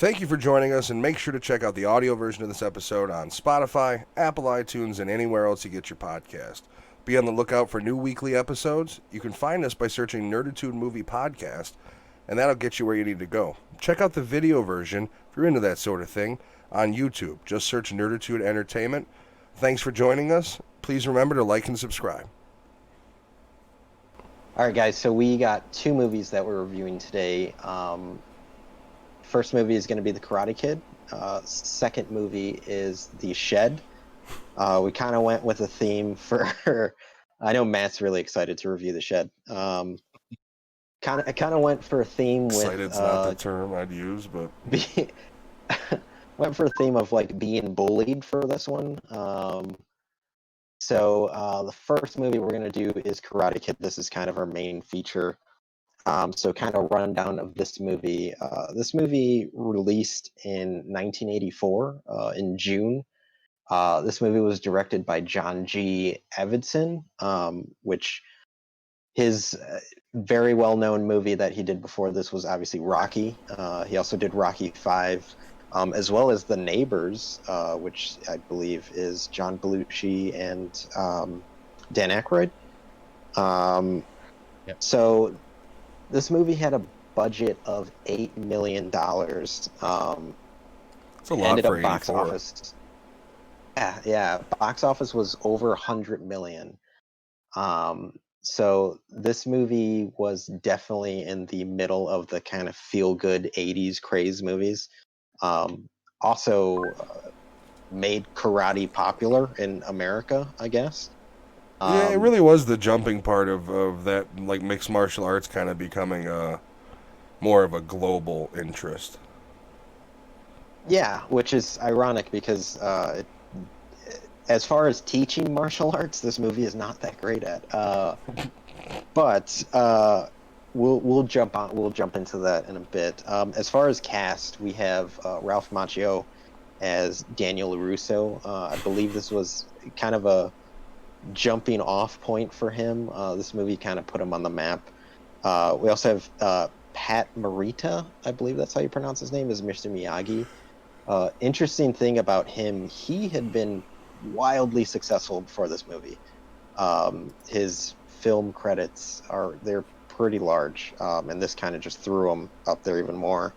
Thank you for joining us, and make sure to check out the audio version of this episode on Spotify, Apple iTunes, and anywhere else you get your podcast. Be on the lookout for new weekly episodes. You can find us by searching Nerdattude Movie Podcast, and that'll get you where you need to go. Check out the video version, if you're into that sort of thing, on YouTube. Just search Nerdattude Entertainment. Thanks for joining us. Please remember to like and subscribe. All right, guys, so we got two movies that we're reviewing today. First movie is going to be The Karate Kid. Second movie is The Shed. We kind of went with a theme for... I know Matt's really excited to review The Shed. Kind of went for a theme with... Excited's not the term I'd use, but... went for a theme of, like, being bullied for this one. So the first movie we're going to do is Karate Kid. This is kind of our main feature. So kind of rundown of this movie. This movie released in 1984 in June. This movie was directed by John G. Avildsen, which his very well-known movie that he did before this was obviously Rocky. He also did Rocky 5, as well as The Neighbors, which I believe is John Belushi and Dan Aykroyd. Yep. So this movie had a budget of $8 million. It's a lot for box 84. office. Yeah, box office was over $100 million. So this movie was definitely in the middle of the kind of feel-good 80s craze movies. Also made karate popular in America, I guess. Yeah, it really was the jumping part of that, like, mixed martial arts kind of becoming more of a global interest. Yeah, which is ironic because as far as teaching martial arts, this movie is not that great at. But we'll jump into that in a bit. As far as cast, we have Ralph Macchio as Daniel LaRusso. I believe this was kind of a jumping off point for him. This movie kind of put him on the map. We also have Pat Morita, I believe that's how you pronounce his name, is Mr. Miyagi. Interesting thing about him, he had been wildly successful before this movie. His film credits they're pretty large, and this kind of just threw him up there even more.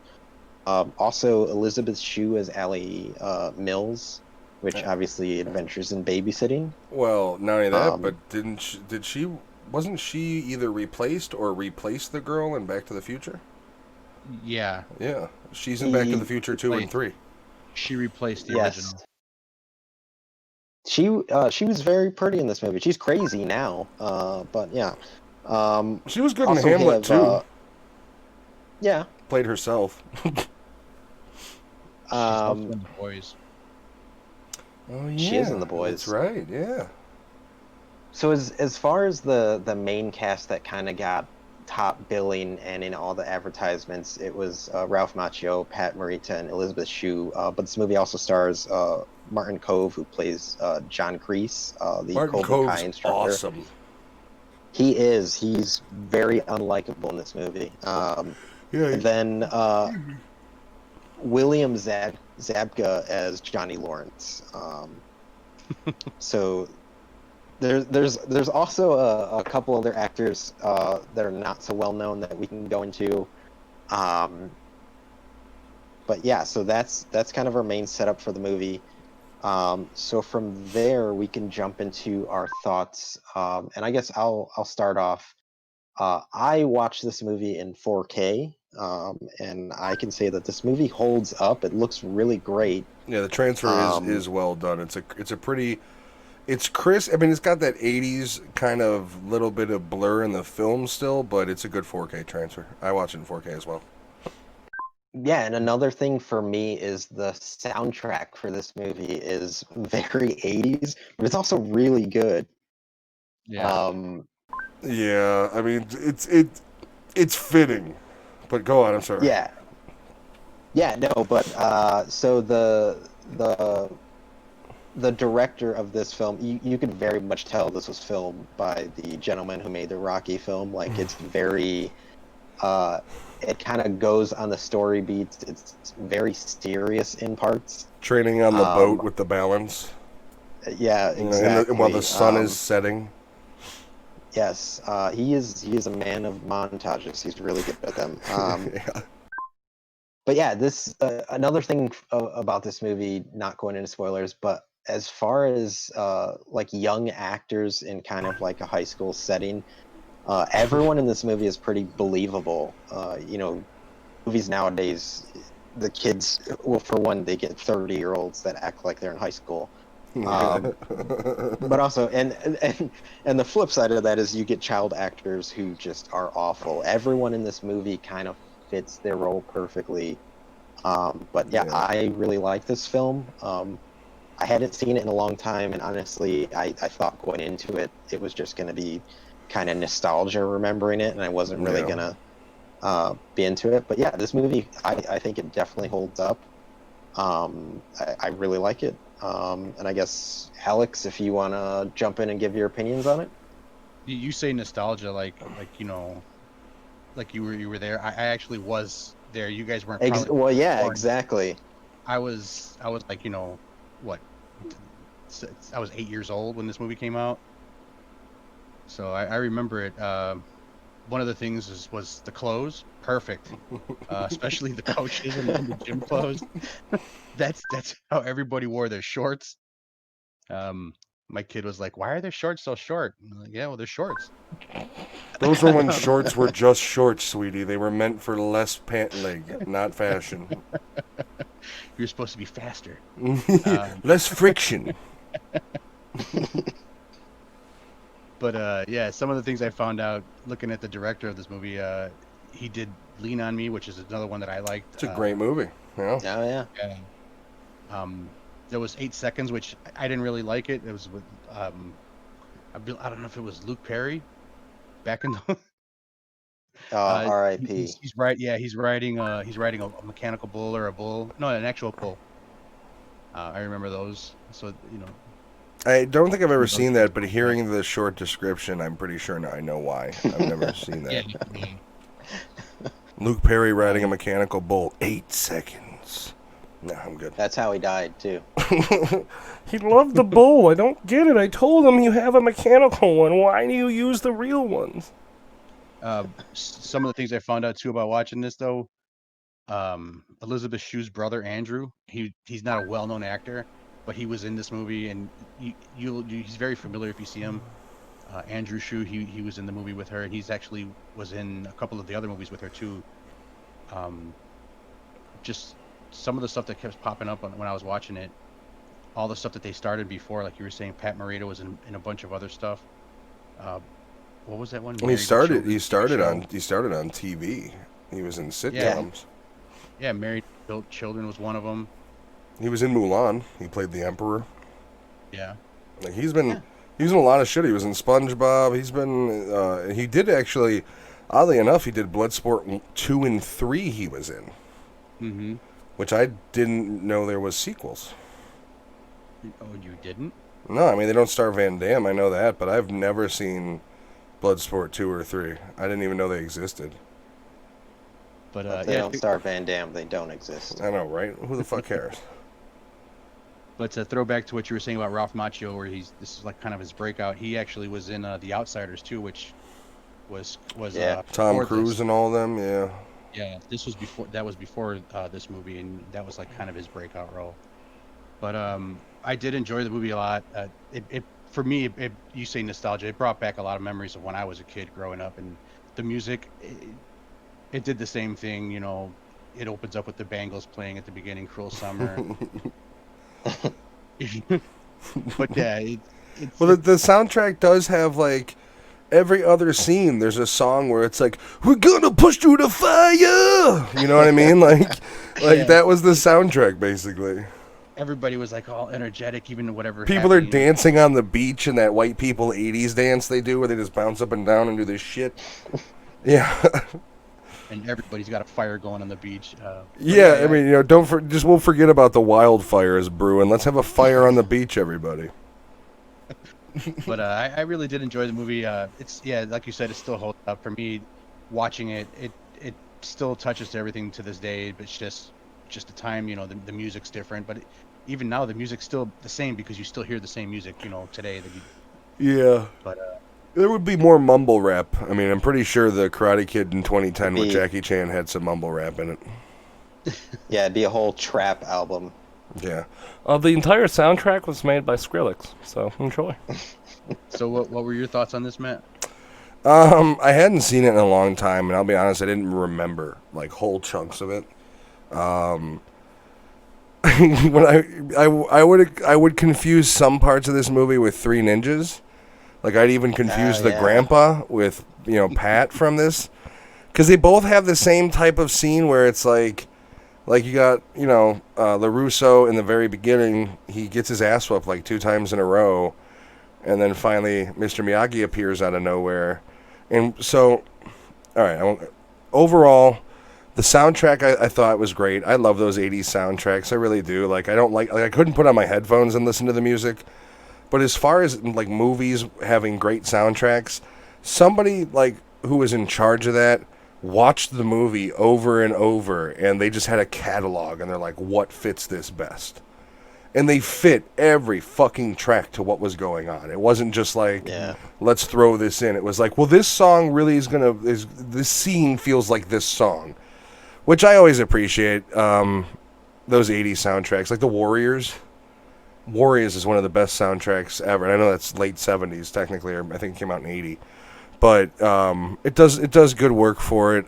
Also, Elizabeth Shue as Allie Mills, which obviously adventures in babysitting. Well, not only that, but wasn't she either replaced or replaced the girl in Back to the Future? Yeah. Yeah, she's in Back to the Future 2 and 3. She replaced the original. She was very pretty in this movie. She's crazy now, but yeah. She was good in Hamlet too. Yeah. Played herself. She's also in The Boys. Oh yeah, she is in The Boys. That's right. Yeah. So as far as the main cast that kind of got top billing and in all the advertisements, it was Ralph Macchio, Pat Morita, and Elizabeth Shue. But this movie also stars Martin Kove, who plays John Kreese, the Martin Cobra Kai Kove's instructor. awesome. He is. He's very unlikable in this movie. And then William Zabka as Johnny Lawrence. So there's also a couple other actors that are not so well known that we can go into. But yeah, so that's kind of our main setup for the movie. So from there we can jump into our thoughts. And I guess I'll start off. I watched this movie in 4K. And I can say that this movie holds up. It looks really great. Yeah, the transfer is well done. It's crisp. I mean, it's got that 80s kind of little bit of blur in the film still, but it's a good 4K transfer. I watch it in 4K as well. Yeah, and another thing for me is the soundtrack for this movie is very 80s, but it's also really good. Yeah. Yeah, I mean, it's fitting. But go on, I'm sorry. Yeah, no, but so the director of this film, you could very much tell this was filmed by the gentleman who made the Rocky film. Like, it's very It kind of goes on the story beats. It's very serious in parts. Training on the boat with the balance. Yeah, exactly. While the sun is setting. Yes, he is a man of montages. He's really good at them. Yeah. But yeah, this another thing about this movie, not going into spoilers, but as far as like young actors in kind of like a high school setting, everyone in this movie is pretty believable. Movies nowadays, the kids, well, for one, they get 30-year-olds that act like they're in high school. But also, and the flip side of that is you get child actors who just are awful. Everyone in this movie kind of fits their role perfectly. But yeah, I really like this film. I hadn't seen it in a long time, and honestly, I thought going into it, it was just going to be kind of nostalgia remembering it, and I wasn't really going to be into it. But yeah, this movie, I think it definitely holds up. I really like it. And I guess, Alex, if you want to jump in and give your opinions on it. You say nostalgia, like you were there. I actually was there. You guys weren't. Well, yeah, born. Exactly. I was like, what? I was 8 years old when this movie came out. So I remember it. One of the things was the clothes, perfect, especially the coaches and the gym clothes. That's how everybody wore their shorts. My kid was like, "Why are their shorts so short?" I'm like, "Yeah, well, they're shorts." Those were when shorts were just shorts, sweetie. They were meant for less pant leg, not fashion. You're supposed to be faster. Less friction. But yeah, some of the things I found out looking at the director of this movie, he did Lean on Me, which is another one that I liked. It's a great movie. Yeah. Oh yeah. There was 8 Seconds, which I didn't really like it. It was with I don't know if it was Luke Perry back in the R.I.P. He's right. Yeah, he's riding a mechanical bull or a bull. No, an actual bull. I remember those. So I don't think I've ever seen that, but hearing the short description, I'm pretty sure I know why. I've never seen that. Yeah. Luke Perry riding a mechanical bull. 8 seconds. No, I'm good. That's how he died, too. He loved the bull. I don't get it. I told him you have a mechanical one. Why do you use the real ones? Some of the things I found out, too, about watching this, though, Elizabeth Shue's brother, Andrew, he's not a well-known actor, but he was in this movie, and he's very familiar if you see him. Andrew Shue, he was in the movie with her, and he's actually was in a couple of the other movies with her, too. Just some of the stuff that kept popping up when I was watching it, all the stuff that they started before, like you were saying, Pat Morita was in a bunch of other stuff. What was that one? He started on TV. He was in sitcoms. Yeah, Married Built Children was one of them. He was in Mulan. He played the Emperor. Yeah. Like he's in a lot of shit. He was in SpongeBob. He's been he did actually, oddly enough, he did Bloodsport 2 and 3 he was in. Mm-hmm. Which I didn't know there was sequels. Oh, you didn't? No, I mean, they don't star Van Damme, I know that, but I've never seen Bloodsport 2 or 3. I didn't even know they existed. But if they don't star Van Damme, they don't exist. I know, right? Who the fuck cares? But to throw back to what you were saying about Ralph Macchio, where this is like kind of his breakout, he actually was in The Outsiders too, which was Tom Cruise and all them, yeah. Yeah, this was before. That was before this movie, and that was like kind of his breakout role. But I did enjoy the movie a lot. For me, you say nostalgia. It brought back a lot of memories of when I was a kid growing up, and the music. It did the same thing. It opens up with the Bangles playing at the beginning, "Cruel Summer." But yeah, the soundtrack does have like. Every other scene, there's a song where it's like, "We're gonna push through the fire." You know what I mean? That was the soundtrack, basically. Everybody was like all energetic, even whatever. People are dancing on the beach in that white people '80s dance they do, where they just bounce up and down and do this shit. Yeah. And everybody's got a fire going on the beach. I mean, we'll forget about the wildfires brewing. Let's have a fire on the beach, everybody. But I really did enjoy the movie. It's like you said, it still holds up for me. Watching it, still touches to everything to this day, but it's just the time, the music's different, but even now the music's still the same because you still hear the same music, today that you. Yeah. But there would be more mumble rap. I mean, I'm pretty sure the Karate Kid in 2010 with Jackie Chan had some mumble rap in it. Yeah, it'd be a whole trap album. Yeah. The entire soundtrack was made by Skrillex, so enjoy. So what were your thoughts on this, Matt? I hadn't seen it in a long time, and I'll be honest, I didn't remember like whole chunks of it. When I would confuse some parts of this movie with Three Ninjas. Like I'd even confuse the grandpa with Pat from this, because they both have the same type of scene where it's like you got LaRusso in the very beginning. He gets his ass whooped like 2 times in a row, and then finally Mr. Miyagi appears out of nowhere. And so, all right, overall, the soundtrack I thought was great. I love those 80s soundtracks. I really do. Like I couldn't put on my headphones and listen to the music. But as far as like movies having great soundtracks, somebody like who was in charge of that watched the movie over and over, and they just had a catalog, and they're like, what fits this best? And they fit every fucking track to what was going on. It wasn't just like, let's throw this in. It was like, well, this song really this scene feels like this song, which I always appreciate. Those 80s soundtracks, like the Warriors is one of the best soundtracks ever. And I know that's late 70s technically, or I think it came out in 80. But it does good work for it.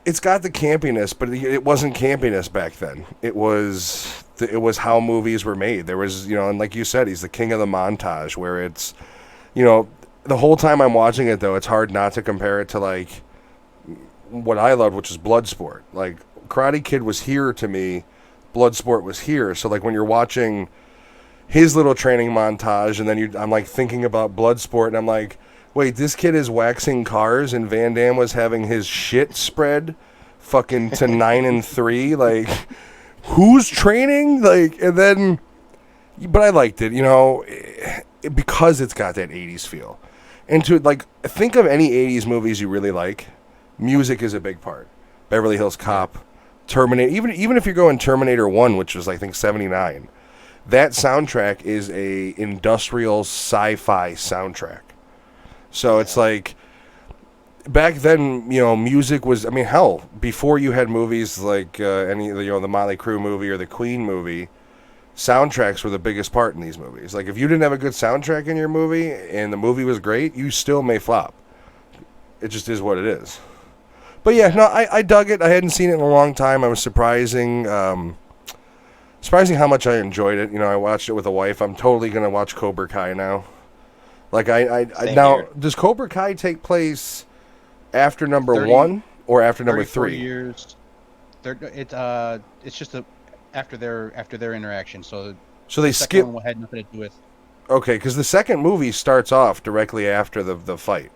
It's got the campiness, but it wasn't campiness back then. It was how movies were made. There was, and like you said, he's the king of the montage, where it's, the whole time I'm watching it, though, it's hard not to compare it to, like, what I loved, which is Bloodsport. Like, Karate Kid was here to me. Bloodsport was here. So, like, when you're watching his little training montage, and then I'm, like, thinking about Bloodsport, and I'm like, wait, this kid is waxing cars, and Van Damme was having his shit spread fucking to 9 and 3? Like, who's training? Like, and then, but I liked it, because it's got that 80s feel. And to, like, think of any 80s movies you really like, music is a big part. Beverly Hills Cop, Terminator, even if you're going Terminator 1, which was, I think, 79, that soundtrack is a industrial sci-fi soundtrack. So it's like, back then, music was, I mean, hell, before you had movies like the Motley Crue movie or the Queen movie, soundtracks were the biggest part in these movies. Like, if you didn't have a good soundtrack in your movie and the movie was great, you still may flop. It just is what it is. But yeah, no, I dug it. I hadn't seen it in a long time. I was surprising how much I enjoyed it. I watched it with a wife. I'm totally going to watch Cobra Kai now. Like, I now, here. Does Cobra Kai take place after number 1 or after number 3? 34 years. It's just after their interaction. So they skip. One had nothing to do with. Okay, because the second movie starts off directly after the fight.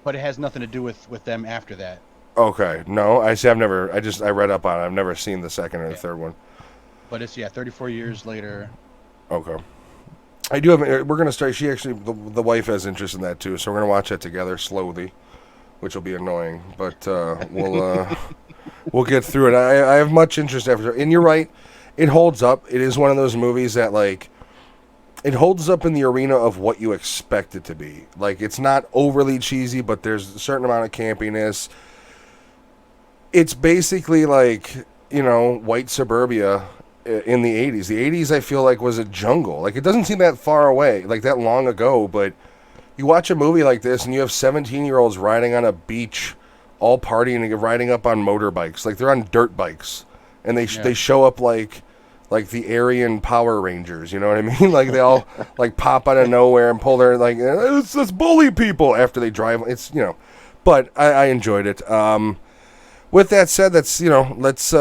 But it has nothing to do with them after that. Okay, no, I read up on it. I've never seen the second or the third one. But it's 34 years later. Okay. I do have. We're gonna start. She actually, the wife has interest in that too, so we're gonna watch that together slowly, which will be annoying, but we'll get through it. I have much interest after, and you're right, it holds up. It is one of those movies that, like, it holds up in the arena of what you expect it to be. Like, it's not overly cheesy, but there's a certain amount of campiness. It's basically like, white suburbia in the 80s. The 80s, I feel like, was a jungle. Like, it doesn't seem that far away, like that long ago, but you watch a movie like this and you have 17-year-olds riding on a beach, all partying and riding up on motorbikes. Like, they're on dirt bikes, and they show up like the Aryan Power Rangers, you know what I mean? Like, they all, like, pop out of nowhere and pull their, like, let's bully people after they drive. It's, but I enjoyed it. With that said, that's that's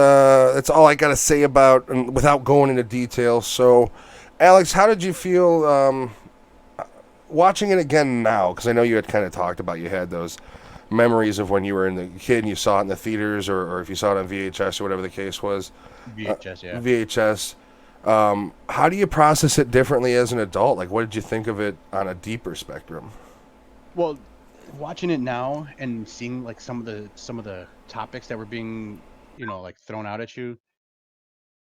all I gotta say about, and without going into detail. So, Alex, how did you feel watching it again now? Because I know you had kind of talked about, you had those memories of when you were the kid and you saw it in the theaters, or if you saw it on VHS or whatever the case was. VHS, yeah. VHS. How do you process it differently as an adult? Like, what did you think of it on a deeper spectrum? Well, watching it now and seeing like some of the topics that were being, like thrown out at you,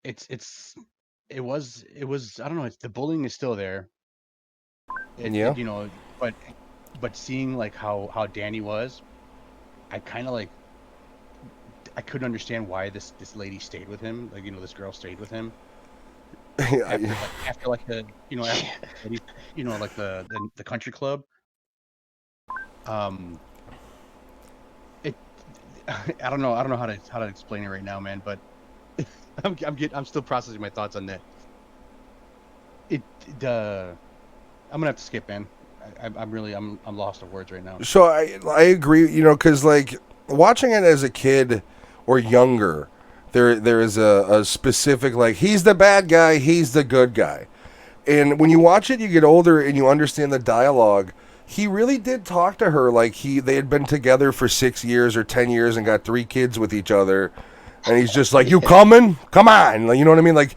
it's it was I don't know, the bullying is still there. Yeah. But seeing like how Danny was, I kind of like I couldn't understand why this lady stayed with him, like this girl stayed with him after like the like the country club. Um, it I don't know how to explain it right now, man. But I'm still processing my thoughts on that. I'm gonna have to skip, man. I'm lost of words right now. So I agree, because like watching it as a kid or younger, there is a specific, like, he's the bad guy, he's the good guy. And when you watch it, you get older and you understand the dialogue. He really did talk to her like they had been together for 6 years or 10 years and got 3 kids with each other. And he's just like, you coming? Come on. Like, you know what I mean? Like,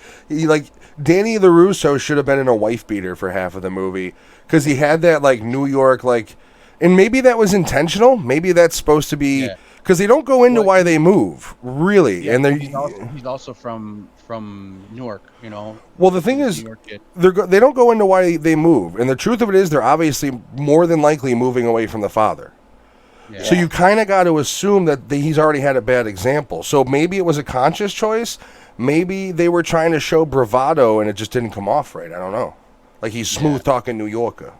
Danny LaRusso should have been in a wife beater for half of the movie because he had that, like, New York, like, and maybe that was intentional. Maybe that's supposed to be, because they don't go into why they move, really. Yeah, And they're, he's also from Newark, well, the thing is, New York kid. they don't go into why they move. And the truth of it is, they're obviously more than likely moving away from the father. Yeah. So you kind of got to assume that he's already had a bad example. So maybe it was a conscious choice. Maybe they were trying to show bravado and it just didn't come off right. I don't know. Like, he's smooth talking New Yorker,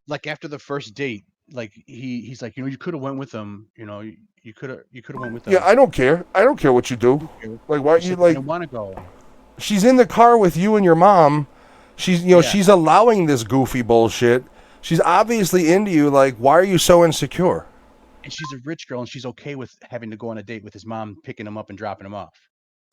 Like after the first date, like he's like, you could have went with him, you could have went with them. Yeah, I don't care. I don't care what you do. Like, why you like? I want to go. She's in the car with you and your mom. She's she's allowing this goofy bullshit. She's obviously into you. Like, why are you so insecure? And she's a rich girl, and she's okay with having to go on a date with his mom, picking him up and dropping him off.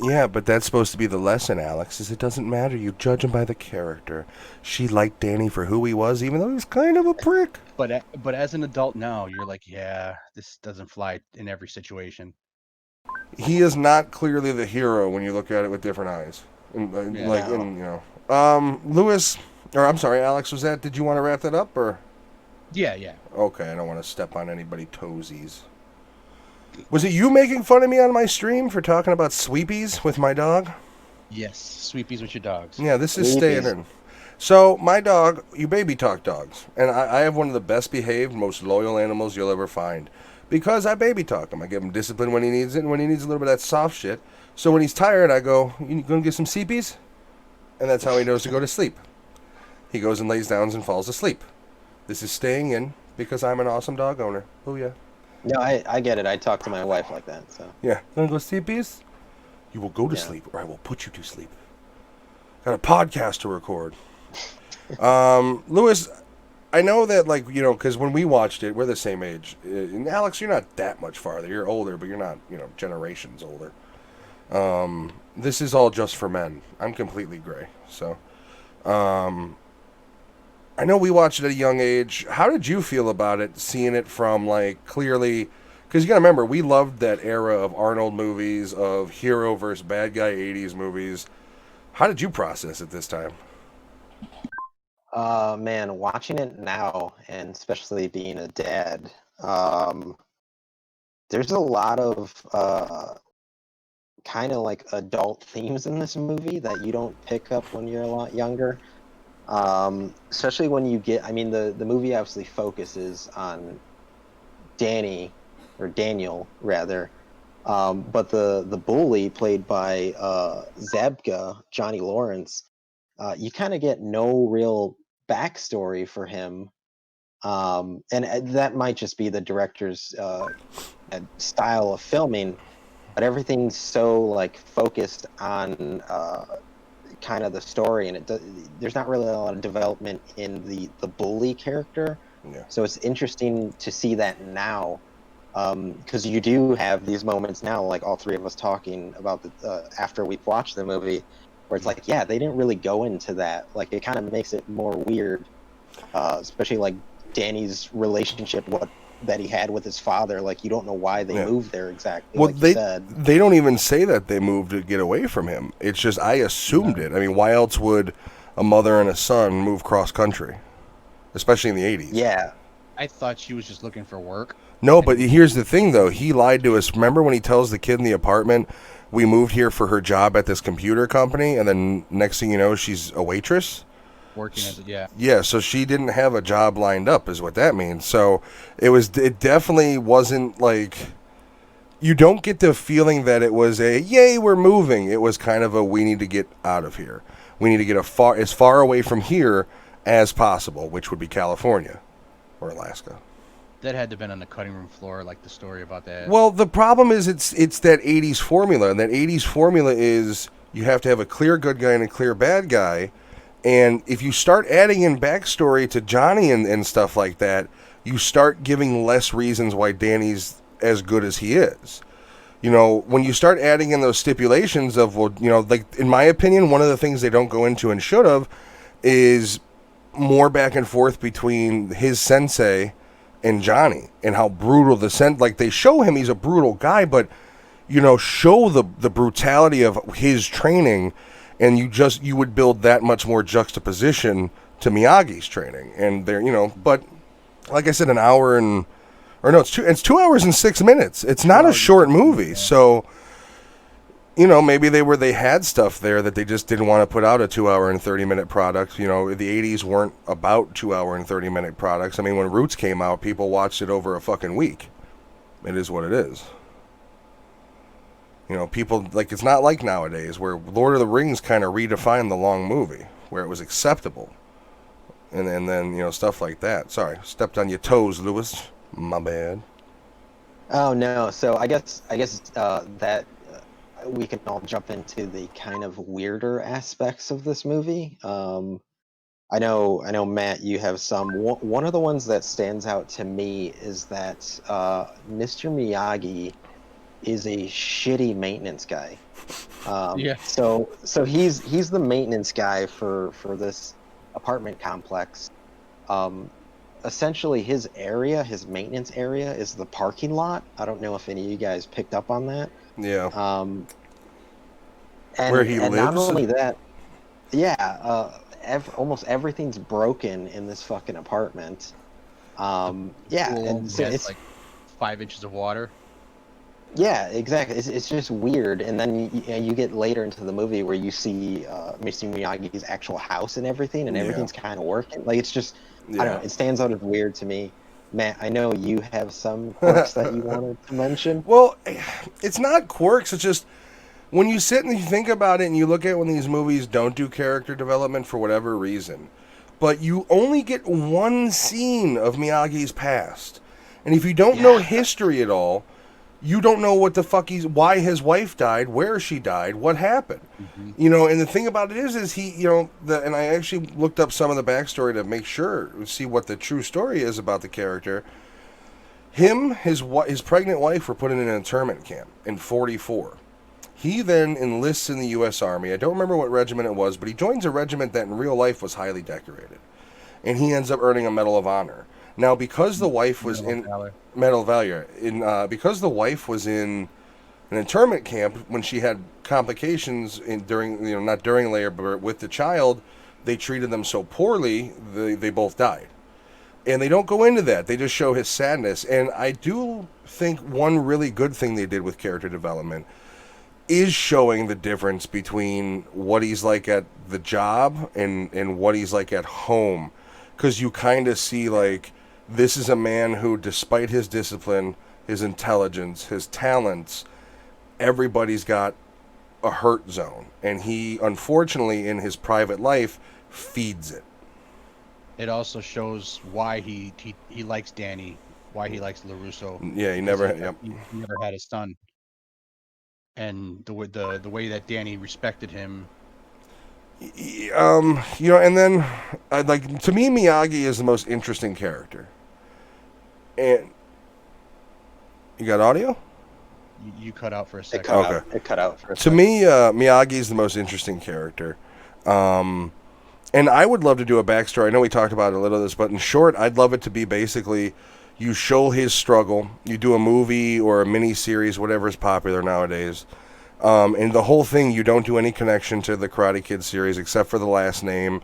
Yeah, but that's supposed to be the lesson, Alex, is it doesn't matter. You judge him by the character. She liked Danny for who he was, even though he's kind of a prick. But as an adult now, you're like, yeah, this doesn't fly in every situation. He is not clearly the hero when you look at it with different eyes. Lewis, or I'm sorry, Alex, did you want to wrap that up, or? Yeah. Okay, I don't want to step on anybody's toesies. Was it you making fun of me on my stream for talking about sweepies with my dog? Yes, sweepies with your dogs. Yeah, this is staying in. So, my dog, you baby talk dogs, and I have one of the best behaved, most loyal animals you'll ever find. Because I baby talk him. I give him discipline when he needs it, and when he needs a little bit of that soft shit. So when he's tired, I go, you gonna get some CPs? And that's how he knows to go to sleep. He goes and lays down and falls asleep. This is staying in because I'm an awesome dog owner. Oh yeah. No, I get it. I talk to my wife like that. So yeah, gonna go CPs? You will go to sleep, or I will put you to sleep. Got a podcast to record. Lewis, I know that, like, because when we watched it, we're the same age. And Alex, you're not that much farther. You're older, but you're not, generations older. This is all just for men. I'm completely gray. So, I know we watched it at a young age. How did you feel about it, seeing it from, like, clearly... Because you got to remember, we loved that era of Arnold movies, of hero versus bad guy 80s movies. How did you process it this time? Man, watching it now, and especially being a dad, there's a lot of kind of like adult themes in this movie that you don't pick up when you're a lot younger. Especially when you get, the movie obviously focuses on Daniel rather, but the bully played by Zabka, Johnny Lawrence, you kind of get no real backstory for him, and that might just be the director's style of filming, but everything's so like focused on kind of the story, and there's not really a lot of development in the bully character. Yeah. So it's interesting to see that now, because you do have these moments now, like all three of us talking about after we've watched the movie, where it's like, yeah, they didn't really go into that. Like, it kind of makes it more weird, especially like Danny's relationship, that he had with his father. Like, you don't know why they moved there exactly. Well, like you said. They don't even say that they moved to get away from him. It's just, I assumed it. I mean, why else would a mother and a son move cross country, especially in the 80s? Yeah. I thought she was just looking for work. No, but here's the thing, though. He lied to us. Remember when he tells the kid in the apartment, we moved here for her job at this computer company, and then next thing you know, she's a waitress? Working as a, yeah. Yeah, so she didn't have a job lined up, is what that means. So it definitely wasn't like, you don't get the feeling that it was a, yay, we're moving. It was kind of a, we need to get out of here. We need to get as far away from here as possible, which would be California or Alaska. That had to have been on the cutting room floor, like the story about that. Well, the problem is it's that 80s formula, and that 80s formula is you have to have a clear good guy and a clear bad guy, and if you start adding in backstory to Johnny and stuff like that, you start giving less reasons why Danny's as good as he is. You know, when you start adding in those stipulations of, well, you know, like, in my opinion, one of the things they don't go into and should have is more back and forth between his sensei and Johnny, and how brutal like, they show him he's a brutal guy, but, you know, show the brutality of his training, and you would build that much more juxtaposition to Miyagi's training. And there, you know, but like I said, it's 2 hours and 6 minutes. It's not a short movie. So, you know, maybe they had stuff there that they just didn't want to put out a 2 hour and 30-minute product. You know, the 80s weren't about 2 hour and 30-minute products. I mean, when Roots came out, people watched it over a fucking week. It is what it is. You know, people, like, it's not like nowadays where Lord of the Rings kind of redefined the long movie, where it was acceptable. And then, you know, stuff like that. Sorry, stepped on your toes, Lewis. My bad. Oh no! So I guess that we can all jump into the kind of weirder aspects of this movie. I know, Matt, you have some. One of the ones that stands out to me is that Mr. Miyagi is a shitty maintenance guy. Yeah. So he's the maintenance guy for this apartment complex. Essentially, his maintenance area is the parking lot. I don't know if any of you guys picked up on that. Yeah. Where he lives? lives? Not only that, yeah, almost everything's broken in this fucking apartment. Yeah, and so it's like 5 inches of water. Yeah, exactly. It's just weird, and then you get later into the movie where you see Mr. Miyagi's actual house and everything, and everything's kind of working. Like, it's just, I don't know, it stands out as weird to me. Matt, I know you have some quirks that you wanted to mention. Well, it's not quirks. It's just when you sit and you think about it and you look at when these movies don't do character development for whatever reason, but you only get one scene of Miyagi's past. And if you don't know history at all, you don't know what the fuck why his wife died, where she died, what happened. Mm-hmm. You know, and the thing about it is he, you know, and I actually looked up some of the backstory to make sure, see what the true story is about the character. His pregnant wife were put in an internment camp in 1944. He then enlists in the U.S. Army. I don't remember what regiment it was, but he joins a regiment that in real life was highly decorated. And he ends up earning a Medal of Honor. Now, because the wife was Medal of Valor, because the wife was in an internment camp when she had complications during, you know, not during labor, but with the child, they treated them so poorly, they both died. And they don't go into that. They just show his sadness. And I do think one really good thing they did with character development is showing the difference between what he's like at the job and what he's like at home. Because you kind of see, like, this is a man who, despite his discipline, his intelligence, his talents, everybody's got a hurt zone. And he, unfortunately, in his private life, feeds it. It also shows why he likes Danny, why he likes LaRusso. Yeah, he never had a son. And the way that Danny respected him. You know, and then, like, to me, Miyagi is the most interesting character. And you got audio? You cut out for a second. It cut out for a To second. me, Miyagi is the most interesting character. And I would love to do a backstory. I know we talked about it a little of this, but in short, I'd love it to be basically you show his struggle, you do a movie or a mini series, whatever is popular nowadays. And the whole thing, you don't do any connection to the Karate Kid series except for the last name.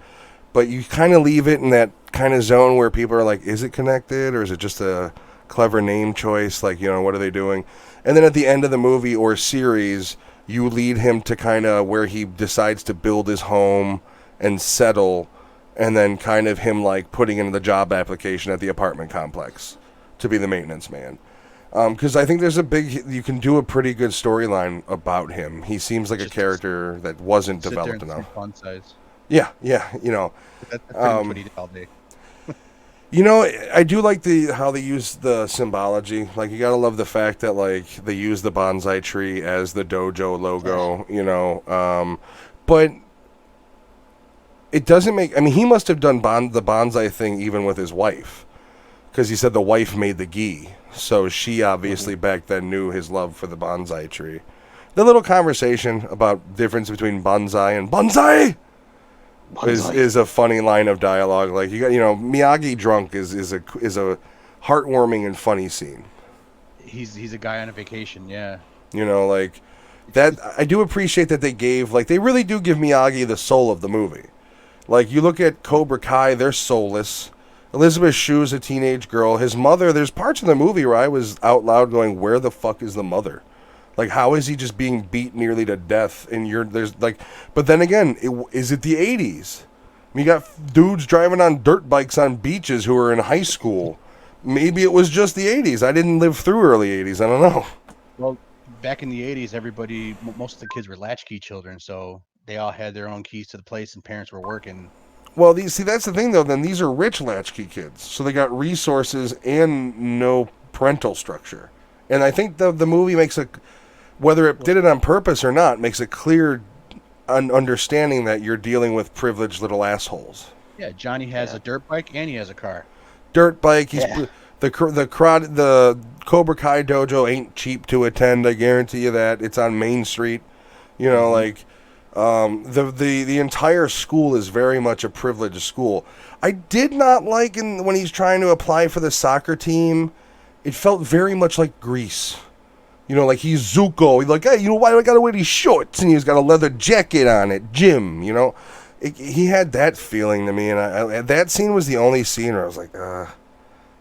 but you kind of leave it in that kind of zone where people are like, is it connected or is it just a clever name choice? Like, what are they doing? And then at the end of the movie or series, you lead him to kind of where he decides to build his home and settle, and then kind of him like putting in the job application at the apartment complex to be the maintenance man. Because I think you can do a pretty good storyline about him. He seems like a character that wasn't developed enough. Yeah. That's pretty much what he did all day. I do like how they use the symbology. Like, you gotta love the fact that like they use the bonsai tree as the dojo logo. But it doesn't make. I mean, he must have done the bonsai thing even with his wife, because he said the wife made the gi. So she obviously back then knew his love for the bonsai tree. The little conversation about difference between bonsai and bonsai is a funny line of dialogue. Like, you got, Miyagi drunk is a heartwarming and funny scene. He's a guy on a vacation, yeah. Like that. I do appreciate that they really do give Miyagi the soul of the movie. Like, you look at Cobra Kai, they're soulless. Elizabeth Shue's a teenage girl. His mother, there's parts of the movie where I was out loud going, where the fuck is the mother? Like, how is he just being beat nearly to death? But then again, is it the 80s? You got dudes driving on dirt bikes on beaches who are in high school. Maybe it was just the 80s. I didn't live through early 80s. I don't know. Well, back in the 80s, most of the kids were latchkey children, so they all had their own keys to the place and parents were working. Well, that's the thing, though. Then these are rich latchkey kids. So they got resources and no parental structure. And I think the movie makes whether it did it on purpose or not, makes a clear understanding that you're dealing with privileged little assholes. Yeah, Johnny has a dirt bike and he has a car. Dirt bike. The Cobra Kai dojo ain't cheap to attend. I guarantee you that. It's on Main Street. The entire school is very much a privileged school. I did not like when he's trying to apply for the soccer team. It felt very much like Grease. Like he's Zuko. He's like, hey, why do I gotta wear these shorts? And he's got a leather jacket on at gym. He had that feeling to me, and that scene was the only scene where I was like,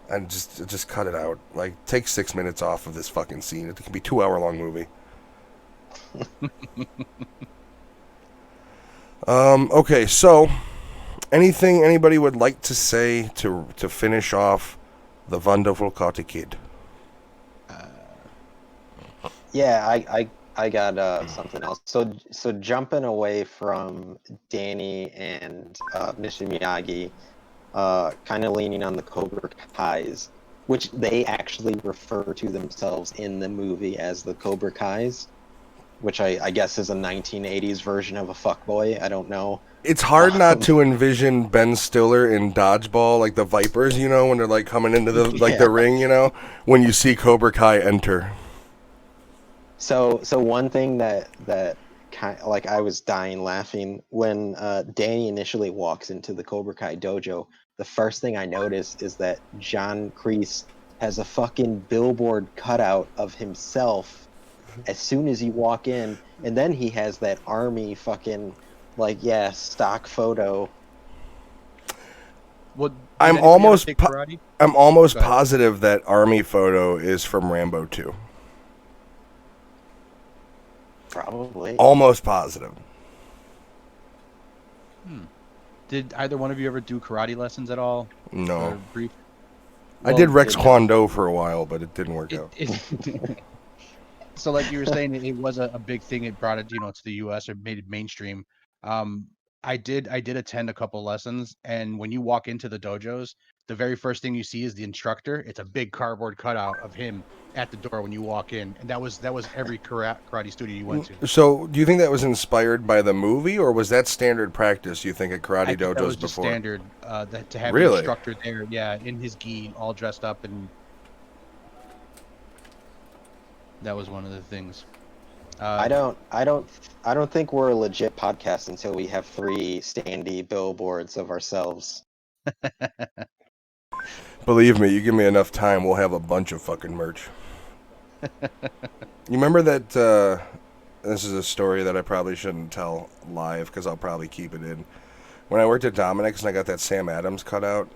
and just cut it out. Like, take 6 minutes off of this fucking scene. It can be a 2-hour-long movie. Okay, so anything anybody would like to say to finish off the wonderful Karate Kid? Yeah, I got something else. So jumping away from Danny and Mr. Miyagi, kind of leaning on the Cobra Kais, which they actually refer to themselves in the movie as the Cobra Kais, which I guess is a 1980s version of a fuckboy. I don't know. It's hard not to envision Ben Stiller in Dodgeball, like the Vipers, when they're like coming into the ring, when you see Cobra Kai enter. So one thing that kind of, like, I was dying laughing when Danny initially walks into the Cobra Kai dojo. The first thing I noticed is that John Kreese has a fucking billboard cutout of himself as soon as you walk in, and then he has that army fucking stock photo. Well, I'm almost positive that army photo is from Rambo 2. Probably. Almost positive. Did either one of you ever do karate lessons at all? No. Brief? I did Rex Kwon Do for a while, but it didn't work out. So, like you were saying, it was a big thing. It brought it, to the U.S. or made it mainstream. I did attend a couple lessons, and when you walk into the dojos, the very first thing you see is the instructor. It's a big cardboard cutout of him at the door when you walk in, and that was every karate studio you went to. So, do you think that was inspired by the movie, or was that standard practice? You think at karate dojos that was just before? Standard to have Really? an instructor there, in his gi, all dressed up, and that was one of the things. I don't think we're a legit podcast until we have 3 standee billboards of ourselves. Believe me, you give me enough time, we'll have a bunch of fucking merch. You remember that, this is a story that I probably shouldn't tell live because I'll probably keep it in. when I worked at Dominic's and I got that Sam Adams cutout,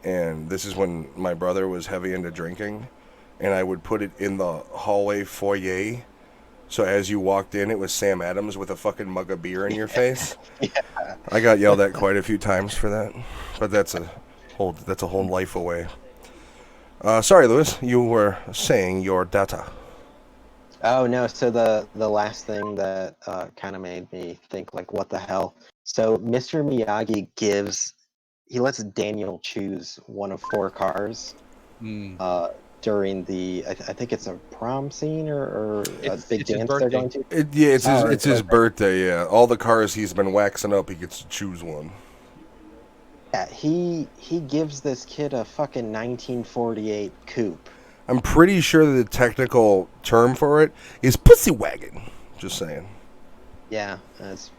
and this is when my brother was heavy into drinking, and I would put it in the hallway foyer. So as you walked in, it was Sam Adams with a fucking mug of beer in your face. Yeah. I got yelled at quite a few times for that, but that's a whole life away. Sorry, Lewis, you were saying your data. Oh no! So the last thing that kind of made me think, like, what the hell? So Mr. Miyagi he lets Daniel choose one of 4 cars during the I think it's a prom scene or a big dance they're going to. It's his birthday. Yeah, all the cars he's been waxing up, he gets to choose one. Yeah, he gives this kid a fucking 1948 coupe. I'm pretty sure the technical term for it is pussy wagon. Just saying. Yeah, that's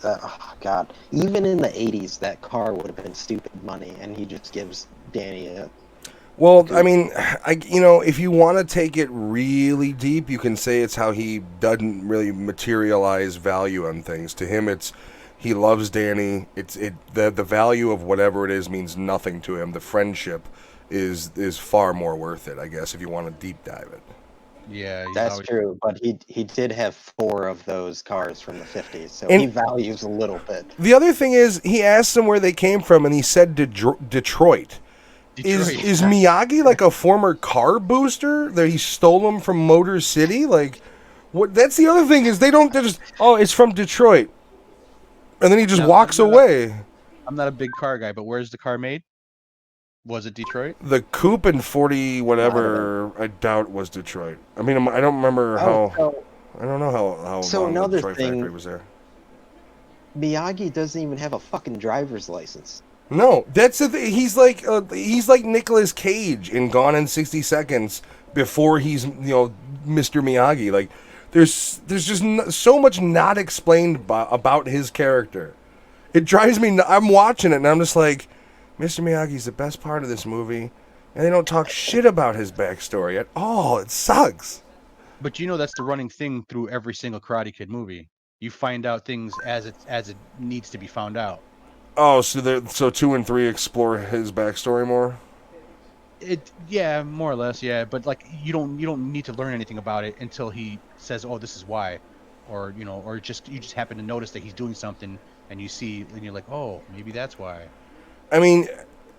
oh god. Even in the 80s, that car would have been stupid money, and he just gives Danny a. Well, I mean, if you want to take it really deep, you can say it's how he doesn't really materialize value on things. To him, it's he loves Danny. The value of whatever it is means nothing to him. The friendship is far more worth it, I guess, if you want to deep dive it. Yeah, that's true. But he did have 4 of those cars from the 50s, so and he values a little bit. The other thing is, he asked them where they came from, and he said Detroit. Is Miyagi like a former car booster that he stole them from Motor City? Like, what? That's the other thing is they just it's from Detroit, and then he just walks away. I'm not a big car guy, but where's the car made? Was it Detroit? The coupe in 40 whatever, I doubt was Detroit. I mean, I don't remember how. I don't know how so long the another Detroit thing, factory was there. Miyagi doesn't even have a fucking driver's license. No, that's the thing. He's like Nicolas Cage in Gone in 60 Seconds before he's Mr. Miyagi. Like there's just so much not explained about his character. It drives me. I'm watching it and I'm just like, Mr. Miyagi's the best part of this movie, and they don't talk shit about his backstory at all. It sucks. But that's the running thing through every single Karate Kid movie. You find out things as it needs to be found out. Oh, so 2 and 3 explore his backstory more? Yeah, more or less, yeah. But like you don't need to learn anything about it until he says, "Oh, this is why," or or you just happen to notice that he's doing something, and you see, and you're like, "Oh, maybe that's why." I mean,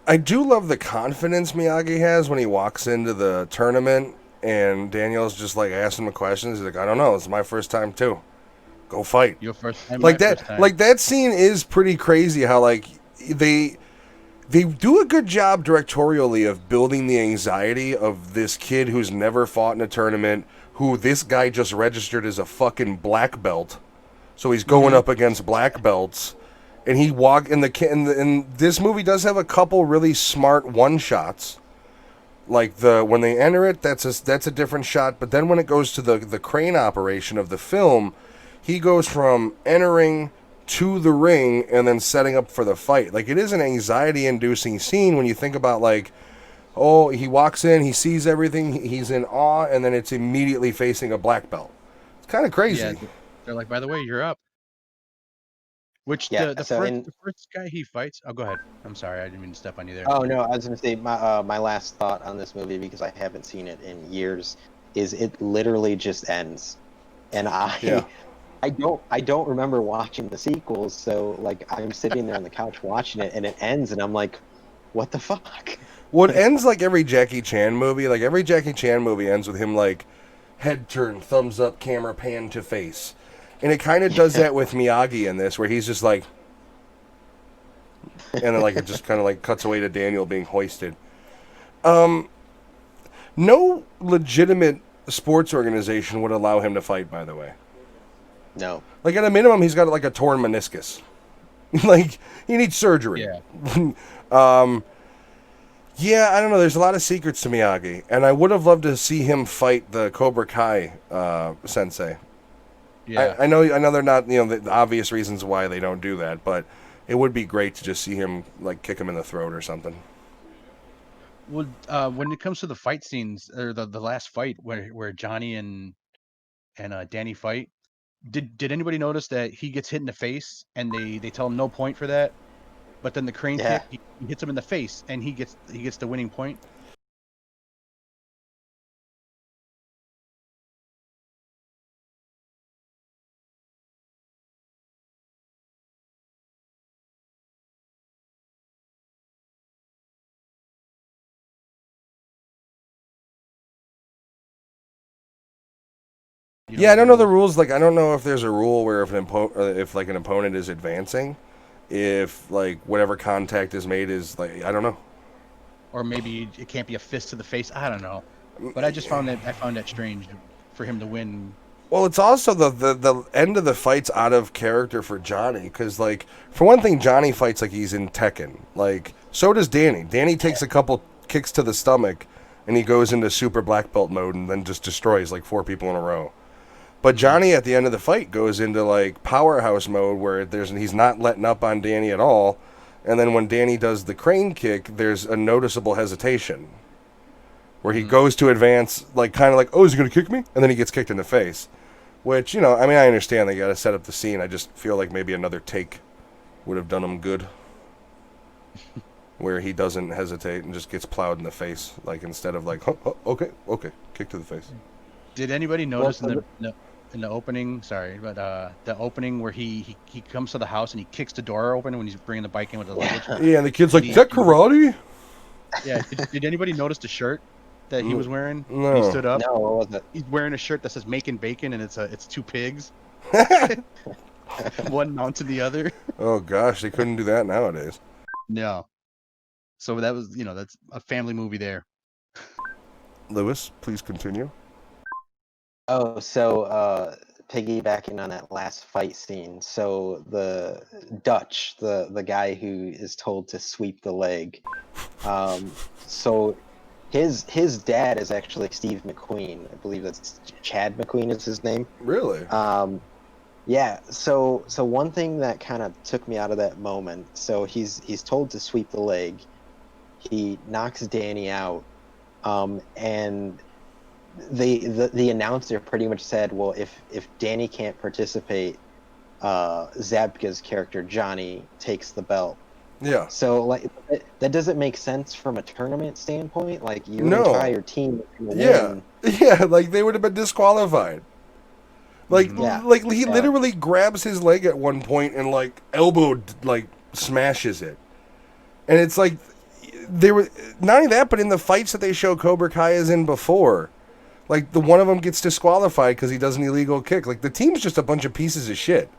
I do love the confidence Miyagi has when he walks into the tournament, and Daniel's just like asking him questions. He's like, "I don't know. It's my first time too. Go fight." Your first time, like that. Like that scene is pretty crazy. How like they do a good job directorially of building the anxiety of this kid who's never fought in a tournament, who this guy just registered as a fucking black belt, so he's going up against black belts, and he and this movie does have a couple really smart one shots. Like when they enter it, that's a different shot, but then when it goes to the crane operation of the film, he goes from entering to the ring and then setting up for the fight. Like, it is an anxiety-inducing scene when you think about, like, oh, he walks in, he sees everything, he's in awe, and then it's immediately facing a black belt. It's kind of crazy. Yeah, they're like, by the way, you're up. Which the first guy he fights... Oh, go ahead. I'm sorry, I didn't mean to step on you there. Oh, no, I was going to say, my last thought on this movie, because I haven't seen it in years, is it literally just ends. And I don't remember watching the sequels, so like I'm sitting there on the couch watching it, and it ends, and I'm like, "What the fuck?" Well, it ends like every Jackie Chan movie. Like every Jackie Chan movie ends with him like head turn, thumbs up, camera pan to face, and it kind of does that with Miyagi in this, where he's just like, and then like it just kind of like cuts away to Daniel being hoisted. No legitimate sports organization would allow him to fight, by the way. No. Like, at a minimum, he's got, like, a torn meniscus. Like, he needs surgery. Yeah. Yeah, I don't know. There's a lot of secrets to Miyagi. And I would have loved to see him fight the Cobra Kai sensei. Yeah. I know they're not, the obvious reasons why they don't do that, but it would be great to just see him, like, kick him in the throat or something. Well, when it comes to the fight scenes, or the last fight where Johnny and Danny fight, Did anybody notice that he gets hit in the face and they tell him no point for that? But then the crane Yeah. kick, he hits him in the face and he gets the winning point. You Yeah, I don't know the rules? rules. Like, I don't know if there's a rule where if like an opponent is advancing, if like whatever contact is made is like, I don't know. Or maybe it can't be a fist to the face. I don't know. But I just found that strange for him to win. Well, it's also the end of the fight's out of character for Johnny because, like, for one thing, Johnny fights like he's in Tekken. Like, so does Danny. Danny takes a couple kicks to the stomach, and he goes into super black belt mode and then just destroys like 4 people in a row. But Johnny at the end of the fight goes into like powerhouse mode where he's not letting up on Danny at all, and then when Danny does the crane kick, there's a noticeable hesitation where he goes to advance, like kind of like, oh, is he gonna kick me? And then he gets kicked in the face. Which, you know, I mean, I understand they got to set up the scene. I just feel like maybe another take would have done him good. Where he doesn't hesitate and just gets plowed in the face. Like, instead of like, oh, okay, kick to the face. Did anybody notice in the opening? Sorry, but the opening where he comes to the house and he kicks the door open when he's bringing the bike in with the luggage. Yeah, and the kid's like, is that karate? Yeah. Did anybody notice the shirt that he was wearing? No. When he stood up. No, what was it? He's wearing a shirt that says "Making Bacon" and it's 2 pigs, one mounted the other. Oh, gosh, they couldn't do that nowadays. No. So that was, that's a family movie there. Lewis, please continue. Oh, so piggybacking on that last fight scene. So the Dutch, the guy who is told to sweep the leg. So his dad is actually Steve McQueen. I believe that's Chad McQueen is his name. Really? Yeah. So one thing that kind of took me out of that moment. So he's told to sweep the leg. He knocks Danny out, and the announcer pretty much said, well, if Danny can't participate, Zabka's character Johnny takes the belt. Yeah. So like that doesn't make sense from a tournament standpoint. Like your No. entire team is gonna Yeah. win. Yeah, like they would have been disqualified. Like, Yeah. like he Yeah. literally grabs his leg at one point and like like smashes it, and it's like they were not only that, but in the fights that they show Cobra Kai is in before, like the one of them gets disqualified because he does an illegal kick. Like the team's just a bunch of pieces of shit.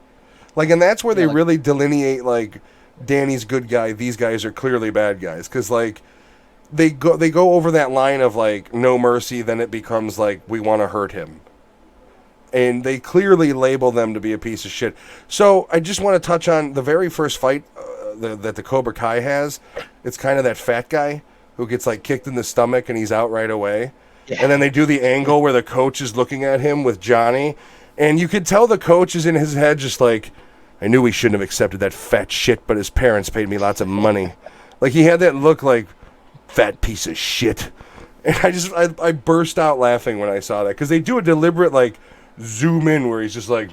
Like, and that's where they really delineate like Danny's good guy. These guys are clearly bad guys because like they go over that line of like no mercy. Then it becomes like we want to hurt him. And they clearly label them to be a piece of shit. So I just want to touch on the very first fight that the Cobra Kai has. It's kind of that fat guy who gets like kicked in the stomach and he's out right away. Yeah. And then they do the angle where the coach is looking at him with Johnny. And you could tell the coach is in his head just like, I knew he shouldn't have accepted that fat shit, but his parents paid me lots of money. Like he had that look like, fat piece of shit. And I burst out laughing when I saw that. Because they do a deliberate like, zoom in where he's just like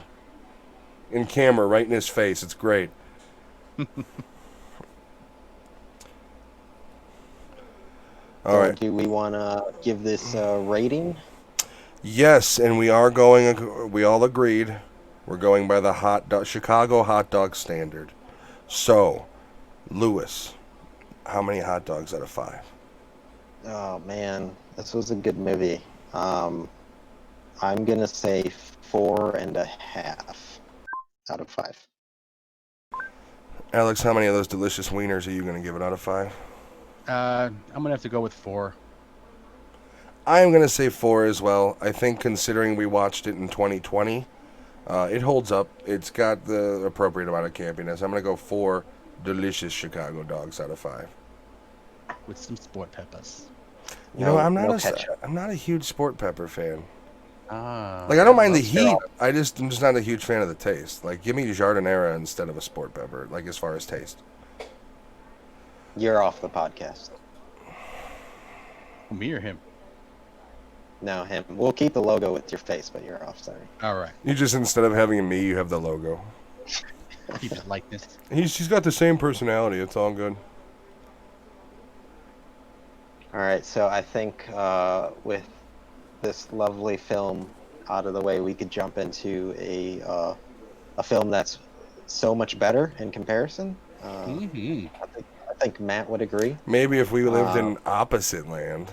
in camera right in his face. It's great. All right. Do we want to give this a rating? Yes, and we all agreed we're going by the Chicago hot dog standard. So, Lewis, how many hot dogs out of 5? Oh man, this was a good movie. I'm gonna say 4.5 out of 5. Alex, how many of those delicious wieners are you going to give it out of 5? I'm gonna have to go with 4. I'm going to say 4 as well. I think considering we watched it in 2020, it holds up. It's got the appropriate amount of campiness. I'm going to go 4 delicious Chicago dogs out of 5. With some sport peppers. You know, I'm not a huge sport pepper fan. Like, I don't mind the heat. I'm just not a huge fan of the taste. Like, give me jardinera instead of a sport pepper, like, as far as taste. You're off the podcast. Me or him? No, him. We'll keep the logo with your face, but you're off. Sorry. All right. You just, instead of having me, you have the logo. Keep it likeness. He's got the same personality. It's all good. All right, so I think with this lovely film out of the way, we could jump into a film that's so much better in comparison. I think Matt would agree. Maybe if we lived in opposite land.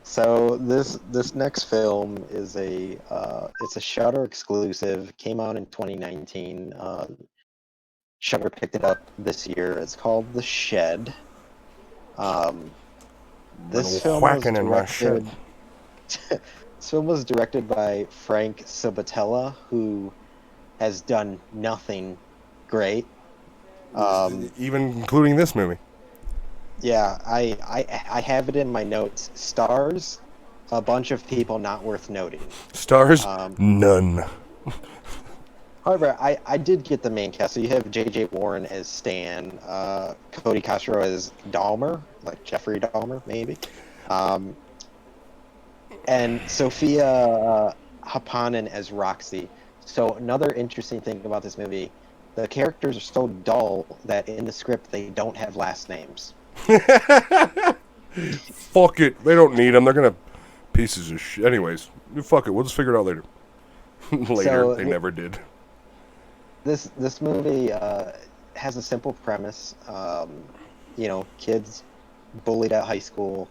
So this next film is it's a Shudder exclusive. Came out in 2019. Shudder picked it up this year. It's called The Shed. This film was Whacking in my shed. This film was directed by Frank Sabatella, who has done nothing great. Even including this movie. Yeah, I have it in my notes. Stars, a bunch of people not worth noting. Stars? None. However, I did get the main cast. So you have J.J. Warren as Stan, Cody Castro as Dahmer, like Jeffrey Dahmer, maybe. And Sophia Hapanen as Roxy. So another interesting thing about this movie, the characters are so dull that in the script they don't have last names. Fuck it. They don't need them. They're going to... Pieces of shit. Anyways, fuck it. We'll just figure it out later. So, they never did. This movie has a simple premise. Kids bullied at high school,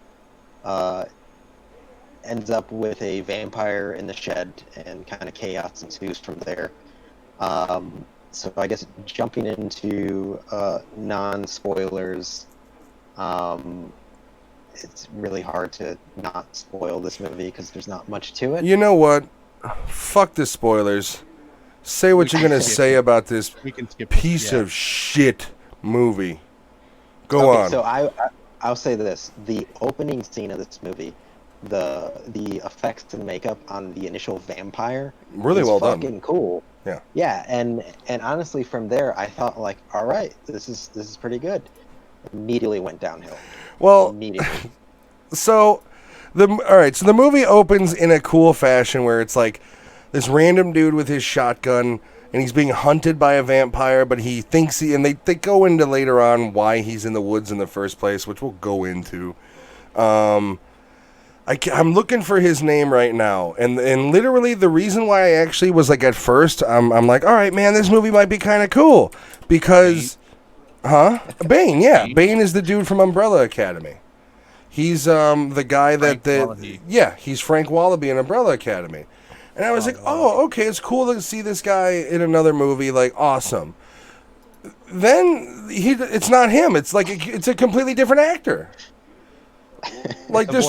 ends up with a vampire in the shed, and kind of chaos ensues from there. So I guess jumping into non-spoilers, it's really hard to not spoil this movie because there's not much to it. You know what? Fuck the spoilers. Say what you're going to say about this piece of shit movie. Go on. So I'll say this. The opening scene of this movie, the effects and makeup on the initial vampire really is well fucking done. Cool. Yeah. Yeah, and honestly from there I thought like, all right, this is pretty good. Immediately went downhill. Well, immediately. So the movie opens in a cool fashion where it's like this random dude with his shotgun, and he's being hunted by a vampire, but he thinks and they go into later on why he's in the woods in the first place, which we'll go into. I'm looking for his name right now, and literally the reason why I actually was like at first, I'm like, all right, man, this movie might be kind of cool because, Bane, yeah, Bane is the dude from Umbrella Academy. He's the guy he's Frank Wallaby in Umbrella Academy. And I was like, oh, okay, it's cool to see this guy in another movie, like, awesome. Then it's not him. It's like it's a completely different actor. Like the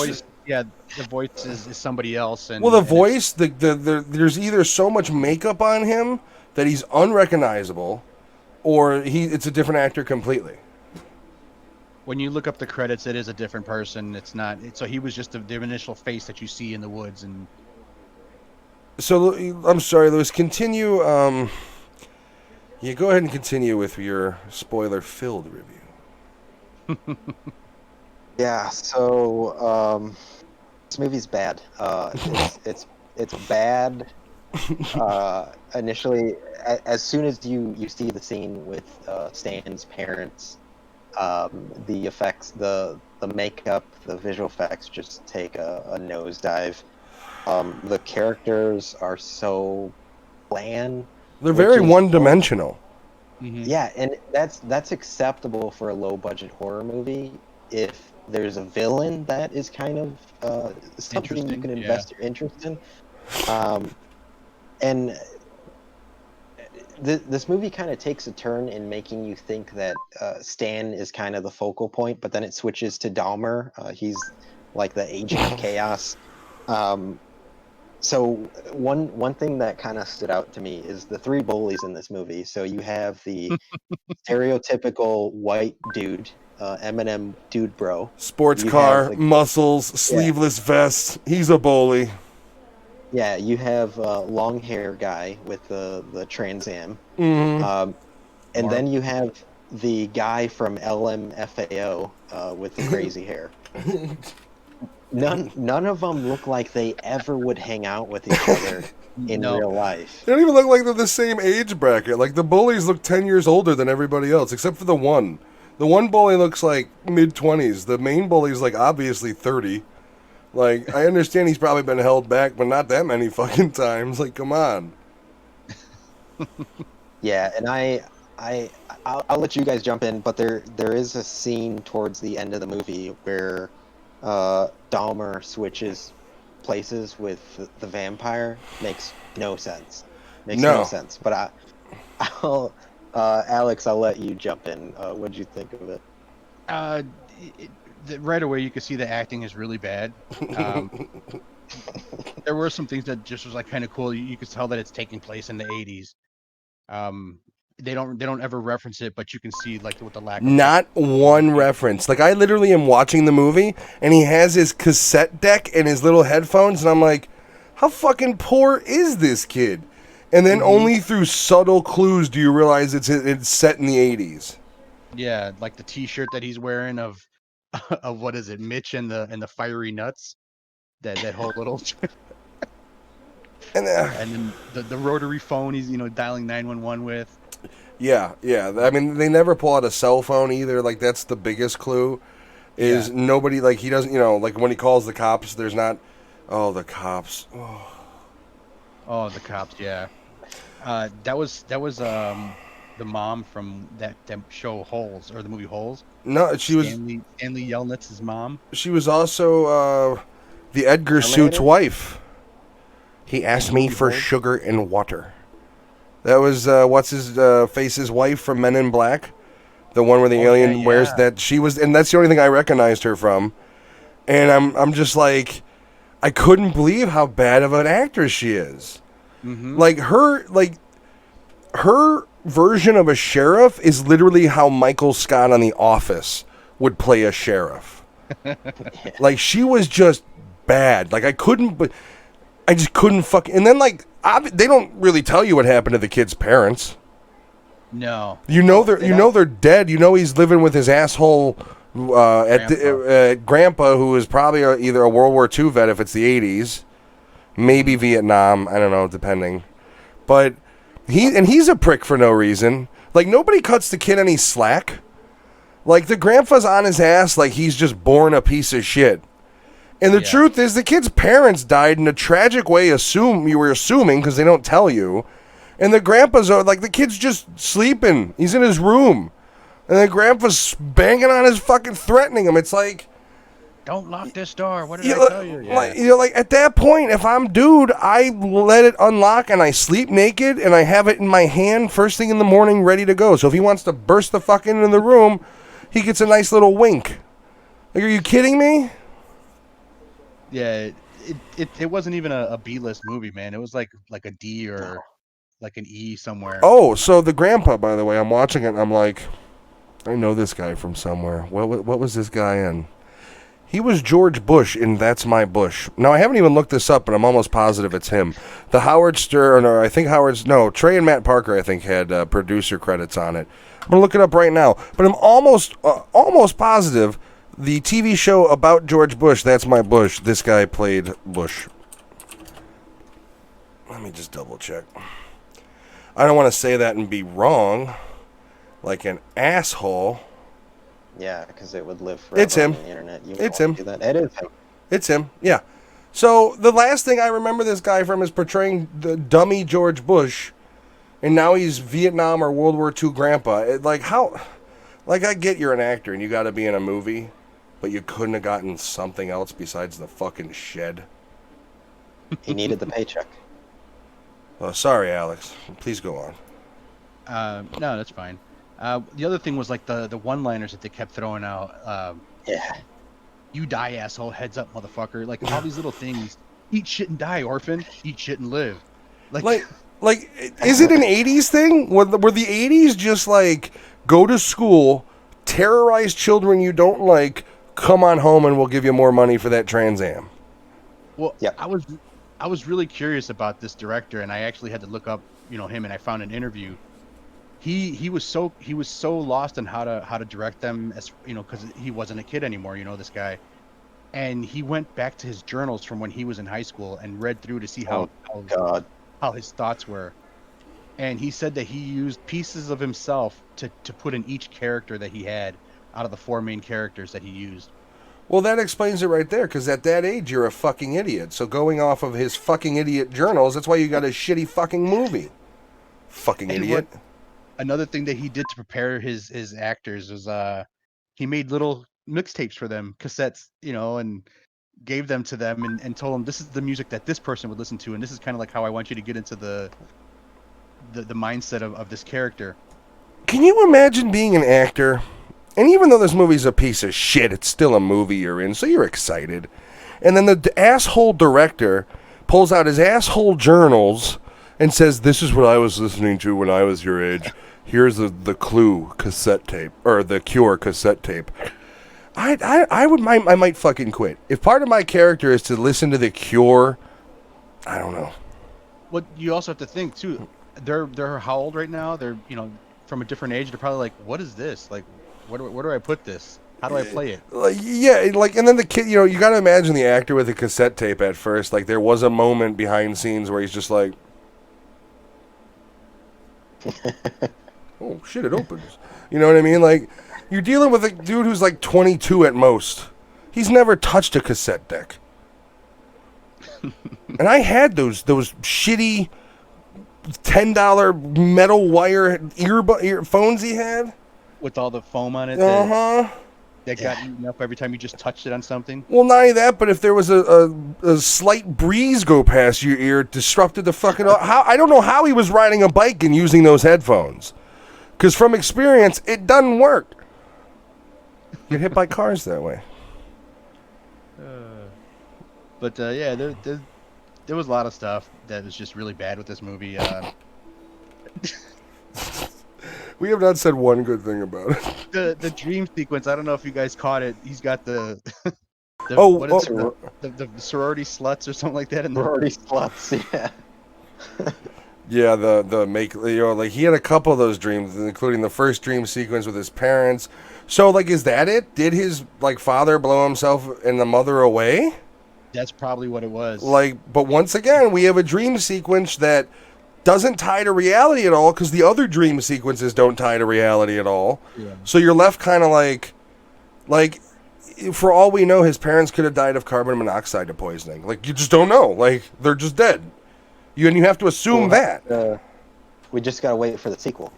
voice is somebody else. And, the voice, there's either so much makeup on him that he's unrecognizable, or it's a different actor completely. When you look up the credits, it is a different person. It's not. So he was just the initial face that you see in the woods. And so I'm sorry, Louis. Continue. Go ahead and continue with your spoiler-filled review. Yeah. So this movie's bad. It's bad. Initially, as soon as you see the scene with Stan's parents. The effects, the makeup, the visual effects just take a nosedive. The characters are so bland. They're very one-dimensional. Mm-hmm. Yeah, and that's acceptable for a low-budget horror movie if there's a villain that is kind of something you can invest your interest in. And this movie kind of takes a turn in making you think that Stan is kind of the focal point, but then it switches to Dahmer. He's like the agent of chaos. So one thing that kind of stood out to me is the three bullies in this movie. So you have the stereotypical white dude, Eminem dude bro. Sports car, muscles, sleeveless vest. He's a bully. Yeah, you have long hair guy with the Trans Am. Mm-hmm. And then you have the guy from LMFAO with the crazy hair. none of them look like they ever would hang out with each other in No. real life. They don't even look like they're the same age bracket. Like, the bullies look 10 years older than everybody else, except for the one. The one bully looks like mid-20s. The main bully's, like, obviously 30. Like, I understand he's probably been held back, but not that many fucking times. Like, come on. Yeah, and I'll let you guys jump in, but there is a scene towards the end of the movie where Dahmer switches places with the vampire. Makes no sense. Makes no sense. But Alex, I'll let you jump in. What'd you think of it? Right away, you could see the acting is really bad. There were some things that just was like kind of cool. You could tell that it's taking place in the 80s. They don't ever reference it, but you can see like with the lack of Not one reference. Like, I literally am watching the movie, and he has his cassette deck and his little headphones, and I'm like, how fucking poor is this kid? And then only through subtle clues do you realize it's set in the 80s. Yeah, like the T-shirt that he's wearing of what is it, Mitch and the fiery nuts, that whole little, And and then the rotary phone he's dialing 911 with. Yeah. I mean, they never pull out a cell phone either. Like, that's the biggest clue. Is nobody, like, he doesn't, like when he calls the cops, there's not. Oh, the cops. Oh, the cops. Yeah. That was the mom from that show Holes, or the movie Holes. No, she was Stanley Yelnatz's mom. She was also the Edgar Suit's wife. He asked me for sugar and water. That was what's his face's wife from Men in Black, the one where the alien wears that. She was, and that's the only thing I recognized her from. And I'm just like, I couldn't believe how bad of an actress she is. Mm-hmm. Like her version of a sheriff is literally how Michael Scott on The Office would play a sheriff. Like, she was just bad. Like, I just couldn't fucking. And then, like, they don't really tell you what happened to the kid's parents. No. They're dead. You know he's living with his asshole grandpa, who is probably either a World War II vet if it's the 80s, maybe Vietnam. I don't know, depending. But he's a prick for no reason. Like, nobody cuts the kid any slack. Like, the grandpa's on his ass like he's just born a piece of shit. And the truth is, the kid's parents died in a tragic way. You were assuming because they don't tell you. And the grandpa's like, the kid's just sleeping. He's in his room, and the grandpa's banging on his fucking, threatening him. It's like, don't lock this door. What did I tell you? Yeah. Like at that point, if I'm dude, I let it unlock and I sleep naked and I have it in my hand first thing in the morning, ready to go. So if he wants to burst the fuck into the room, he gets a nice little wink. Like, are you kidding me? Yeah, it wasn't even a B-list movie, man. It was like a D or like an E somewhere. Oh, so the grandpa, by the way, I'm watching it and I'm like, I know this guy from somewhere. What was this guy in? He was George Bush in That's My Bush. Now, I haven't even looked this up, but I'm almost positive it's him. The Howard Stern, or I think Trey and Matt Parker, I think, had producer credits on it. I'm going to look it up right now. But I'm almost positive the TV show about George Bush, That's My Bush, this guy played Bush. Let me just double check. I don't want to say that and be wrong, like an asshole. Yeah, because it would live forever It's him. on the internet. It's him. Do that. It is him. It's him, yeah. So the last thing I remember this guy from is portraying the dummy George Bush, and now he's Vietnam or World War II grandpa. I get you're an actor and you got to be in a movie, but you couldn't have gotten something else besides the fucking shed. He needed the paycheck. Oh, sorry, Alex. Please go on. No, that's fine. The other thing was like the one-liners that they kept throwing out. Yeah. You die, asshole. Heads up, motherfucker. Like, all these little things. Eat shit and die, orphan. Eat shit and live. Like, is it an 80s thing? Were the 80s just like, go to school, terrorize children you don't like, come on home and we'll give you more money for that Trans Am? Well, yep. I was really curious about this director, and I actually had to look up, him, and I found an interview. He was so lost in how to direct them, as because he wasn't a kid anymore. This guy, and he went back to his journals from when he was in high school and read through to see Oh, God. how his thoughts were. And he said that he used pieces of himself to put in each character that he had out of the 4 main characters that he used. Well, that explains it right there, because at that age, you're a fucking idiot. So going off of his fucking idiot journals, that's why you got a shitty fucking movie. Fucking And idiot. Another thing that he did to prepare his actors was he made little mixtapes for them, cassettes, and gave them to them and told them this is the music that this person would listen to, and this is kind of like how I want you to get into the mindset of this character. Can you imagine being an actor? And even though this movie's a piece of shit, it's still a movie you're in, so you're excited. And then the asshole director pulls out his asshole journals and says, "This is what I was listening to when I was your age. Here's the Clue cassette tape, or the Cure cassette tape." I might fucking quit. If part of my character is to listen to the Cure, I don't know. What you also have to think too, they're how old right now? They're from a different age. They're probably like, what is this? Like, where do I put this? How do I play it? And then the kid, you got to imagine the actor with the cassette tape at first. Like, there was a moment behind scenes where he's just like, oh shit, it opens. You know what I mean? Like, you're dealing with a dude who's like 22 at most. He's never touched a cassette deck. And I had those shitty $10 metal wire earphones he had. With all the foam on it Uh-huh. that got eaten up every time you just touched it on something. Well, not only that, but if there was a slight breeze go past your ear, it disrupted the fucking... I don't know how he was riding a bike and using those headphones. Because from experience, it doesn't work. Get hit by cars that way. But yeah, there was a lot of stuff that was just really bad with this movie. We have not said one good thing about it. The dream sequence, I don't know if you guys caught it. He's got the sorority sluts or something like that in the Sorority sluts, yeah. Yeah, the make, like, he had a couple of those dreams, including the first dream sequence with his parents. So, like, is that it? Did his, like, father blow himself and the mother away? That's probably what it was. Like, but once again, we have a dream sequence that doesn't tie to reality at all, because the other dream sequences don't tie to reality at all. Yeah. So you're left kind of like, for all we know, his parents could have died of carbon monoxide poisoning. Like, you just don't know. Like, they're just dead. You have to assume that. We just gotta wait for the sequel.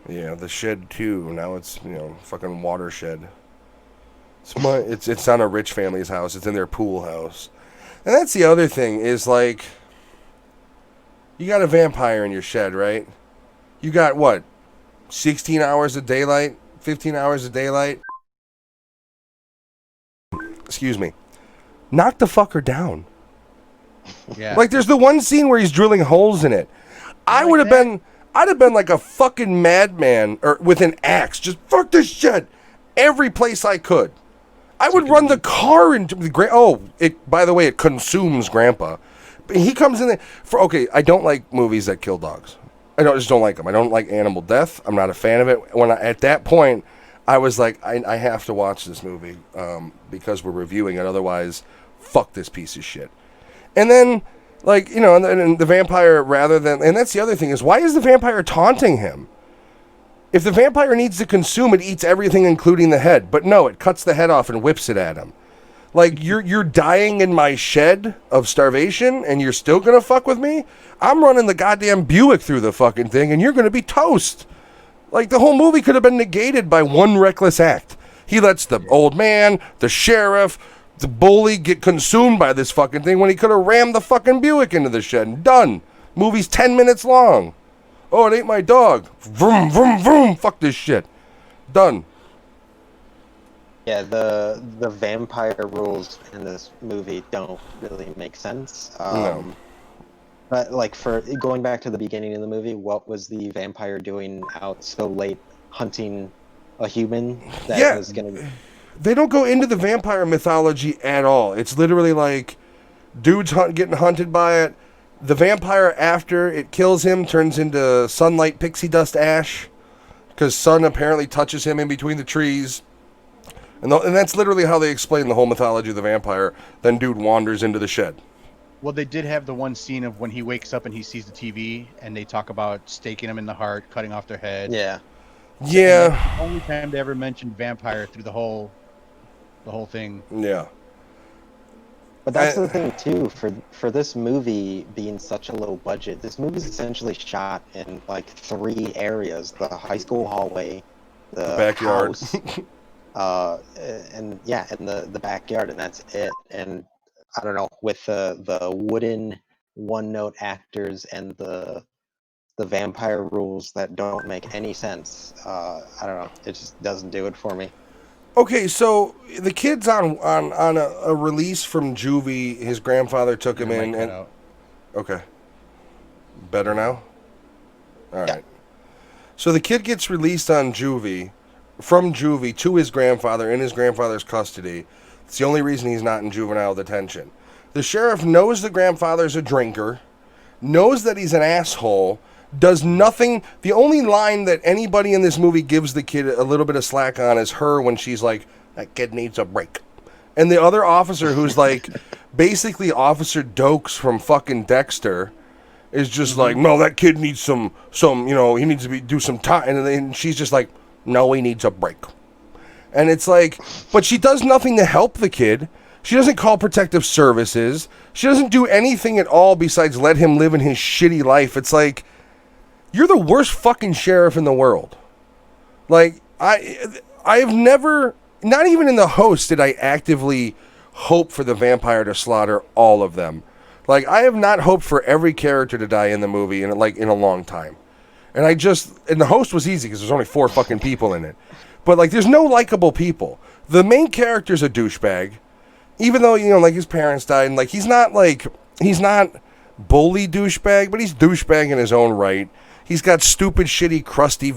Yeah, The Shed 2. Now it's, fucking Watershed. It's on a rich family's house. It's in their pool house. And that's the other thing is, like, you got a vampire in your shed, right? You got, what, 16 hours of daylight? 15 hours of daylight? Excuse me. Knock the fucker down. Yeah. Like, there's the one scene where he's drilling holes in it. I'd have been like a fucking madman, or with an axe. Just fuck this shit. Every place I could. I would run the car into the by the way, it consumes Grandpa. He comes in there I don't like movies that kill dogs. I just don't like them. I don't like animal death. I'm not a fan of it. At that point, I was like, I have to watch this movie because we're reviewing it. Otherwise, fuck this piece of shit. And then, like, and the vampire, and that's the other thing is, why is the vampire taunting him? If the vampire needs to consume, it eats everything, including the head. But no, it cuts the head off and whips it at him. Like, you're dying in my shed of starvation, and you're still gonna fuck with me? I'm running the goddamn Buick through the fucking thing, and you're gonna be toast. Like, the whole movie could have been negated by one reckless act. He lets the old man, the sheriff, the bully get consumed by this fucking thing when he could have rammed the fucking Buick into the shed and done. Movie's 10 minutes long. Oh, it ain't my dog. Vroom, vroom, vroom. Fuck this shit. Done. Yeah, the vampire rules in this movie don't really make sense. No. But, like, for going back to the beginning of the movie, what was the vampire doing out so late hunting a human that was going to... They don't go into the vampire mythology at all. It's literally like dudes getting hunted by it. The vampire, after it kills him, turns into sunlight pixie dust ash because sun apparently touches him in between the trees. And that's literally how they explain the whole mythology of the vampire. Then dude wanders into the shed. Well, they did have the one scene of when he wakes up and he sees the TV, and they talk about staking him in the heart, cutting off their head. Yeah. Yeah. And that's the only time they ever mentioned vampire through the whole thing. Yeah. But that's the thing too, for this movie being such a low budget, this movie's essentially shot in like 3 areas: the high school hallway, the backyard, house, and the backyard, and that's it. And I don't know, with the wooden one-note actors and the vampire rules that don't make any sense, I don't know, it just doesn't do it for me. Okay, so the kid's on a release from juvie. His grandfather took him in, and okay, better now. All right. So the kid gets released on juvie, from juvie to his grandfather in his grandfather's custody. It's the only reason he's not in juvenile detention. The sheriff knows the grandfather's a drinker, knows that he's an asshole. Does nothing. The only line that anybody in this movie gives the kid a little bit of slack on is her when she's like, that kid needs a break. And the other officer, who's like basically Officer Dokes from fucking Dexter, is just like, no, that kid needs some, he needs to do some time. And then she's just like, no, he needs a break. And it's like, but she does nothing to help the kid. She doesn't call protective services. She doesn't do anything at all besides let him live in his shitty life. It's like, you're the worst fucking sheriff in the world. Like, I've never, not even in The Host did I actively hope for the vampire to slaughter all of them. Like, I have not hoped for every character to die in the movie in a long time. And The Host was easy because there's only 4 fucking people in it. But, like, there's no likable people. The main character's a douchebag. Even though, like, his parents died, and, like, he's not bully douchebag, but he's douchebag in his own right. He's got stupid, shitty, crusty,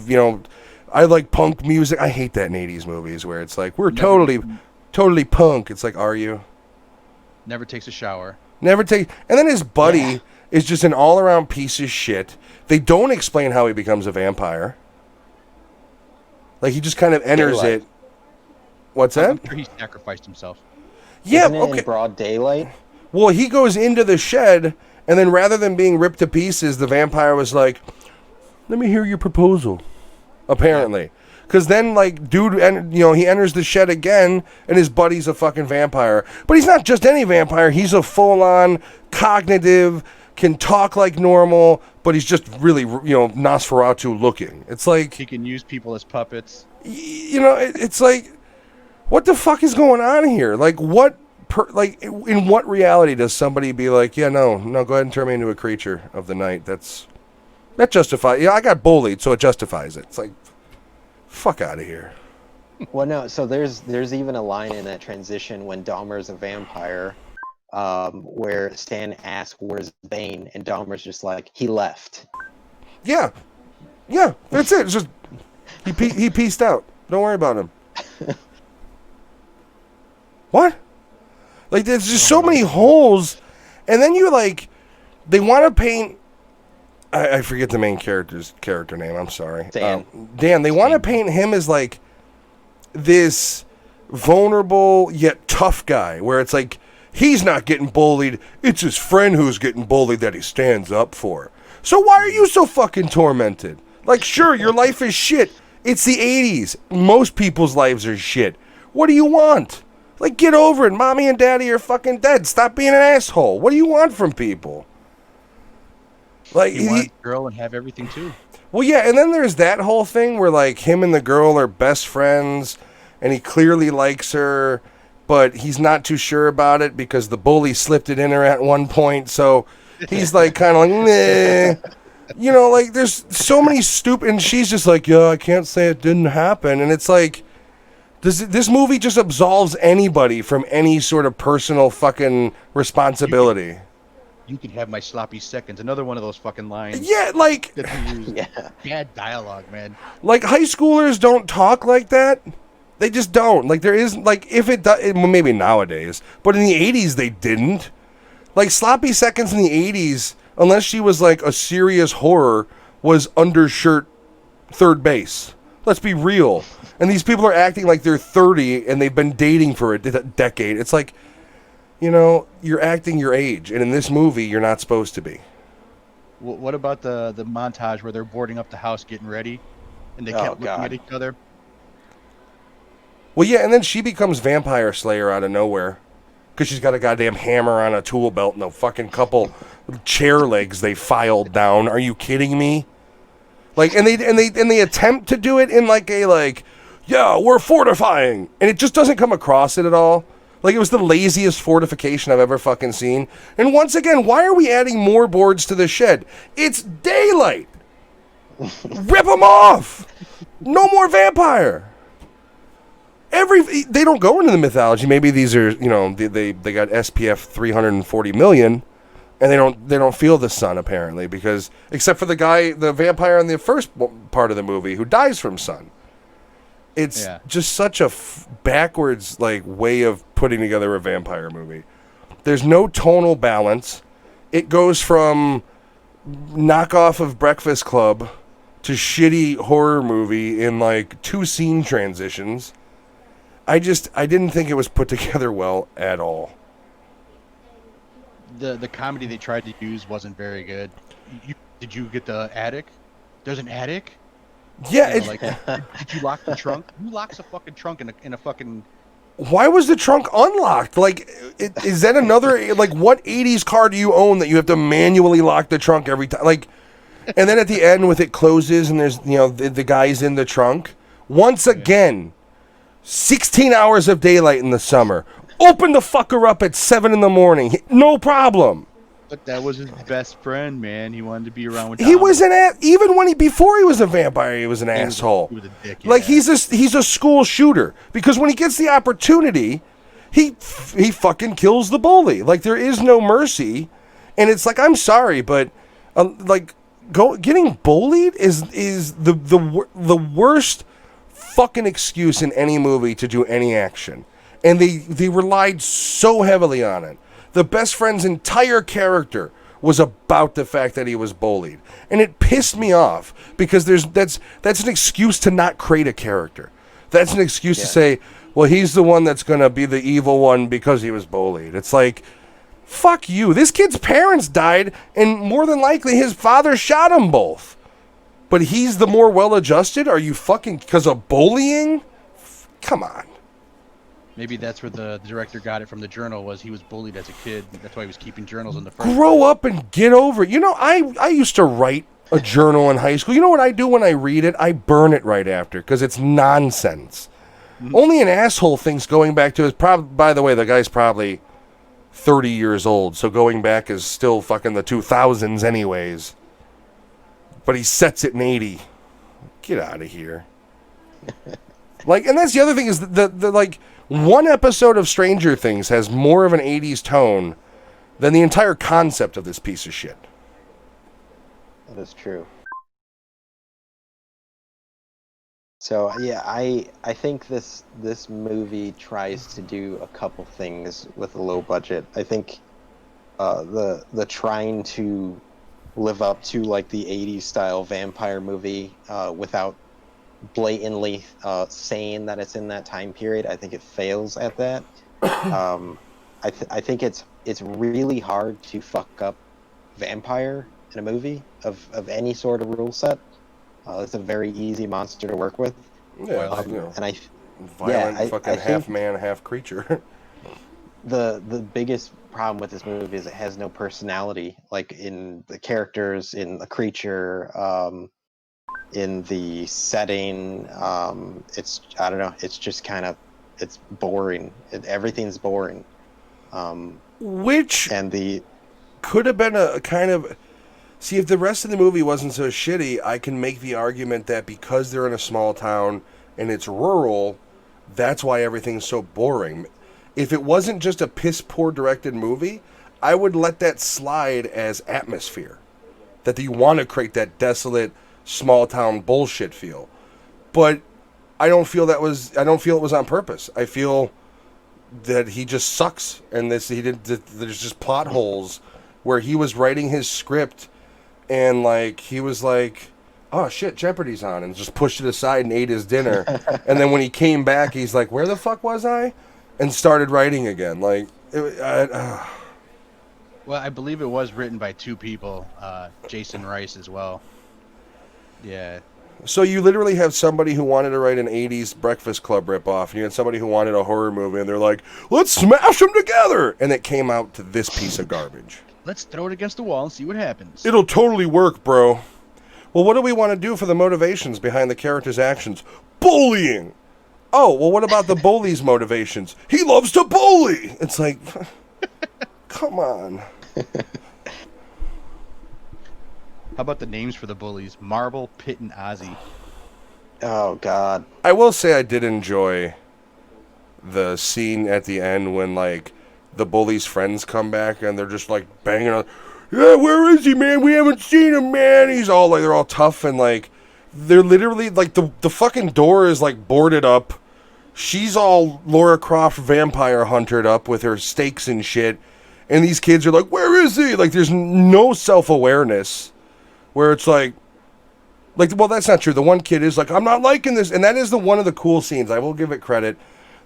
I like punk music. I hate that in 80s movies where it's like, we're totally punk. It's like, are you? Never takes a shower. And then his buddy is just an all-around piece of shit. They don't explain how he becomes a vampire. Like, he just kind of enters it. What's that? I'm sure he sacrificed himself. Yeah, Isn't it in broad daylight? Well, he goes into the shed, and then rather than being ripped to pieces, the vampire was like, let me hear your proposal, apparently. Because then, like, dude, and he enters the shed again, and his buddy's a fucking vampire. But he's not just any vampire. He's a full-on, cognitive, can talk like normal, but he's just really, Nosferatu looking. It's like... He can use people as puppets. It's like, what the fuck is going on here? Like, in what reality does somebody be like, yeah, no, go ahead and turn me into a creature of the night? That justifies... I got bullied, so it justifies it. It's like, fuck out of here. Well, no, so there's even a line in that transition when Dahmer's a vampire, where Stan asks, where's Bane? And Dahmer's just like, he left. Yeah, that's it. It's just, he pieced out. Don't worry about him. What? Like, there's just so many holes. And then they want to paint... I forget the main character name. I'm sorry. Dan. They want to paint him as like this vulnerable yet tough guy, where it's like he's not getting bullied. It's his friend who's getting bullied that he stands up for. So why are you so fucking tormented? Like, sure, your life is shit. It's the 80s. Most people's lives are shit. What do you want? Like, get over it. Mommy and daddy are fucking dead. Stop being an asshole. What do you want from people? Like, you want a girl and have everything too. Well, yeah, and then there's that whole thing where, like, him and the girl are best friends, and he clearly likes her, but he's not too sure about it because the bully slipped it in her at one point, so he's, like, kind of like, meh. Like, there's so many stupid... And she's just like, yeah, I can't say it didn't happen. And it's like, this movie just absolves anybody from any sort of personal fucking responsibility. You can have my sloppy seconds. Another one of those fucking lines. Yeah, like... Bad dialogue, man. Like, high schoolers don't talk like that. They just don't. Like, there is... Like, if it does... Well, maybe nowadays. But in the 80s, they didn't. Like, sloppy seconds in the 80s, unless she was, like, a serious horror, was undershirt third base. Let's be real. And these people are acting like they're 30 and they've been dating for a decade. It's like, you're acting your age. And in this movie, you're not supposed to be. What about the montage where they're boarding up the house getting ready and they kept looking at each other? Well, yeah, and then she becomes Vampire Slayer out of nowhere because she's got a goddamn hammer on a tool belt and a fucking couple chair legs they filed down. Are you kidding me? Like, and they attempt to do it in yeah, we're fortifying, and it just doesn't come across it at all. Like, it was the laziest fortification I've ever fucking seen. And once again, why are we adding more boards to the shed? It's daylight. Rip them off. No more vampire. They don't go into the mythology. Maybe these are, they got SPF 340 million. And they don't feel the sun, apparently, because except for the vampire in the first part of the movie who dies from sun. It's just such a backwards way of putting together a vampire movie. There's no tonal balance. It goes from knockoff of Breakfast Club to shitty horror movie in 2 scene transitions. I didn't think it was put together well at all. The comedy they tried to use wasn't very good. Did you get the attic? There's an attic? Yeah. Did you lock the trunk? Who locks a fucking trunk in a fucking... Why was the trunk unlocked? Is that another... what 80s car do you own that you have to manually lock the trunk every time? And then at the end with it closes and there's, the guy's in the trunk. Once again, 16 hours of daylight in the summer. Open the fucker up at 7 a.m. No problem. But that was his best friend, man. He wanted to be around with. He was even before he was a vampire, he was an asshole. He was a dick. Yeah. He's a school shooter because when he gets the opportunity, he fucking kills the bully. There is no mercy, and it's I'm sorry, but getting bullied is the worst fucking excuse in any movie to do any action. And they relied so heavily on it. The best friend's entire character was about the fact that he was bullied. And it pissed me off because that's an excuse to not create a character. That's an excuse to say, well, he's the one that's going to be the evil one because he was bullied. It's fuck you. This kid's parents died, and more than likely his father shot them both. But he's the more well-adjusted? Are you fucking... because of bullying? Come on. Maybe that's where the director got it from the journal, was he was bullied as a kid. That's why he was keeping journals in the first Grow up and get over it. I used to write a journal in high school. You know what I do when I read it? I burn it right after because it's nonsense. Mm-hmm. Only an asshole thinks going back to his... by the way, the guy's probably 30 years old, so going back is still fucking the 2000s anyways. But he sets it in 80. Get out of here. And that's the other thing is the one episode of Stranger Things has more of an 80s tone than the entire concept of this piece of shit. That is true. So yeah, I think this movie tries to do a couple things with a low budget. I think the trying to live up to the 80s style vampire movie without blatantly saying that it's in that time period. I think it fails at that. I think it's really hard to fuck up vampire in a movie of any sort of rule set. It's a very easy monster to work with. Yeah, and violent fucking half man, half creature. The biggest problem with this movie is it has no personality, in the characters, in the creature, in the setting. It's, I don't know, it's just it's boring. Everything's boring. Which and could have been a kind of... See, if the rest of the movie wasn't so shitty, I can make the argument that because they're in a small town and it's rural, that's why everything's so boring. If it wasn't just a piss-poor directed movie, I would let that slide as atmosphere. That you want to create that desolate, small-town bullshit feel. But I don't feel it was on purpose. I feel that he just sucks, and there's just plot holes where he was writing his script, and he was oh shit, Jeopardy's on, and just pushed it aside and ate his dinner. And then when he came back, he's like, where the fuck was I? And started writing again. Like, Well, I believe it was written by two people, Jason Rice as well. Yeah. So you literally have somebody who wanted to write an 80s Breakfast Club ripoff, and you had somebody who wanted a horror movie, and they're like, let's smash them together! And it came out to this piece of garbage. Let's throw it against the wall and see what happens. It'll totally work, bro. Well, what do we want to do for the motivations behind the character's actions? Bullying! Oh, well, what about the bully's motivations? He loves to bully! It's like, come on. How about the names for the bullies? Marble, Pit, and Ozzy. Oh God. I will say I did enjoy the scene at the end when, like, the bully's friends come back and they're just, like, banging on, yeah, where is he, man? We haven't seen him, man. He's all, like, they're all tough and, like, they're literally, like, the fucking door is, like, boarded up. She's all Laura Croft vampire huntered up with her stakes and shit. And these kids are like, where is he? Like, there's no self-awareness where it's like, well, that's not true. The one kid is like, I'm not liking this. And that is one of the cool scenes. I will give it credit.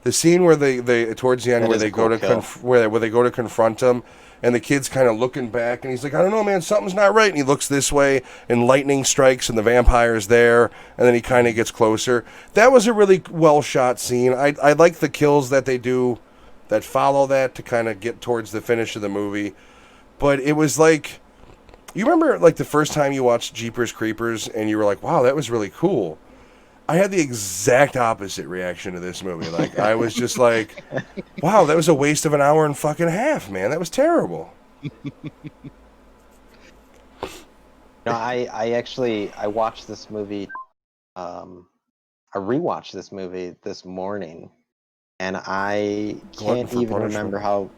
The scene where they towards the end, where they go to where they go to confront him, and the kid's kind of looking back, and he's like, I don't know, man, something's not right. And he looks this way, and lightning strikes, and the vampire's there, and then he kind of gets closer. That was a really well-shot scene. I like the kills that they do that follow that to kind of get towards the finish of the movie. But it was like, you remember, like, the first time you watched Jeepers Creepers, and you were like, wow, that was really cool. I had the exact opposite reaction to this movie. Like, I was just like, wow, that was a waste of an hour and fucking half, man. That was terrible. No, I watched this movie. I rewatched this movie this morning, and I can't even remember how.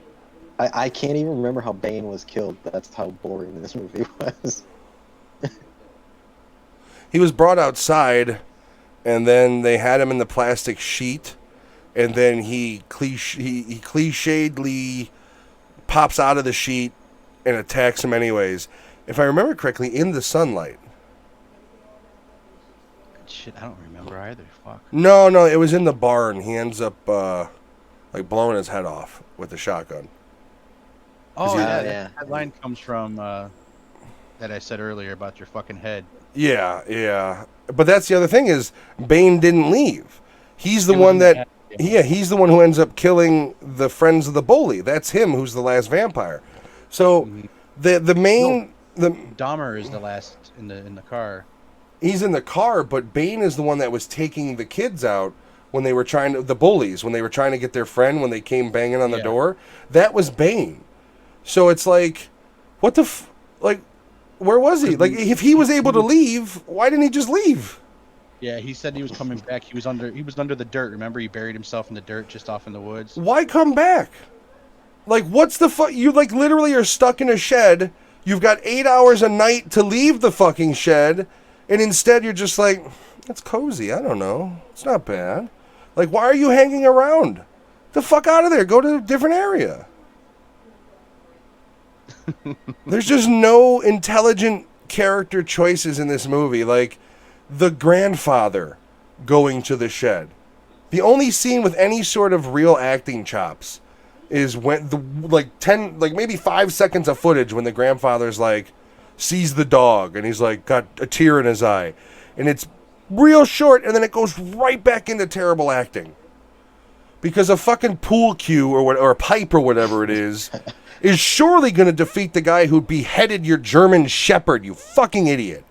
I can't even remember how Bane was killed. That's how boring this movie was. He was brought outside, and then they had him in the plastic sheet, and then he clichédly pops out of the sheet and attacks him anyways. If I remember correctly, in the sunlight. Shit, I don't remember either. Fuck. No, it was in the barn. He ends up like blowing his head off with a shotgun. Oh, yeah. That line comes from that I said earlier about your fucking head. Yeah. But that's the other thing is Bane didn't leave. He's the one that... Yeah, he's the one who ends up killing the friends of the bully. That's him who's the last vampire. So the main... Dahmer is the last in the car. He's in the car, but Bane is the one that was taking the kids out when they were trying to... The bullies, when they were trying to get their friend, when they came banging on the door. That was Bane. So it's like, what the... like, where was he? Like, if he was able to leave, why didn't he just leave? Yeah, he said he was coming back. He was under the dirt. Remember, he buried himself in the dirt just off in the woods. Why come back? Like, what's the fuck? You, like, literally are stuck in a shed. You've got 8 hours a night to leave the fucking shed. And instead you're just like, it's cozy. I don't know. It's not bad. Like, why are you hanging around? The fuck out of there. Go to a different area. There's just no intelligent character choices in this movie. Like, the grandfather going to the shed. The only scene with any sort of real acting chops is when maybe 5 seconds of footage when the grandfather's like sees the dog and he's like got a tear in his eye, and it's real short, and then it goes right back into terrible acting because a fucking pool cue or a pipe or whatever it is surely going to defeat the guy who beheaded your German shepherd, you fucking idiot.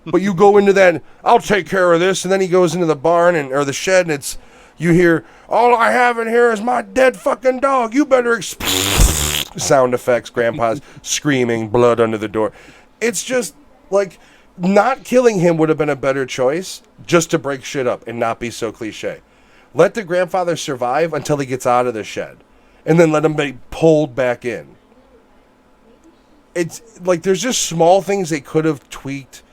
But you go into that, I'll take care of this, and then he goes into the barn or the shed, and you hear, all I have in here is my dead fucking dog. You better sound effects, grandpa's screaming, blood under the door. It's just like not killing him would have been a better choice, just to break shit up and not be so cliche. Let the grandfather survive until he gets out of the shed, and then let him be pulled back in. It's like there's just small things they could have tweaked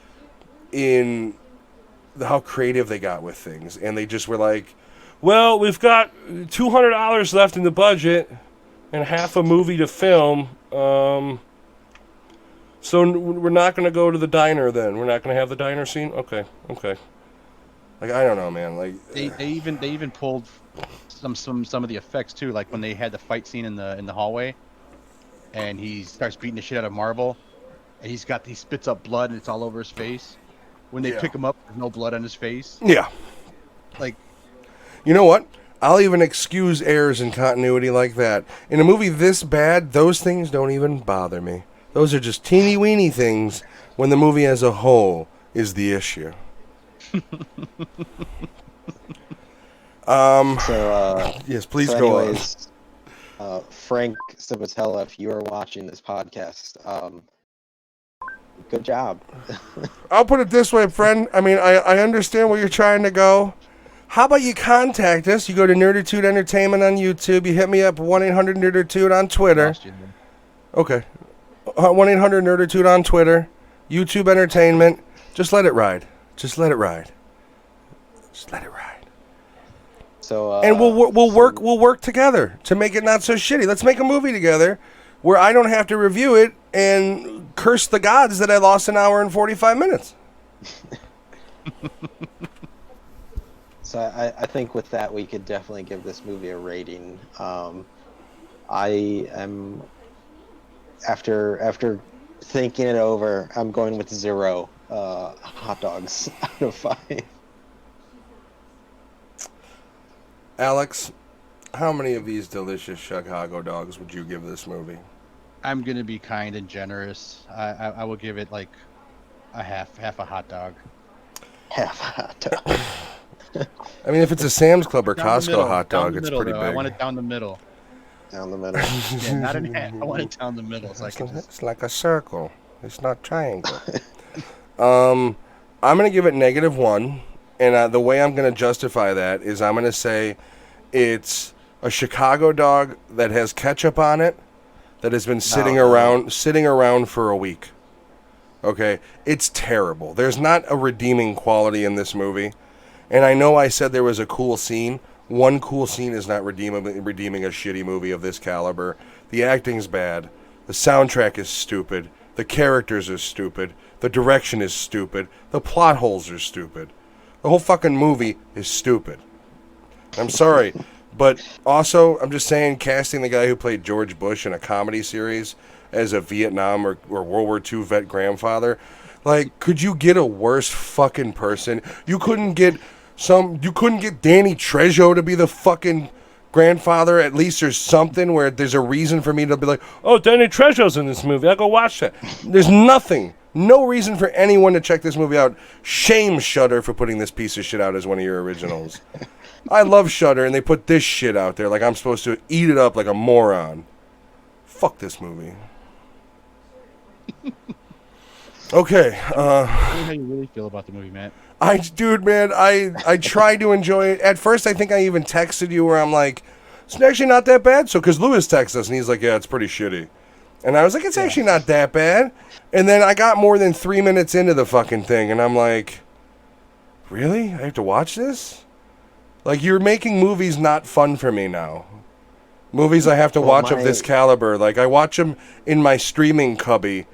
in how creative they got with things, and they just were like, well, we've got $200 left in the budget and half a movie to film. So we're not going to go to the diner then? We're not going to have the diner scene? Okay. Like, I don't know, man. Like They even pulled some of the effects too, like when they had the fight scene in the hallway, and he starts beating the shit out of Marvel, and he spits up blood and it's all over his face. When they pick him up, there's no blood on his face. Yeah. Like, you know what? I'll even excuse errors in continuity like that. In a movie this bad, those things don't even bother me. Those are just teeny-weeny things when the movie as a whole is the issue. Yes, please go on. Frank Civatella, if you are watching this podcast, good job. I'll put it this way, friend. I mean, I understand where you're trying to go. How about you contact us? You go to Nerdattude Entertainment on YouTube. You hit me up, 1-800-NERDATTUDE on Twitter. Okay. 1-800-NERDATTUDE on Twitter. YouTube Entertainment. Just let it ride. Just let it ride. So and we'll work together to make it not so shitty. Let's make a movie together where I don't have to review it and curse the gods that I lost an hour and 45 minutes. So I think with that we could definitely give this movie a rating. I am after thinking it over, I'm going with 0 hot dogs out of 5. Alex, how many of these delicious Chicago dogs would you give this movie? I'm gonna be kind and generous. I will give it like a half a hot dog. Half a hot dog. I mean, if it's a Sam's Club or Down the Costco middle, hot down dog, the it's middle, pretty though. big. I want it down the middle. Down the middle. Yeah, not in half. I want it down the middle. So It's like a circle. It's not triangle. I'm going to give it -1. And the way I'm going to justify that is I'm going to say it's a Chicago dog that has ketchup on it that has been sitting around for a week. Okay? It's terrible. There's not a redeeming quality in this movie. And I know I said there was a cool scene. One cool scene is not redeeming a shitty movie of this caliber. The acting's bad. The soundtrack is stupid. The characters are stupid. The direction is stupid. The plot holes are stupid. The whole fucking movie is stupid. I'm sorry. But also, I'm just saying, casting the guy who played George Bush in a comedy series as a Vietnam or World War II vet grandfather, like, could you get a worse fucking person? You couldn't get Danny Trejo to be the fucking grandfather. At least there's something where there's a reason for me to be like, oh, Danny Trejo's in this movie. I'll go watch that. There's nothing. No reason for anyone to check this movie out. Shame Shudder for putting this piece of shit out as one of your originals. I love Shudder, and they put this shit out there like I'm supposed to eat it up like a moron. Fuck this movie. Okay. How you really feel about the movie, Matt? I tried to enjoy it. At first, I think I even texted you where I'm like, it's actually not that bad. So, because Lewis texted us, and he's like, yeah, it's pretty shitty. And I was like, it's actually not that bad. And then I got more than 3 minutes into the fucking thing, and I'm like, really? I have to watch this? Like, you're making movies not fun for me now. Movies I have to watch of this caliber. Like, I watch them in my streaming cubby,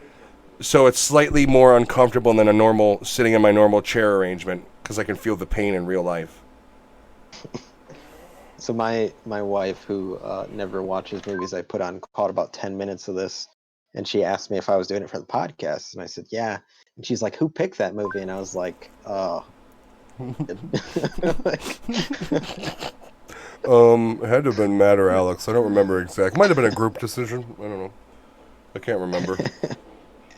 so it's slightly more uncomfortable than a normal sitting in my normal chair arrangement because I can feel the pain in real life. So my wife, who never watches movies, I put on, caught about 10 minutes of this, and she asked me if I was doing it for the podcast, and I said, yeah. And she's like, who picked that movie? And I was like, oh. It had to have been Matt or Alex. I don't remember exactly. Might have been a group decision. I don't know. I can't remember.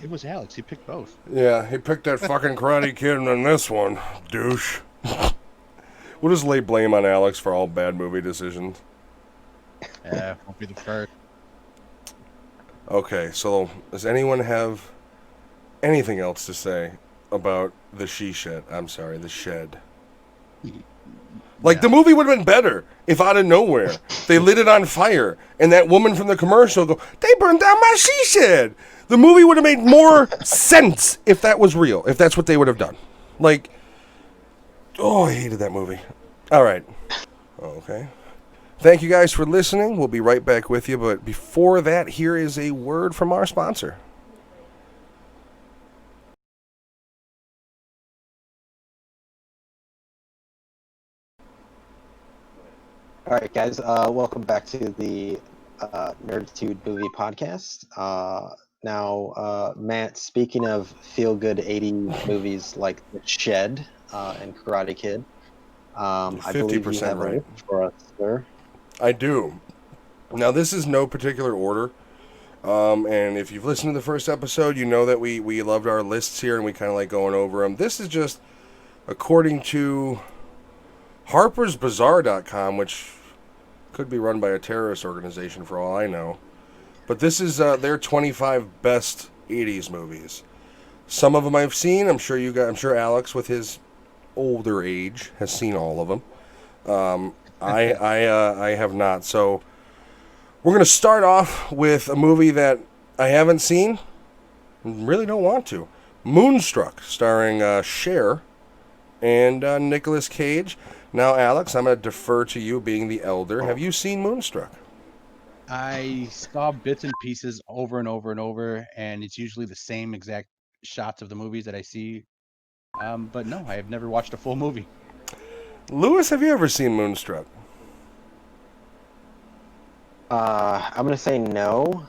It was Alex. He picked both. Yeah, he picked that fucking Karate Kid and then this one. Douche. We'll just lay blame on Alex for all bad movie decisions. Yeah, won't be the first. Okay, so does anyone have anything else to say about the shed? Like, the movie would have been better if out of nowhere they lit it on fire and that woman from the commercial go, they burned down my shed. The movie would have made more sense if that was real, if that's what they would have done. Like, oh, I hated that movie. All right. Okay. Thank you guys for listening. We'll be right back with you, but before that, here is a word from our sponsor. All right, guys. Welcome back to the Nerdattude Movie Podcast. Matt, speaking of feel-good 80s movies like The Shed and Karate Kid, I believe you 50% have a right. list for us, sir. I do. Now, this is no particular order. And if you've listened to the first episode, you know that we loved our lists here and we kind of like going over them. This is just according to Harper'sBazaar.com, which could be run by a terrorist organization for all I know. But this is their 25 best 80s movies. Some of them I've seen. I'm sure Alex, with his older age, has seen all of them. I have not. So we're going to start off with a movie that I haven't seen. Really don't want to. Moonstruck, starring Cher and Nicolas Cage. Now, Alex, I'm going to defer to you, being the elder. Have you seen Moonstruck? I saw bits and pieces over and over and over, and it's usually the same exact shots of the movies that I see. But no, I have never watched a full movie. Lewis, have you ever seen Moonstruck? I'm going to say no.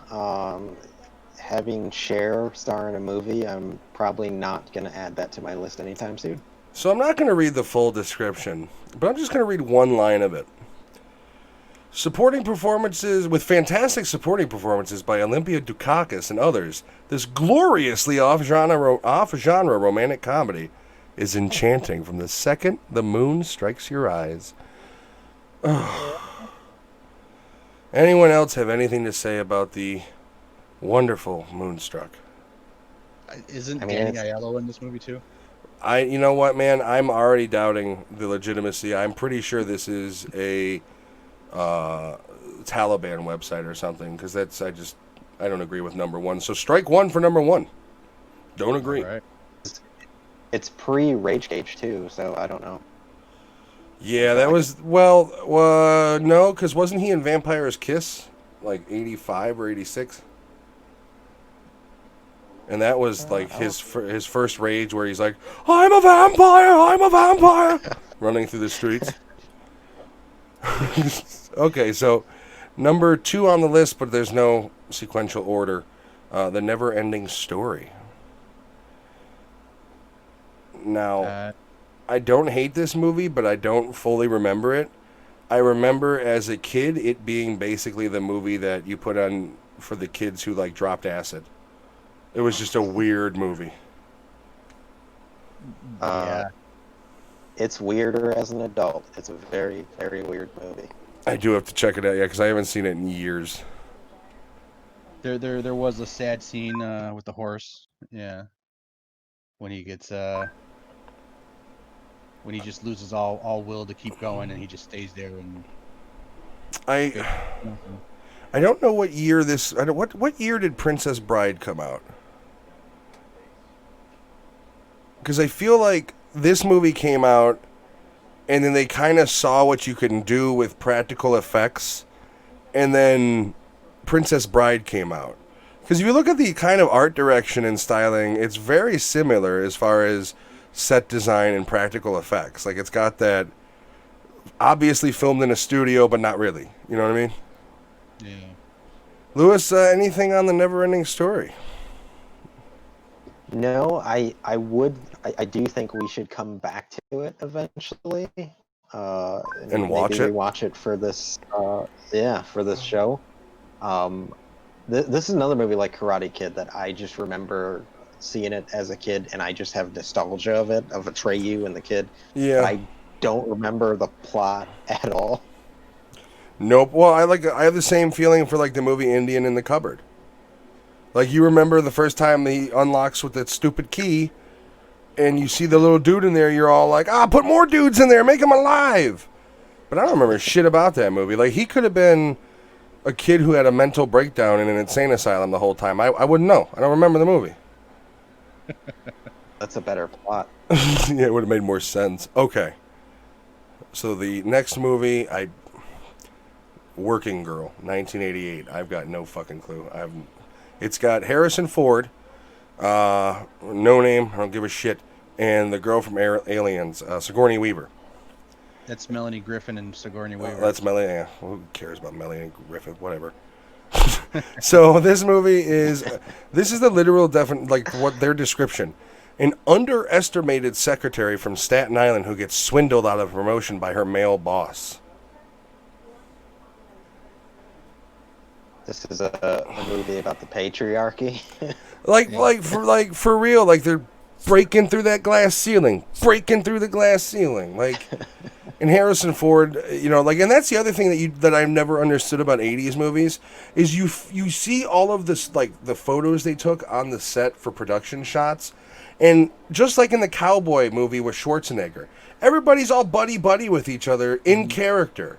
Having Cher star in a movie, I'm probably not going to add that to my list anytime soon. So I'm not going to read the full description, but I'm just going to read one line of it. Supporting performances, with fantastic supporting performances by Olympia Dukakis and others, this gloriously off-genre romantic comedy is enchanting from the second the moon strikes your eyes. Anyone else have anything to say about the wonderful Moonstruck? Isn't Danny Aiello in this movie too? You know what, man? I'm already doubting the legitimacy. I'm pretty sure this is a Taliban website or something, because I don't agree with number one. So strike one for number one. Don't agree. All right. It's pre-Rage Cage, too, so I don't know. Yeah, that was, no, because wasn't he in Vampire's Kiss, like 85 or 86? And that was like his first rage, where he's like, I'm a vampire, running through the streets. Okay, so number two on the list, but there's no sequential order. The Never-Ending Story. Now, I don't hate this movie, but I don't fully remember it. I remember as a kid it being basically the movie that you put on for the kids who like dropped acid. It was just a weird movie. Yeah. It's weirder as an adult. It's a very, very weird movie. I do have to check it out, yeah, because I haven't seen it in years. There was a sad scene with the horse. Yeah. When he gets when he just loses all will to keep going, and he just stays there and I don't know what year this. What year did Princess Bride come out? Because I feel like this movie came out, and then they kind of saw what you can do with practical effects, and then Princess Bride came out. Because if you look at the kind of art direction and styling, it's very similar as far as set design and practical effects. Like, it's got that obviously filmed in a studio, but not really. You know what I mean? yeah. Lewis, anything on the Never-Ending Story? No, I do think we should come back to it eventually. And watch it? Rewatch it for this, for this show. This is another movie like Karate Kid that I just remember seeing it as a kid, and I just have nostalgia of it, of Atreyu and the kid. Yeah. I don't remember the plot at all. Nope. Well, I have the same feeling for like the movie Indian in the Cupboard. Like, you remember the first time he unlocks with that stupid key, and you see the little dude in there, you're all like, put more dudes in there, make them alive. But I don't remember shit about that movie. Like, he could have been a kid who had a mental breakdown in an insane asylum the whole time. I wouldn't know. I don't remember the movie. That's a better plot. Yeah, it would have made more sense. Okay. So the next movie, Working Girl, 1988. I've got no fucking clue. It's got Harrison Ford, no name, I don't give a shit, and the girl from Aliens, Sigourney Weaver. That's Melanie Griffin and Sigourney Weaver. That's Melanie. Yeah. Who cares about Melanie Griffith? Whatever. So this movie is the literal what their description. An underestimated secretary from Staten Island who gets swindled out of promotion by her male boss. This is a movie about the patriarchy. For real, like they're breaking through that glass ceiling, like. And Harrison Ford, and that's the other thing that I've never understood about 80s movies is you see all of this, like the photos they took on the set for production shots, and just like in the cowboy movie with Schwarzenegger, everybody's all buddy with each other in character.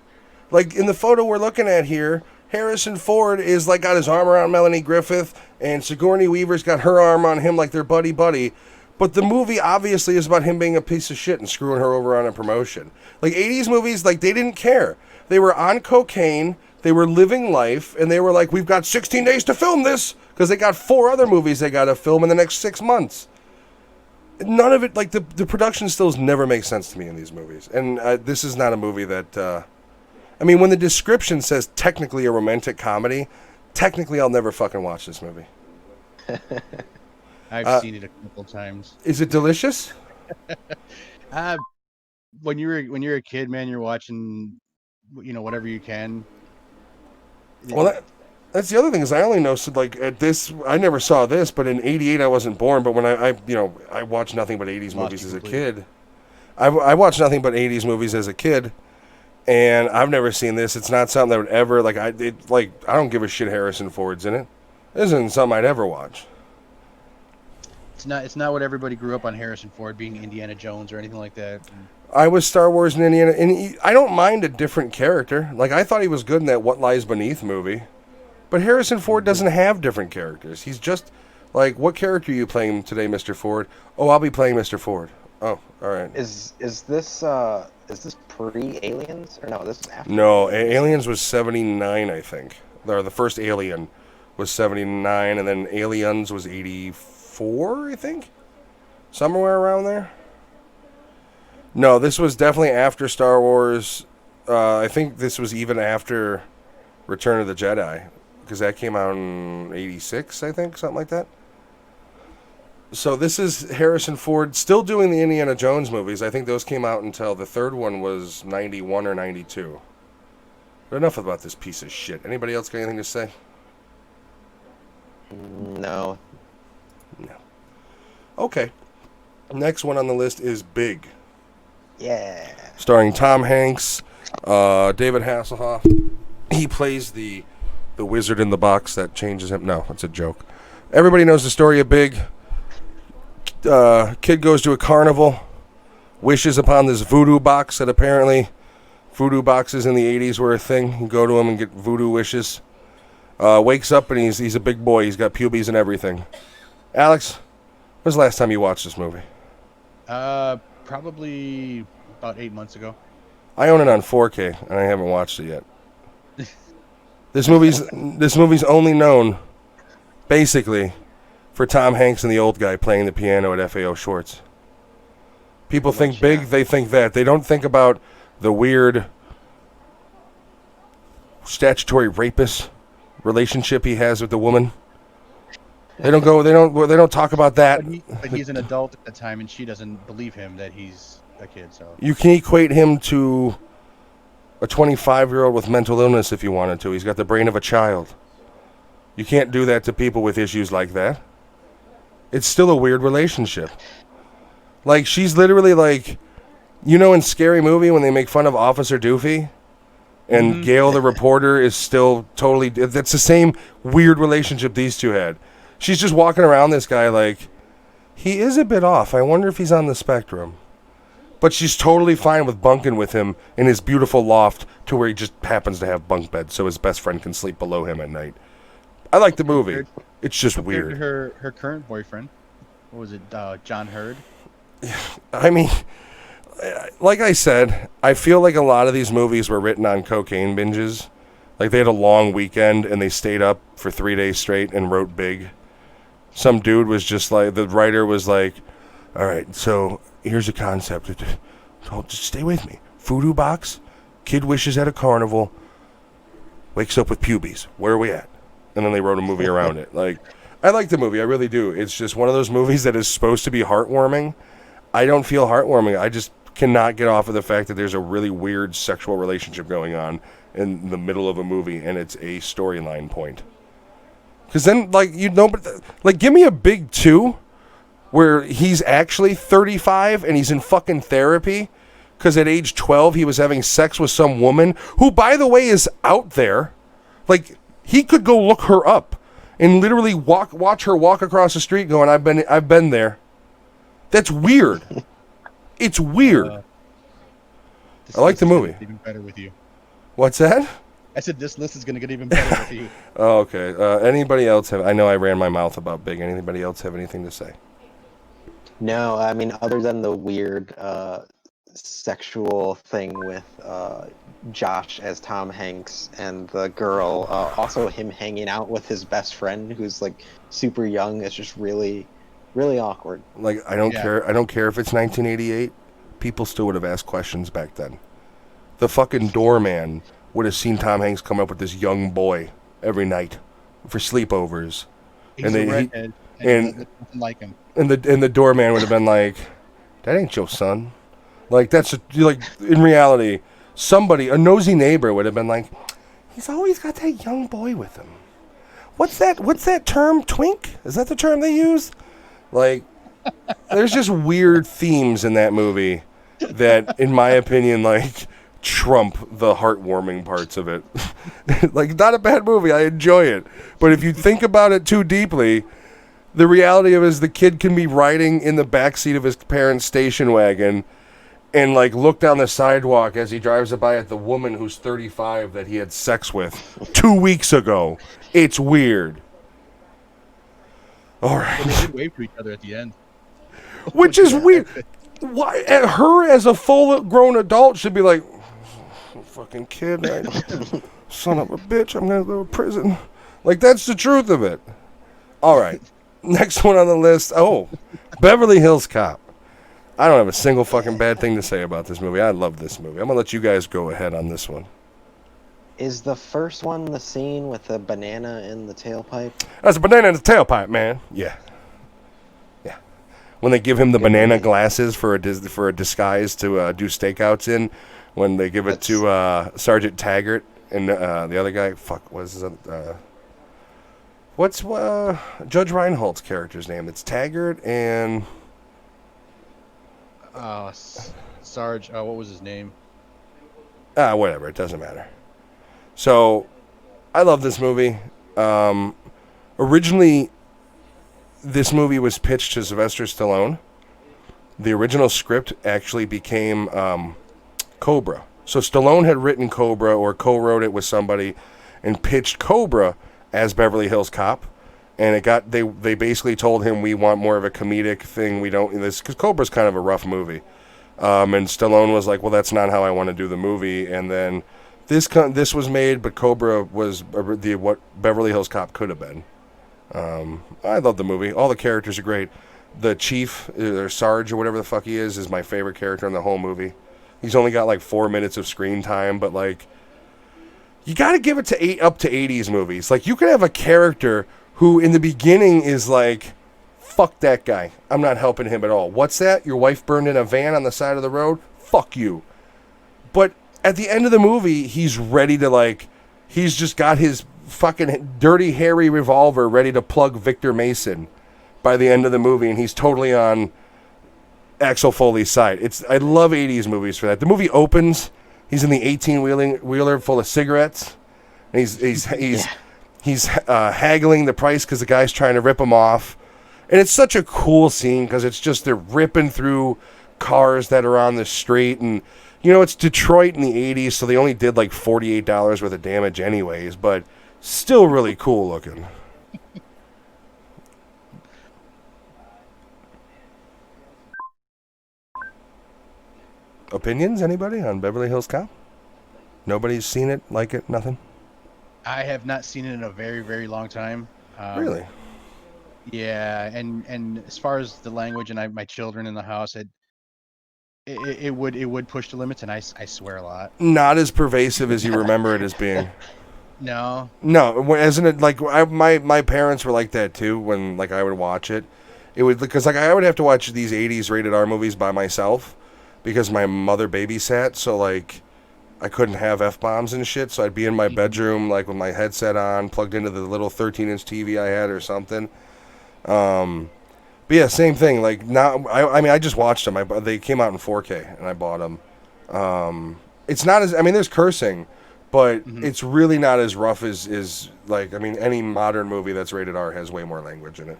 Like in the photo we're looking at here, Harrison Ford is like got his arm around Melanie Griffith, and Sigourney Weaver's got her arm on him like they're buddy. But the movie obviously is about him being a piece of shit and screwing her over on a promotion. Like 80s movies, like they didn't care. They were on cocaine, they were living life, and they were like, we've got 16 days to film this, because they got 4 other movies they got to film in the next 6 months. None of it, like the production stills never make sense to me in these movies. And this is not a movie that, when the description says technically a romantic comedy, technically I'll never fucking watch this movie. I've seen it a couple times. Is it delicious? When you're a kid, man, you're watching, whatever you can. Well, that's the other thing is I only know at this I never saw this, but in '88 I wasn't born. But when I watched nothing but '80s movies as a kid. I watched nothing but '80s movies as a kid, and I've never seen this. It's not something that would ever I don't give a shit. Harrison Ford's in it. This isn't something I'd ever watch. It's not what everybody grew up on Harrison Ford being Indiana Jones or anything like that. I was Star Wars and Indiana, and I don't mind a different character. Like I thought he was good in that What Lies Beneath movie, but Harrison Ford doesn't have different characters. He's just like, what character are you playing today, Mr. Ford? Oh, I'll be playing Mr. Ford. Oh, all right. Is this pre-Aliens or no? This is after. No, Aliens was '79, I think. Or the first Alien was '79, and then Aliens was '84, I think, somewhere around there. No, this was definitely after Star Wars. I think this was even after Return of the Jedi, because that came out in '86, I think, something like that. So this is Harrison Ford still doing the Indiana Jones movies. I think those came out until the third one was '91 or '92. But enough about this piece of shit. Anybody else got anything to say? No. Okay. Next one on the list is Big. Yeah. Starring Tom Hanks, David Hasselhoff. He plays the wizard in the box that changes him. No, that's a joke. Everybody knows the story of Big. Kid goes to a carnival, wishes upon this voodoo box that apparently voodoo boxes in the 80s were a thing. You go to him and get voodoo wishes. Wakes up and he's a big boy. He's got pubes and everything. Alex, when was the last time you watched this movie? Probably about 8 months ago. I own it on 4K and I haven't watched it yet. This movie's only known, basically, for Tom Hanks and the old guy playing the piano at FAO Schwartz. People think Big, they think that. They don't think about the weird statutory rapist relationship he has with the woman. They don't talk about that. But he's an adult at the time, and she doesn't believe him that he's a kid. So you can equate him to a 25-year-old with mental illness if you wanted to. He's got the brain of a child. You can't do that to people with issues like that. It's still a weird relationship. Like, she's literally like, in Scary Movie when they make fun of Officer Doofy? And Gail the reporter is still totally... That's the same weird relationship these two had. She's just walking around this guy like, he is a bit off. I wonder if he's on the spectrum. But she's totally fine with bunking with him in his beautiful loft to where he just happens to have bunk beds so his best friend can sleep below him at night. I like the movie. It's just weird. To her current boyfriend, what was it, John Hurd? I mean, like I said, I feel like a lot of these movies were written on cocaine binges. Like they had a long weekend and they stayed up for 3 days straight and wrote Big. Some dude was just like, the writer was like, all right, so here's a concept. Just stay with me. Voodoo box, kid wishes at a carnival, wakes up with pubies. Where are we at? And then they wrote a movie around it. Like, I like the movie. I really do. It's just one of those movies that is supposed to be heartwarming. I don't feel heartwarming. I just cannot get off of the fact that there's a really weird sexual relationship going on in the middle of a movie, and it's a storyline point. Because then, like, like, give me a Big 2 where he's actually 35 and he's in fucking therapy because at age 12 he was having sex with some woman who, by the way, is out there. Like, he could go look her up and literally watch her walk across the street going, I've been there. That's weird. It's weird. I like the movie. Even better with you. What's that? I said this list is going to get even better with you. Oh, okay. Anybody else have... I know I ran my mouth about Big. Anybody else have anything to say? No, I mean, other than the weird sexual thing with Josh as Tom Hanks and the girl, also him hanging out with his best friend who's like super young. It's just really, really awkward. Like, I don't care. I don't care if it's 1988. People still would have asked questions back then. The fucking doorman would have seen Tom Hanks come up with this young boy every night for sleepovers. He's a redhead, and nothing like him. And the doorman would have been like, "That ain't your son." Like, that's like, in reality, a nosy neighbor would have been like, "He's always got that young boy with him." What's that term? Twink? Is that the term they use? Like, there's just weird themes in that movie that, in my opinion, like, trump the heartwarming parts of it. Like, not a bad movie. I enjoy it. But if you think about it too deeply, the reality of it is the kid can be riding in the backseat of his parents' station wagon and, like, look down the sidewalk as he drives by at the woman who's 35 that he had sex with 2 weeks ago. It's weird. All right. And they did wave to each other at the end. Which is weird. Why her as a full-grown adult should be like, fucking kid, son of a bitch, I'm gonna go to prison. Like, that's the truth of it. All right, next one on the list. Oh, Beverly Hills Cop. I don't have a single fucking bad thing to say about this movie. I love this movie. I'm gonna let you guys go ahead on this one. Is the first one the scene with the banana in the tailpipe? That's a banana in the tailpipe, man. Yeah. When they give him the banana glasses for a disguise to do stakeouts in, when they give it to Sergeant Taggart and the other guy, what's Judge Reinhold's character's name? It's Taggart and Sarge. What was his name? Whatever. It doesn't matter. So, I love this movie. Originally, this movie was pitched to Sylvester Stallone. The original script actually became Cobra. So Stallone had written Cobra or co-wrote it with somebody and pitched Cobra as Beverly Hills Cop. And they basically told him, we want more of a comedic thing. We don't, because Cobra's kind of a rough movie. And Stallone was like, well, that's not how I want to do the movie. And then this was made, but Cobra was what Beverly Hills Cop could have been. I love the movie. All the characters are great. The chief, or Sarge, or whatever the fuck he is my favorite character in the whole movie. He's only got like 4 minutes of screen time, but like, you got to give it to up to 80s movies. Like, you can have a character who in the beginning is like, fuck that guy. I'm not helping him at all. What's that? Your wife burned in a van on the side of the road? Fuck you. But at the end of the movie, he's ready to, like, he's just got his fucking dirty, hairy revolver ready to plug Victor Mason by the end of the movie, and he's totally on Axel Foley's side. I love 80s movies for that. The movie opens, he's in the 18-wheeler full of cigarettes, and he's haggling the price because the guy's trying to rip him off. And it's such a cool scene because it's just they're ripping through cars that are on the street, and it's Detroit in the 80s, so they only did like $48 worth of damage anyways, but still really cool looking. Opinions, anybody, on Beverly Hills Cop? Nobody's seen it, like it, nothing? I have not seen it in a very, very long time. Really? Yeah, and as far as the language and my children in the house, it would push the limits, and I swear a lot. Not as pervasive as you remember it as being. No. No, isn't it like my parents were like that too when like I would watch it. It would because like I would have to watch these 80s rated R movies by myself because my mother babysat, so like I couldn't have F-bombs and shit, so I'd be in my bedroom like with my headset on, plugged into the little 13-inch TV I had or something. But yeah, same thing. Like now, I mean, I just watched them. They came out in 4K, and I bought them. It's not as, I mean, there's cursing, but it's really not as rough as like, I mean, any modern movie that's rated R has way more language in it.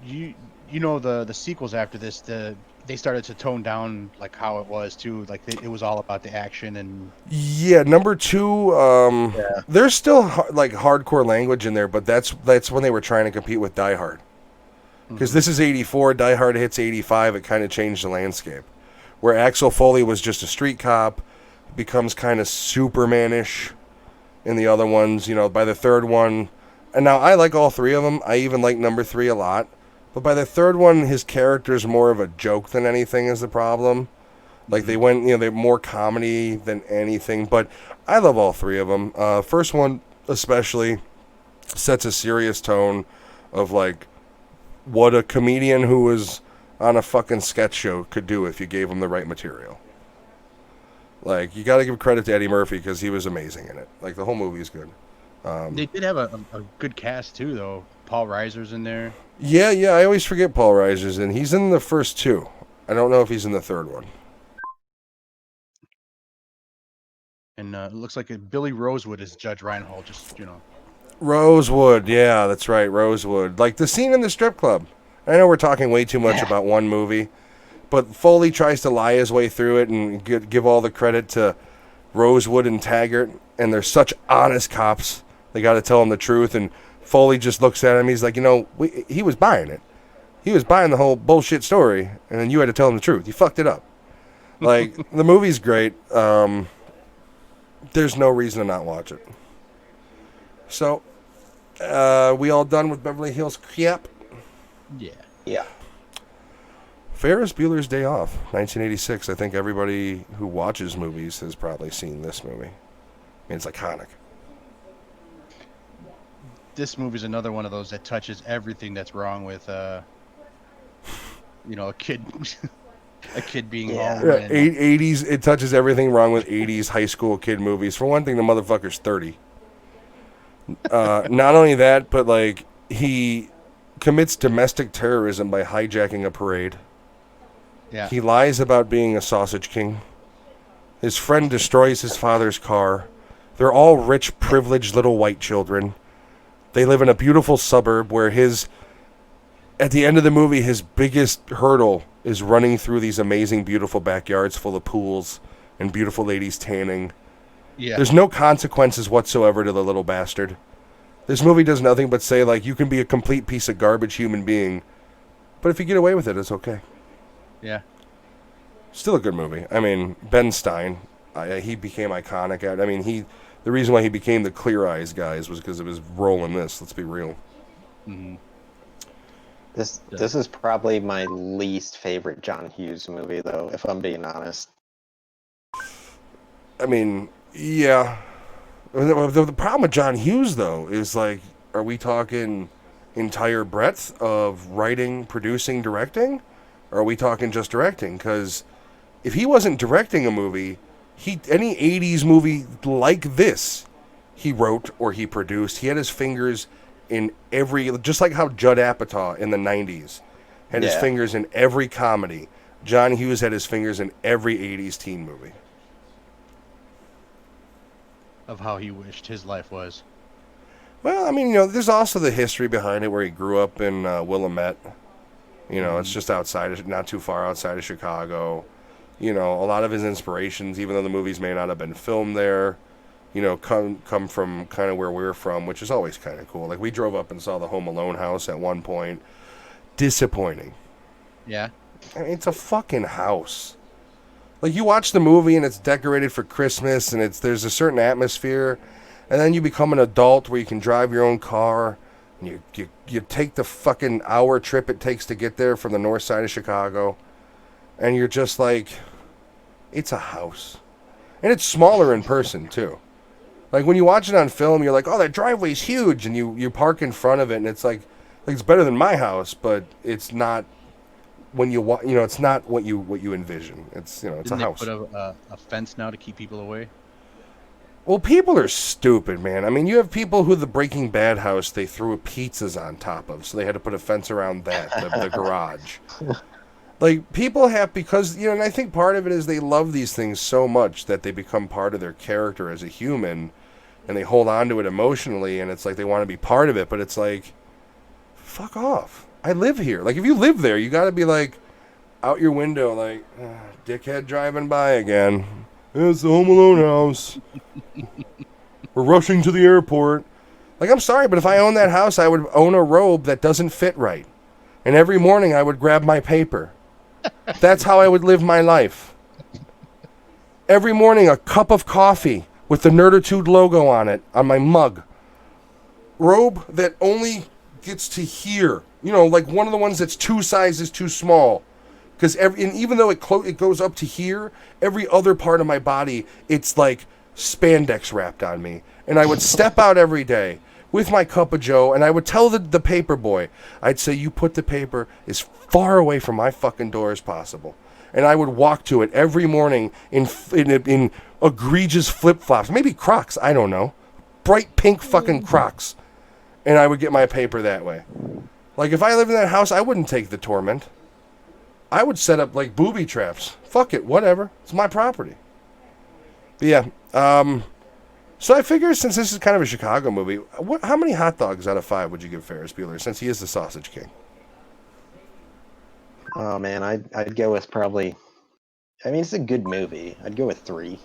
You know the sequels after this, they started to tone down like how it was too. Like it was all about the action and. Yeah, number 2. There's still like hardcore language in there, but that's when they were trying to compete with Die Hard. Because this is 84, Die Hard hits 85. It kind of changed the landscape, where Axel Foley was just a street cop, becomes kind of Superman-ish in the other ones. You know, by the third one, and now I like all 3 of them. I even like number 3 a lot. But by the third one, his character's more of a joke than anything is the problem. Like they went, you know, they're more comedy than anything. But I love all 3 of them. First one especially sets a serious tone of like what a comedian who was on a fucking sketch show could do if you gave him the right material. Like you got to give credit to Eddie Murphy because he was amazing in it. Like the whole movie is good. They did have a good cast too, though. Paul Reiser's in there. Yeah, I always forget Paul Reiser's in. He's in the first 2. I don't know if he's in the third one. And it looks like Billy Rosewood is Judge Reinhold. Just Rosewood, yeah, that's right, Rosewood. Like the scene in the strip club. I know we're talking way too much about one movie, but Foley tries to lie his way through it and give all the credit to Rosewood and Taggart, and they're such honest cops. They got to tell him the truth, and Foley just looks at him. He's like, he was buying it. He was buying the whole bullshit story, and then you had to tell him the truth. You fucked it up. Like, the movie's great. There's no reason to not watch it. So, we all done with Beverly Hills Cop? Yeah. Ferris Bueller's Day Off, 1986. I think everybody who watches movies has probably seen this movie. I mean, it's iconic. This movie's another one of those that touches everything that's wrong with, a kid, a kid being home. Yeah, 80s. It touches everything wrong with 80s high school kid movies. For one thing, the motherfucker's 30. Not only that, but like he commits domestic terrorism by hijacking a parade. Yeah. He lies about being a sausage king. His friend destroys his father's car. They're all rich, privileged little white children. They live in a beautiful suburb where at the end of the movie, his biggest hurdle is running through these amazing, beautiful backyards full of pools and beautiful ladies tanning. Yeah. There's no consequences whatsoever to the little bastard. This movie does nothing but say, like, you can be a complete piece of garbage human being, but if you get away with it, it's okay. Yeah. Still a good movie. I mean, Ben Stein, he became iconic. I mean, the reason why he became the Clear Eyes guys was because of his role in this. Let's be real. Mm-hmm. This is probably my least favorite John Hughes movie, though, if I'm being honest. I mean, yeah. The problem with John Hughes, though, is like, are we talking entire breadth of writing, producing, directing? Or are we talking just directing? Because if he wasn't directing a movie, any 80s movie like this, he wrote or he produced. He had his fingers in every, just like how Judd Apatow in the 90s had his fingers in every comedy. John Hughes had his fingers in every 80s teen movie. Of how he wished his life was. Well, I mean, there's also the history behind it where he grew up in Willamette. It's just not too far outside of Chicago. A lot of his inspirations, even though the movies may not have been filmed there, come from kind of where we're from, which is always kind of cool. Like, we drove up and saw the Home Alone house at one point. Disappointing. Yeah. I mean, it's a fucking house. Like, you watch the movie and it's decorated for Christmas and there's a certain atmosphere, and then you become an adult where you can drive your own car, and you take the fucking hour trip it takes to get there from the north side of Chicago, and you're just like, it's a house. And it's smaller in person, too. Like, when you watch it on film, you're like, oh, that driveway's huge, and you park in front of it, and it's like it's better than my house, but it's not when it's not what you envision. It's, it's Didn't a house. they put a fence now to keep people away? Well, people are stupid, man. I mean, you have people who the Breaking Bad house they threw pizzas on top of, so they had to put a fence around that, the garage. Like, people have, because, and I think part of it is they love these things so much that they become part of their character as a human, and they hold on to it emotionally, and it's like they want to be part of it, but it's like, fuck off. I live here. Like, if you live there, you got to be like, out your window, like, dickhead driving by again. It's the Home Alone house. We're rushing to the airport. Like, I'm sorry, but if I owned that house, I would own a robe that doesn't fit right. And every morning I would grab my paper. That's how I would live my life. Every morning, a cup of coffee with the Nerdattude logo on it, on my mug. Robe that only gets to here. Like one of the ones that's 2 sizes too small. Because even though it goes up to here, every other part of my body, it's like spandex wrapped on me. And I would step out every day with my cup of joe, and I would tell the paper boy, I'd say, you put the paper as far away from my fucking door as possible. And I would walk to it every morning in egregious flip-flops, maybe Crocs, I don't know. Bright pink fucking Crocs. And I would get my paper that way. Like, if I lived in that house, I wouldn't take the torment. I would set up, like, booby traps. Fuck it, whatever. It's my property. But yeah, so I figure since this is kind of a Chicago movie, how many hot dogs out of 5 would you give Ferris Bueller, since he is the Sausage King? Oh man, I'd go with probably. I mean, it's a good movie. I'd go with 3.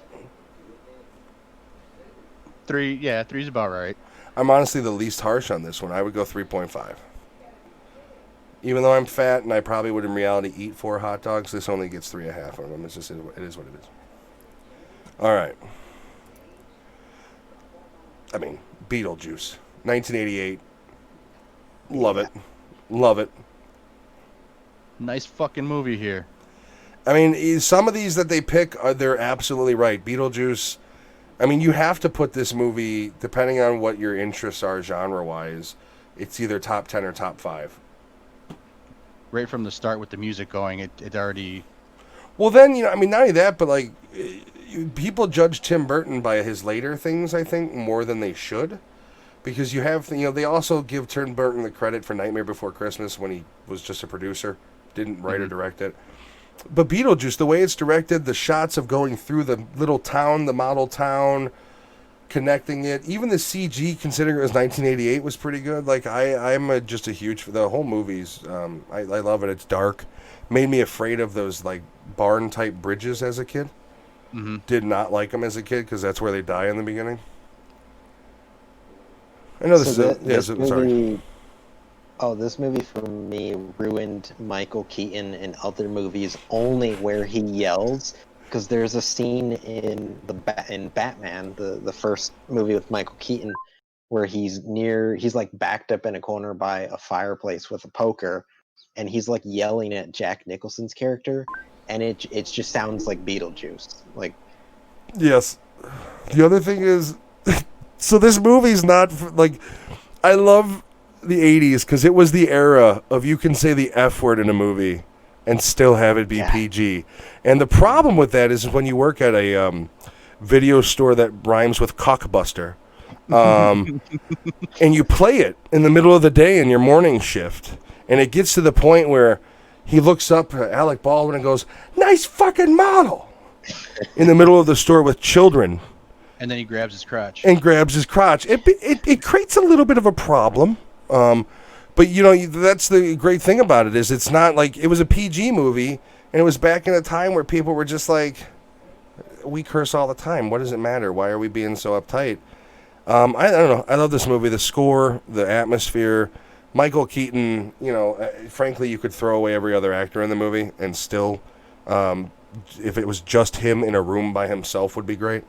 3, yeah, 3's about right. I'm honestly the least harsh on this one. I would go 3.5. Even though I'm fat and I probably would in reality eat 4 hot dogs, this only gets 3.5 of them. It is what it is. All right. I mean, Beetlejuice, 1988. Love it. Love it. Nice fucking movie here. I mean, some of these that they pick, they're absolutely right. Beetlejuice, I mean, you have to put this movie, depending on what your interests are genre-wise, it's either top 10 or top 5. Right from the start with the music going, it already... Well, then, I mean, not only that, but, like, people judge Tim Burton by his later things, I think, more than they should. Because you have, they also give Tim Burton the credit for Nightmare Before Christmas when he was just a producer, didn't write or direct it. But Beetlejuice, the way it's directed, the shots of going through the little town, the model town, connecting it, even the CG, considering it was 1988, was pretty good. Like, I'm just a huge, the whole movie's, I love it. It's dark. Made me afraid of those, like, barn-type bridges as a kid. Mm-hmm. Did not like them as a kid, because that's where they die in the beginning. I know this sorry. Oh, this movie for me ruined Michael Keaton in other movies only where he yells. Because there's a scene in Batman, the first movie with Michael Keaton, where he's like backed up in a corner by a fireplace with a poker, and he's like yelling at Jack Nicholson's character, and it just sounds like Beetlejuice. Like, yes. The other thing is, so this movie's not like, I love the 80s because it was the era of you can say the F word in a movie and still have it be PG. And the problem with that is when you work at a video store that rhymes with cockbuster, and you play it in the middle of the day in your morning shift, and it gets to the point where he looks up at Alec Baldwin and goes, "Nice fucking model," in the middle of the store with children. And then he grabs his crotch. It creates a little bit of a problem. But, that's the great thing about it is it's not like it was a PG movie, and it was back in a time where people were just like, we curse all the time. What does it matter? Why are we being so uptight? I don't know. I love this movie. The score, the atmosphere, Michael Keaton, frankly, you could throw away every other actor in the movie and still, if it was just him in a room by himself would be great.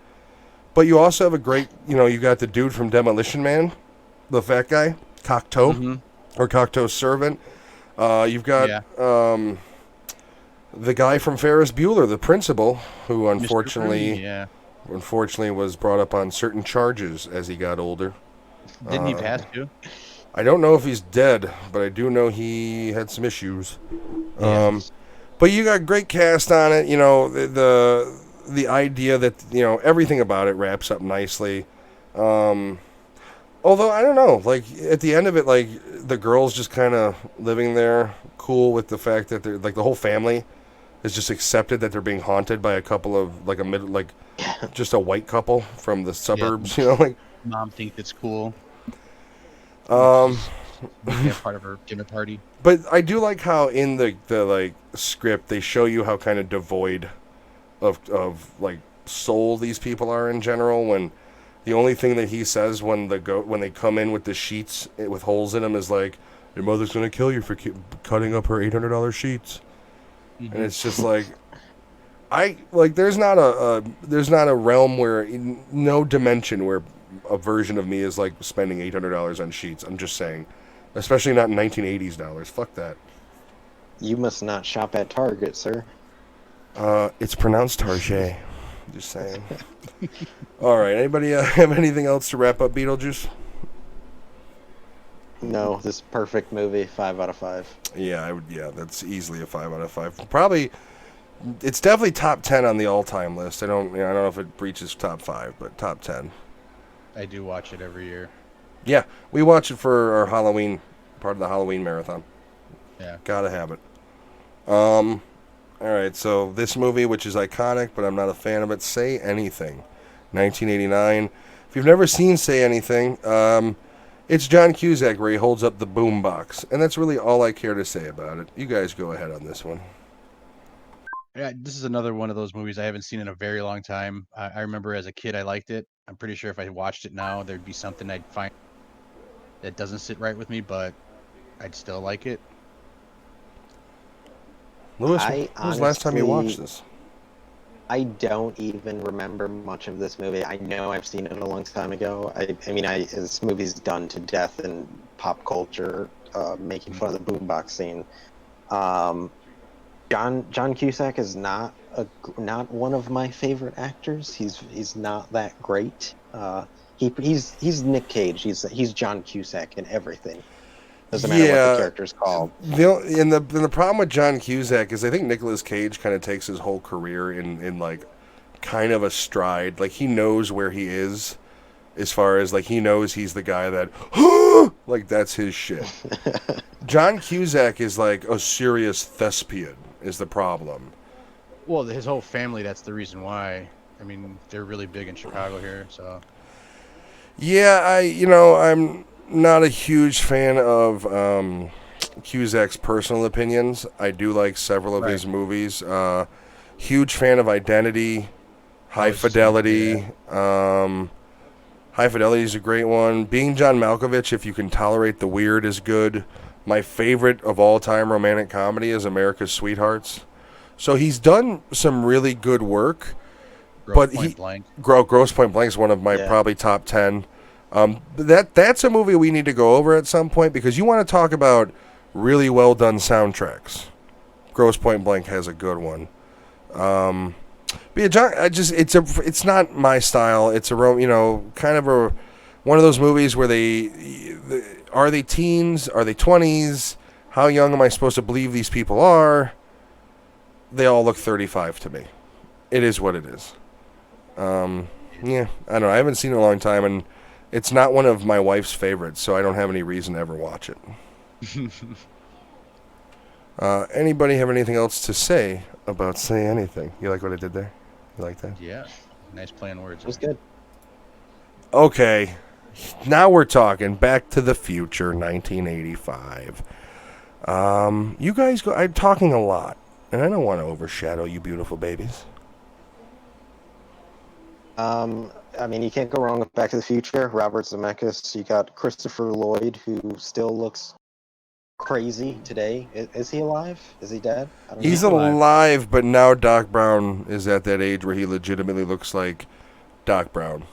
But you also have a great, you got the dude from Demolition Man, the fat guy, Cocteau, or Cocteau's servant. You've got, the guy from Ferris Bueller, the principal, who Mr. unfortunately Brady, yeah. was brought up on certain charges as he got older. Didn't he pass too? I don't know if he's dead, but I do know he had some issues. Yes. But you got great cast on it. You know, the idea that, you know, everything about it wraps up nicely. Although I don't know, like at the end of it, like the girl's just kind of living there, cool with the fact that they're like the whole family is just accepted that they're being haunted by a couple of like just a white couple from the suburbs. You know, like Mom thinks it's cool. Um, Yeah, part of her dinner party. but I do like how in the like script they show you how kind of devoid of like soul these people are in general. When the only thing that he says when when they come in with the sheets with holes in them is like, "Your mother's gonna kill you for cutting up her $800 sheets," and it's just like. There's not a realm where no dimension where a version of me is like spending $800 on sheets. I'm just saying, especially not in 1980s dollars. Fuck that. You must not shop at Target, sir. It's pronounced Target. Just saying. All right. Anybody have anything else to wrap up Beetlejuice? No, this perfect movie. 5 out of 5. Yeah, I would. Yeah, that's easily a 5 out of 5. Probably. It's definitely top 10 on the all-time list. I don't know if it reaches top 5, but top 10. I do watch it every year. Yeah, we watch it for our Halloween, part of the Halloween marathon. Yeah. Gotta have it. All right, so this movie, which is iconic, but I'm not a fan of it, Say Anything, 1989. If you've never seen Say Anything, it's John Cusack where he holds up the boombox, and that's really all I care to say about it. You guys go ahead on this one. Yeah, this is another one of those movies I haven't seen in a very long time. I remember as a kid I liked it. I'm pretty sure if I watched it now, there'd be something I'd find that doesn't sit right with me, but I'd still like it. Lewis, when was the last time you watched this? I don't even remember much of this movie. I know I've seen it a long time ago. I mean, this movie's done to death in pop culture, making fun of the boombox scene. John Cusack is not one of my favorite actors. He's not that great. He's Nick Cage. He's John Cusack in everything. Doesn't matter what the character's called. The problem with John Cusack is I think Nicolas Cage kind of takes his whole career in like kind of a stride. Like he knows where he is, as far as like he knows he's the guy that like that's his shit. John Cusack is like a serious thespian. Is the problem. Well, his whole family, that's the reason why. I mean, they're really big in Chicago here, so. Yeah, I'm not a huge fan of Cusack's personal opinions. I do like several of his movies. Huge fan of Identity, High Fidelity. High Fidelity is a great one. Being John Malkovich, if you can tolerate the weird, is good. My favorite of all time romantic comedy is America's Sweethearts. So he's done some really good work. Grosse Point Blank is one of my probably top 10. That's a movie we need to go over at some point because you want to talk about really well done soundtracks. Grosse Point Blank has a good one. But yeah, John, it's not my style. It's kind of one of those movies where are they teens? Are they 20s? How young am I supposed to believe these people are? They all look 35 to me. It is what it is. Yeah, I don't know. I haven't seen it in a long time, and it's not one of my wife's favorites, so I don't have any reason to ever watch it. Anybody have anything else to say about Say Anything? You like what I did there? You like that? Yeah. Nice play on words. It was good. Okay. Now we're talking Back to the Future, 1985. You guys go. I'm talking a lot, and I don't want to overshadow you beautiful babies. I mean, you can't go wrong with Back to the Future. Robert Zemeckis. You got Christopher Lloyd, who still looks crazy today. Is he alive? Is he dead? I don't know. He's alive, but now Doc Brown is at that age where he legitimately looks like Doc Brown.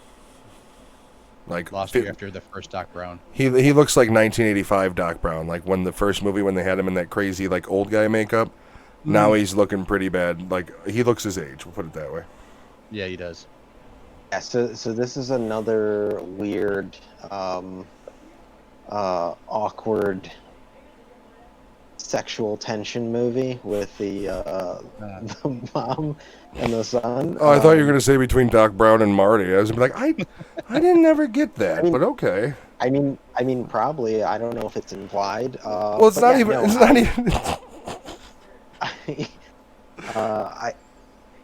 Like lost you after the first Doc Brown. He looks like 1985 Doc Brown, like when the first movie when they had him in that crazy like old guy makeup. Now he's looking pretty bad. Like, he looks his age, we'll put it that way. Yeah, he does. Yeah, so this is another weird, awkward sexual tension movie with the mom and the son. Oh, I thought you were going to say between Doc Brown and Marty. I was like, I didn't ever get that, I mean, but okay. I mean, probably. I don't know if it's implied. Well, it's not even. It's not even.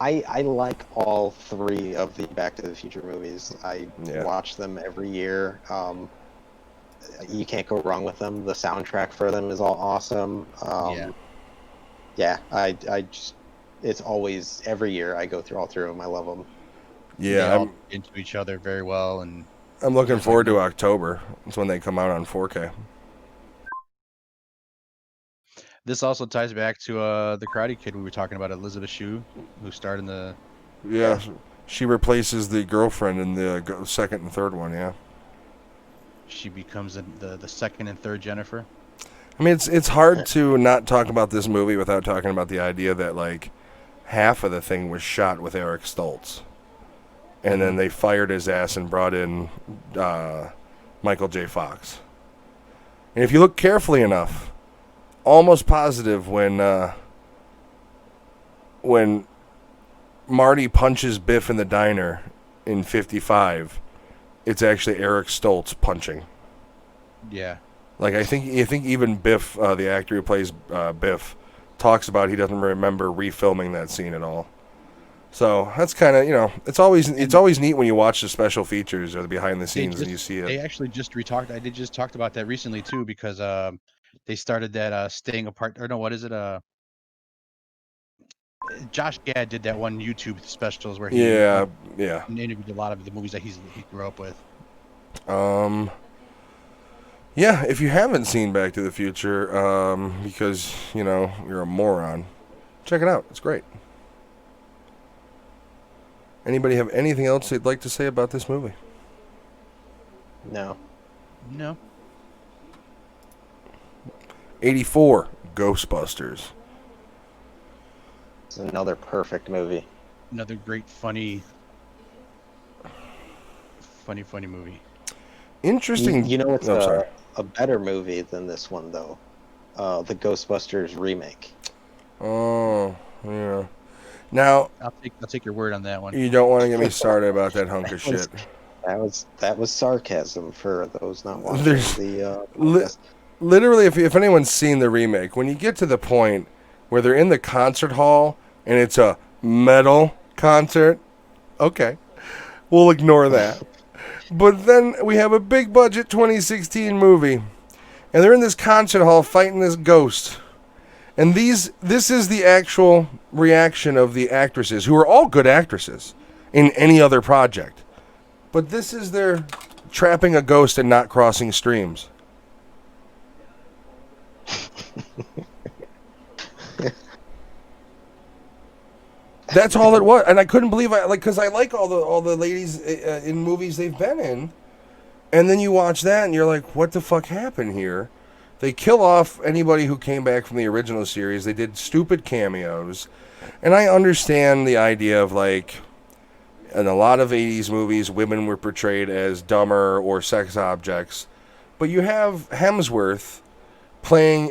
I like all three of the Back to the Future movies. I watch them every year. You can't go wrong with them. The soundtrack for them is all awesome. I just, it's always, every year I go through all three of them. I love them. Yeah, they all into each other very well, and I'm looking forward to October. It's when they come out on 4K. this also ties back to the Karate Kid we were talking about, Elizabeth Shue, who starred in the. Yeah, she replaces the girlfriend in the second and third one. Yeah. She becomes the second and third Jennifer. I mean, it's hard to not talk about this movie without talking about the idea that, like, half of the thing was shot with Eric Stoltz. And then they fired his ass and brought in Michael J. Fox. And if you look carefully enough, almost positive when Marty punches Biff in the diner in 55, it's actually Eric Stoltz punching. Yeah. Like, I think even Biff, the actor who plays Biff, talks about he doesn't remember refilming that scene at all. So that's kind of, it's always neat when you watch the special features or the behind the scenes and you see it. They actually just they just talked about that recently too, because they started that Staying Apart, or no, what is it? Josh Gad did that one YouTube specials where he interviewed a lot of the movies that he grew up with. Yeah, if you haven't seen Back to the Future, because, you're a moron, check it out. It's great. Anybody have anything else they'd like to say about this movie? No. 84, Ghostbusters. It's another perfect movie. Another great, funny movie. Interesting. You know, it's a better movie than this one, though. The Ghostbusters remake. Oh, yeah. Now, I'll take your word on that one. You don't want to get me started about that hunk of shit. That was sarcasm for those not watching the. Literally, if anyone's seen the remake, when you get to the point where they're in the concert hall and it's a metal concert, okay, we'll ignore that. But then we have a big budget 2016 movie, and they're in this concert hall fighting this ghost. And this is the actual reaction of the actresses, who are all good actresses in any other project. But this is their trapping a ghost and not crossing streams. That's all it was. And I couldn't believe because I like all the ladies in movies they've been in. And then you watch that and you're like, what the fuck happened here? They kill off anybody who came back from the original series. They did stupid cameos. And I understand the idea of, like, in a lot of 80s movies, women were portrayed as dumber or sex objects. But you have Hemsworth playing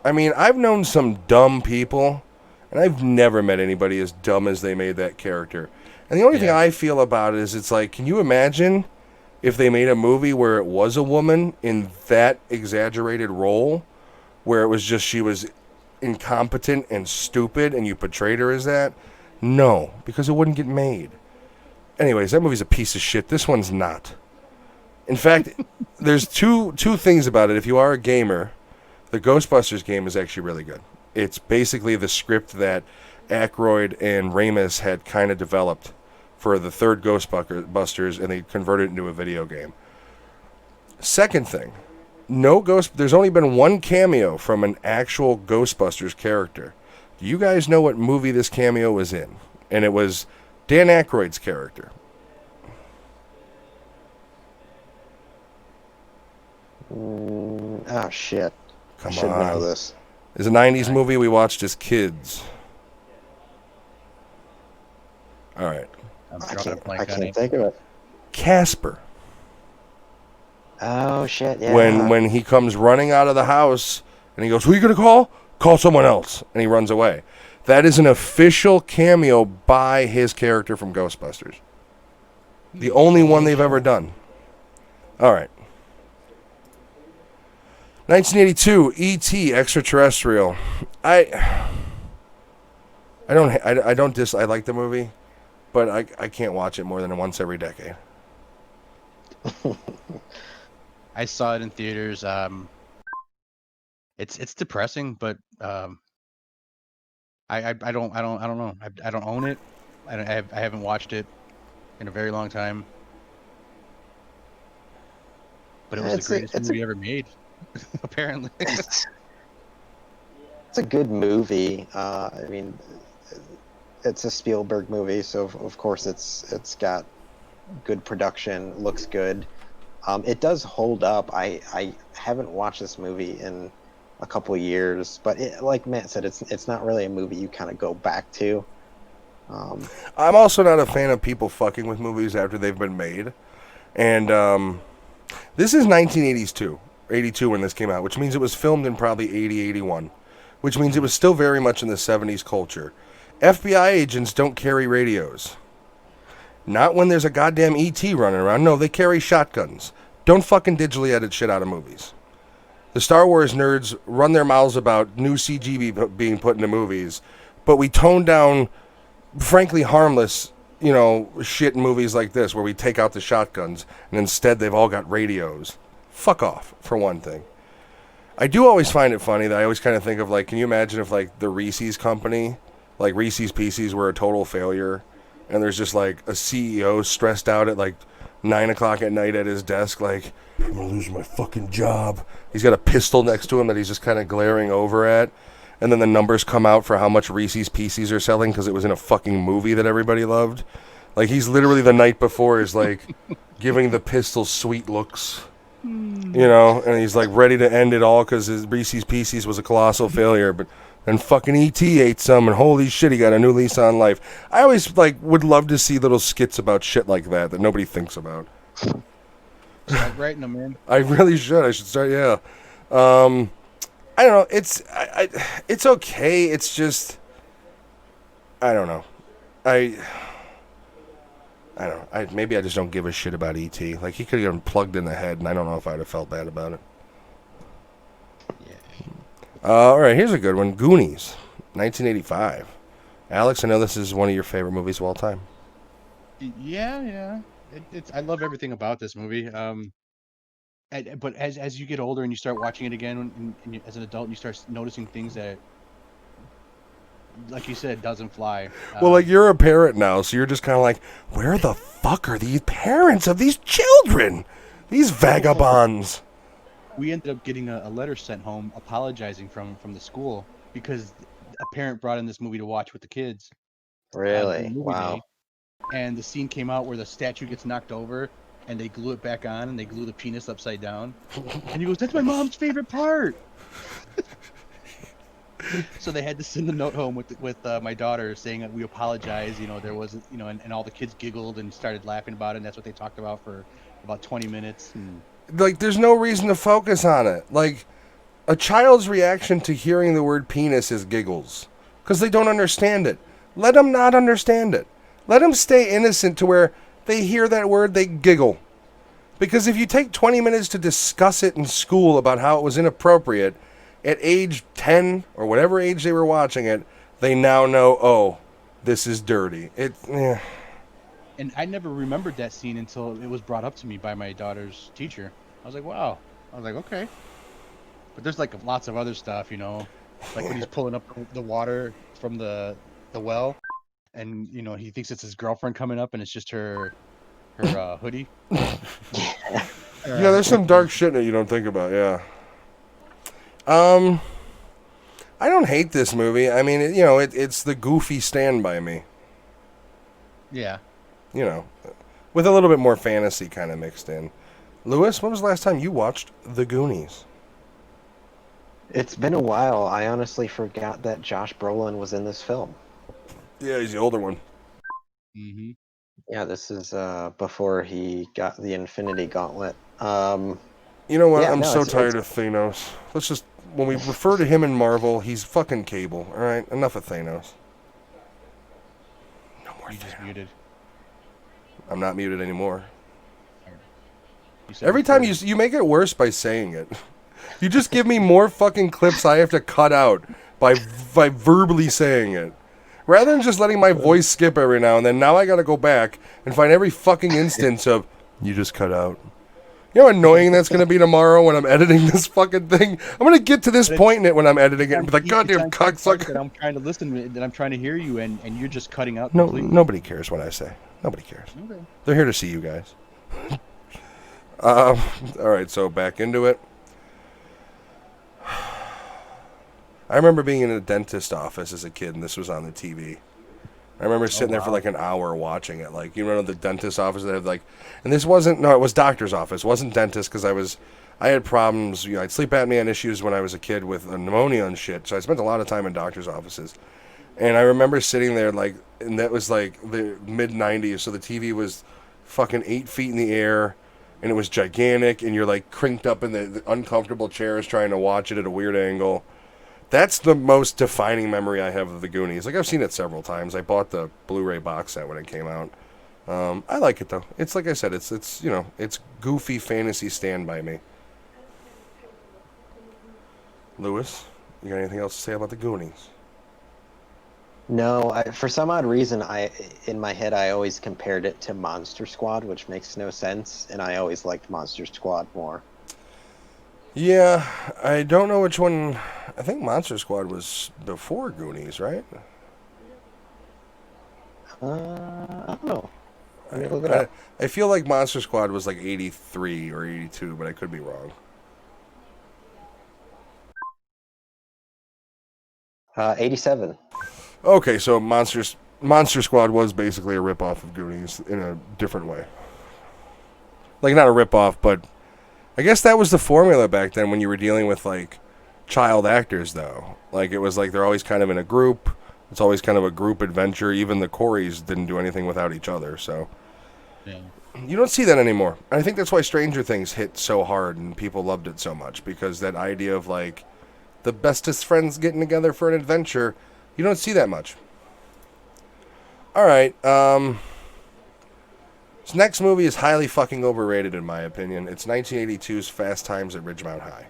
I've known some dumb people, and I've never met anybody as dumb as they made that character. And the only thing I feel about it is it's like, can you imagine if they made a movie where it was a woman in that exaggerated role, where it was just she was incompetent and stupid and you portrayed her as that? No, because it wouldn't get made. Anyways, that movie's a piece of shit. This one's not. In fact, there's two things about it. If you are a gamer, the Ghostbusters game is actually really good. It's basically the script that Aykroyd and Ramis had kind of developed for the third Ghostbusters, and they converted it into a video game. Second thing, there's only been one cameo from an actual Ghostbusters character. Do you guys know what movie this cameo was in? And it was Dan Aykroyd's character. Oh, shit. Come I should on. know this. It's a 90s movie we watched as kids. All right. I can't think of it. Casper. Oh shit! Yeah. When he comes running out of the house and he goes, "Who are you gonna call? Call someone else," and he runs away. That is an official cameo by his character from Ghostbusters. The only one they've ever done. All right. 1982, E.T. Extraterrestrial. I like the movie, but I can't watch it more than once every decade. I saw it in theaters. It's depressing, but I don't know. I don't own it. I haven't watched it in a very long time. But it was the greatest movie ever made, apparently. It's a good movie. I mean, it's a Spielberg movie, so of course it's got good production, looks good. It does hold up. I haven't watched this movie in a couple of years, but like Matt said, it's not really a movie you kind of go back to. I'm also not a fan of people fucking with movies after they've been made. And this is 1982 when this came out, which means it was filmed in probably 80, 81, which means it was still very much in the 70s culture. FBI agents don't carry radios. Not when there's a goddamn E.T. running around. No, they carry shotguns. Don't fucking digitally edit shit out of movies. The Star Wars nerds run their mouths about new CG being put into movies, but we tone down, frankly, harmless, shit in movies like this where we take out the shotguns and instead they've all got radios. Fuck off, for one thing. I do always find it funny that I always kind of think of, like, can you imagine if, like, the Reese's company, like Reese's Pieces, were a total failure? And there's just, like, a CEO stressed out at, like, 9 o'clock at night at his desk, like, I'm going to lose my fucking job. He's got a pistol next to him that he's just kind of glaring over at. And then the numbers come out for how much Reese's Pieces are selling because it was in a fucking movie that everybody loved. Like, he's literally the night before is, like, giving the pistol sweet looks. And he's, like, ready to end it all because his Reese's Pieces was a colossal failure. But then fucking E.T. ate some, and holy shit, he got a new lease on life. I always, like, would love to see little skits about shit like that nobody thinks about. Start writing them, man. I really should. I should start, yeah. I don't know. It's okay. It's just, I don't know. I don't know. Maybe I just don't give a shit about E.T. Like, he could have gotten plugged in the head, and I don't know if I'd have felt bad about it. All right, here's a good one. Goonies, 1985. Alex, I know this is one of your favorite movies of all time. Yeah. I love everything about this movie. But as you get older and you start watching it again, and as an adult, you start noticing things that, like you said, doesn't fly. Well, like, you're a parent now, so you're just kind of like, where the fuck are these parents of these children? These vagabonds. We ended up getting a letter sent home apologizing from the school because a parent brought in this movie to watch with the kids. Really? Wow. Day, and the scene came out where the statue gets knocked over and they glue it back on and they glue the penis upside down. And he goes, "That's my mom's favorite part." So they had to send a note home with my daughter saying that we apologize. There was, and all the kids giggled and started laughing about it. And that's what they talked about for about 20 minutes. And like, there's no reason to focus on it. Like, a child's reaction to hearing the word penis is giggles because they don't understand it. Let them not understand it. Let them stay innocent to where they hear that word, they giggle. Because if you take 20 minutes to discuss it in school about how it was inappropriate, at age 10 or whatever age they were watching it, they now know, oh, this is dirty. And I never remembered that scene until it was brought up to me by my daughter's teacher. I was like, wow. I was like, okay. But there's, like, lots of other stuff, like when he's pulling up the water from the well, and he thinks it's his girlfriend coming up, and it's just her hoodie. Yeah, there's some dark shit that you don't think about. Yeah. I don't hate this movie. I mean, it's the goofy Stand By Me. Yeah. With a little bit more fantasy kind of mixed in. Lewis, when was the last time you watched The Goonies? It's been a while. I honestly forgot that Josh Brolin was in this film. Yeah, he's the older one. Mm-hmm. Yeah, this is before he got the Infinity Gauntlet. You know what? Yeah, I'm no, so it's tired of Thanos. Let's just, when we refer to him in Marvel, he's fucking Cable. All right, enough of Thanos. No more You just Thanos. muted. I'm not muted anymore. You said Every time you make it worse by saying it. You just give me more fucking clips I have to cut out by verbally saying it. Rather than just letting my voice skip every now and then, now I gotta go back and find every fucking instance of, you just cut out. You know how annoying that's gonna be tomorrow when I'm editing this fucking thing? I'm gonna get to this point in it when I'm editing it and be like, goddamn cocksucker. I'm trying to listen, that I'm trying to hear you, and you're just cutting out No, completely. nobody cares what I say. Nobody cares. Okay. They're here to see you guys. Alright, so back into it. I remember being in a dentist office as a kid, and this was on the TV. I remember sitting there for like an hour watching it. Like, you know, the dentist office that had like, and this wasn't, no, it was doctor's office. It wasn't dentist because I had problems, you know, I had sleep apnea and issues when I was a kid with pneumonia and shit. So I spent a lot of time in doctor's offices. And I remember sitting there like, and that was like the mid 90s. So the TV was fucking 8 feet in the air. And it was gigantic, and you're like crinked up in the uncomfortable chairs trying to watch it at a weird angle. That's the most defining memory I have of the Goonies. Like, I've seen it several times. I bought the Blu-ray box set when it came out. I like it though. It's like I said, it's you know, it's goofy fantasy Stand By Me. Lewis, you got anything else to say about the Goonies? No, for some odd reason, in my head I always compared it to Monster Squad, which makes no sense, and I always liked Monster Squad more. Yeah, I don't know which one. I think Monster Squad was before Goonies, right? I don't know. Let me look it up. I feel like Monster Squad was like 83 or 82, but I could be wrong. 87. Okay, so Monster Squad was basically a ripoff of Goonies in a different way. Like, not a ripoff, but I guess that was the formula back then when you were dealing with, like, child actors, though. Like, it was like they're always kind of in a group. It's always kind of a group adventure. Even the Coreys didn't do anything without each other, so. Yeah. You don't see that anymore. And I think that's why Stranger Things hit so hard and people loved it so much, because that idea of, like, the bestest friends getting together for an adventure, you don't see that much. All right. This next movie is highly fucking overrated, in my opinion. It's 1982's Fast Times at Ridgemont High.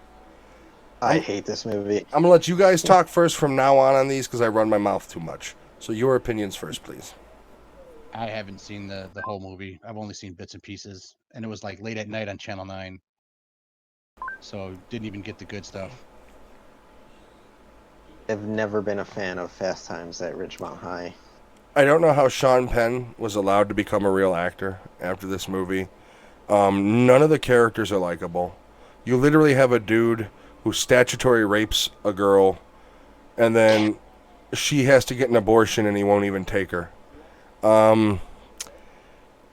I hate this movie. I'm going to let you guys talk first from now on these because I run my mouth too much. So your opinions first, please. I haven't seen the whole movie. I've only seen bits and pieces, and it was like late at night on Channel 9. So didn't even get the good stuff. I've never been a fan of Fast Times at Ridgemont High. I don't know how Sean Penn was allowed to become a real actor after this movie. None of the characters are likable. You literally have a dude who statutory rapes a girl, and then she has to get an abortion and he won't even take her. I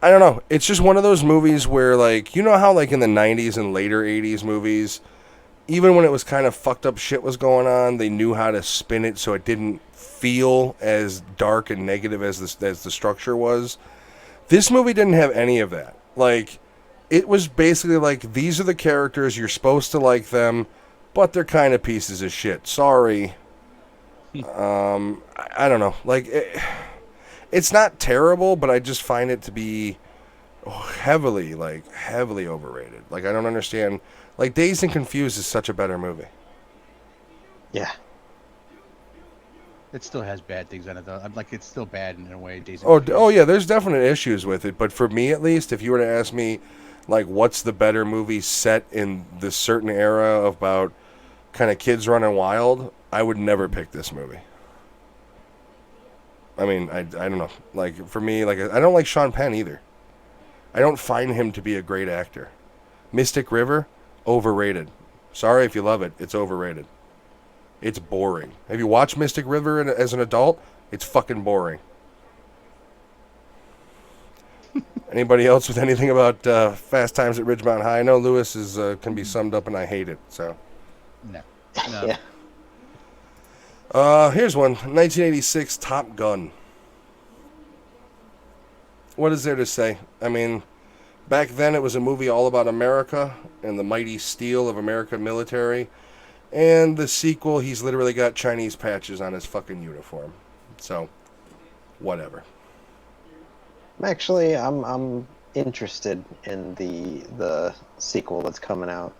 don't know. It's just one of those movies where, like, you know how, like, in the 90s and later 80s movies, even when it was kind of fucked up shit was going on, they knew how to spin it so it didn't feel as dark and negative as the structure was. This movie didn't have any of that. Like, it was basically like, these are the characters, you're supposed to like them, but they're kind of pieces of shit. Sorry. I don't know. Like, it's not terrible, but I just find it to be heavily overrated. Like, I don't understand. Like, Dazed and Confused is such a better movie. Yeah. It still has bad things on it, though. Like, it's still bad in a way. Oh yeah, there's definite issues with it. But for me, at least, if you were to ask me, like, what's the better movie set in this certain era about kind of kids running wild, I would never pick this movie. I mean, I don't know. Like, for me, like, I don't like Sean Penn either. I don't find him to be a great actor. Mystic River, overrated. Sorry if you love it, it's overrated. It's boring. Have you watched Mystic River as an adult? It's fucking boring. Anybody else with anything about Fast Times at Ridgemont High? I know Lewis is can be summed up, and I hate it. So, No. No. Yeah. Here's one. 1986 Top Gun. What is there to say? I mean, back then it was a movie all about America and the mighty steel of American military. And the sequel, he's literally got Chinese patches on his fucking uniform. So, whatever. Actually, I'm interested in the sequel that's coming out.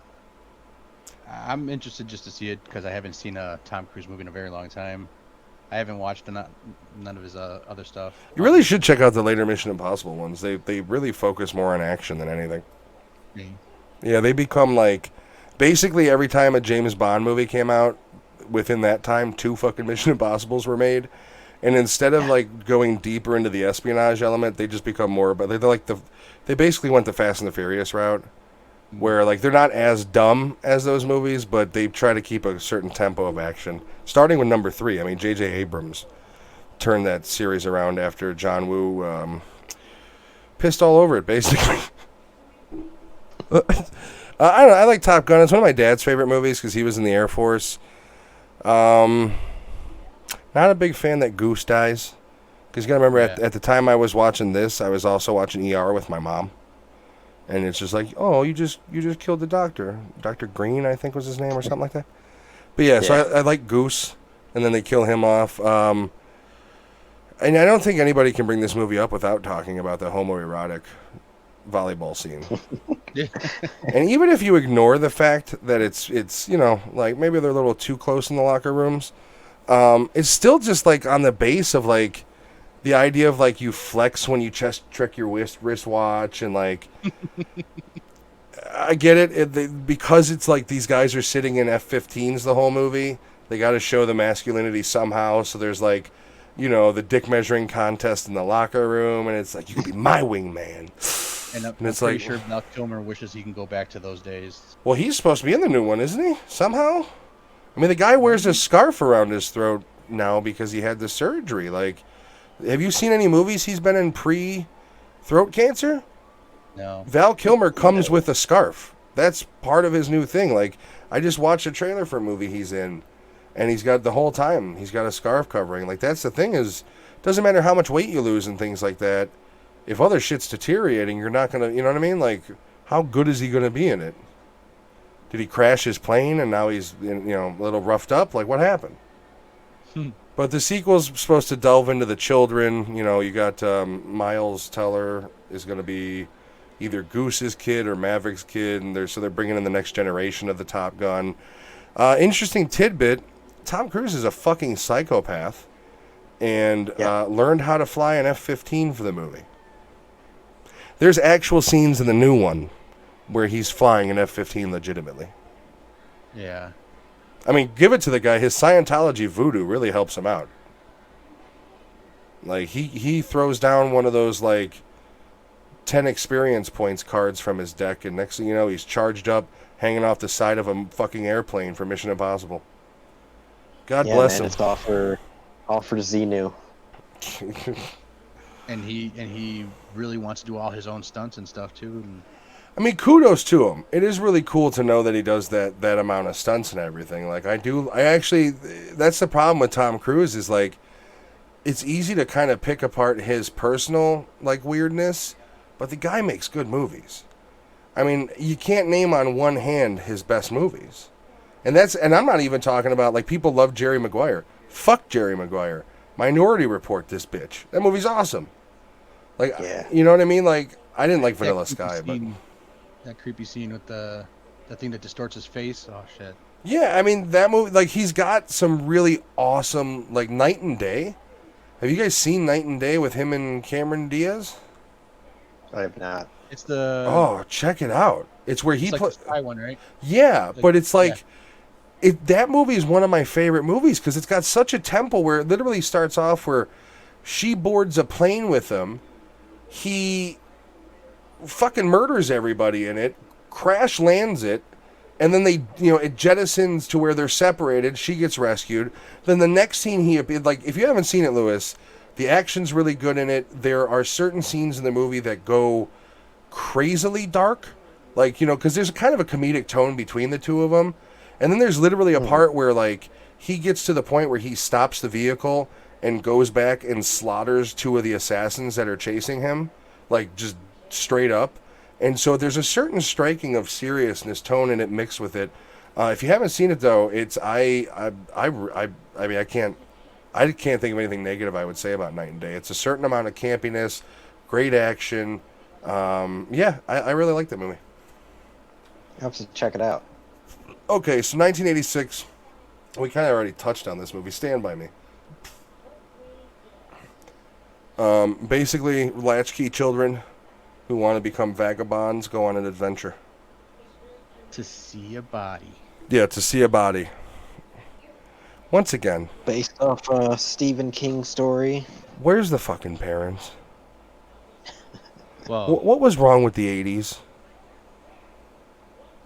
I'm interested just to see it because I haven't seen a Tom Cruise movie in a very long time. I haven't watched none of his other stuff. You really should check out the later Mission Impossible ones. They really focus more on action than anything. Yeah, they become like... Basically, every time a James Bond movie came out, within that time, 2 fucking Mission Impossibles were made. And instead of like going deeper into the espionage element, they just become more... But they basically went the Fast and the Furious route. Where like they're not as dumb as those movies, but they try to keep a certain tempo of action. Starting with number 3, I mean J.J. Abrams turned that series around after John Woo pissed all over it, basically. I don't know. I like Top Gun. It's one of my dad's favorite movies because he was in the Air Force. Not a big fan that Goose dies, because you gotta remember at the time I was watching this, I was also watching ER with my mom. And it's just like, oh, you just killed the doctor. Dr. Green, I think was his name, or something like that. But yeah, so I like Goose, and then they kill him off. And I don't think anybody can bring this movie up without talking about the homoerotic volleyball scene. And even if you ignore the fact that it's like maybe they're a little too close in the locker rooms, it's still just like on the base of like the idea of like you flex when you chest trick your wristwatch and like I get it, because it's like these guys are sitting in F-15s the whole movie. They got to show the masculinity somehow. So there's like, the dick measuring contest in the locker room, and it's like you could be my wingman. And I'm it's pretty like, sure Val Kilmer wishes he can go back to those days. Well, he's supposed to be in the new one, isn't he? Somehow. I mean, the guy wears a scarf around his throat now because he had the surgery. Like, have you seen any movies he's been in pre-throat cancer? No. Val Kilmer comes with a scarf. That's part of his new thing. Like, I just watched a trailer for a movie he's in, and he's got the whole time, he's got a scarf covering. Like, that's the thing is, doesn't matter how much weight you lose and things like that. If other shit's deteriorating, you're not going to, you know what I mean? Like, how good is he going to be in it? Did he crash his plane and now he's, a little roughed up? Like, what happened? But the sequel's supposed to delve into the children. You got Miles Teller is going to be either Goose's kid or Maverick's kid, and they're bringing in the next generation of the Top Gun. Interesting tidbit: Tom Cruise is a fucking psychopath, and learned how to fly an F-15 for the movie. There's actual scenes in the new one where he's flying an F-15 legitimately. Yeah. I mean, give it to the guy. His Scientology voodoo really helps him out. Like, he throws down one of those, like, 10 experience points cards from his deck, and next thing you know, he's charged up, hanging off the side of a fucking airplane for Mission Impossible. God bless him. It's all for Xenu. And he really wants to do all his own stunts and stuff, too. And I mean, kudos to him. It is really cool to know that he does that amount of stunts and everything. Like, that's the problem with Tom Cruise is, like, it's easy to kind of pick apart his personal, like, weirdness, but the guy makes good movies. I mean, you can't name on one hand his best movies. And I'm not even talking about, like, people love Jerry Maguire. Fuck Jerry Maguire. Minority Report, this bitch. That movie's awesome. Like, you know what I mean? Like, I didn't like Vanilla Sky, but... That creepy scene with the thing that distorts his face. Oh, shit. Yeah, I mean, that movie, like, he's got some really awesome, like, Night and Day. Have you guys seen Night and Day with him and Cameron Diaz? I have not. It's the... Oh, check it out. It's where he plays... Like the spy one, right? Yeah, but it's like... Yeah. That movie is one of my favorite movies because it's got such a tempo where it literally starts off where she boards a plane with him. He fucking murders everybody in it, crash lands it, and then it jettisons to where they're separated. She gets rescued. Then the next scene if you haven't seen it, Lewis, the action's really good in it. There are certain scenes in the movie that go crazily dark, like, because there's kind of a comedic tone between the two of them. And then there's literally a part where, like, he gets to the point where he stops the vehicle and goes back and slaughters 2 of the assassins that are chasing him, like, just straight up. And so there's a certain striking of seriousness, tone in it mixed with it. If you haven't seen it, though, it's I mean, I can't think of anything negative I would say about Night and Day. It's a certain amount of campiness, great action. I really like that movie. I have to check it out. Okay, so 1986. We kind of already touched on this movie. Stand By Me. Basically, latchkey children who want to become vagabonds go on an adventure. To see a body. Yeah, to see a body. Once again. Based off a Stephen King story. Where's the fucking parents? Well, What was wrong with the 80s?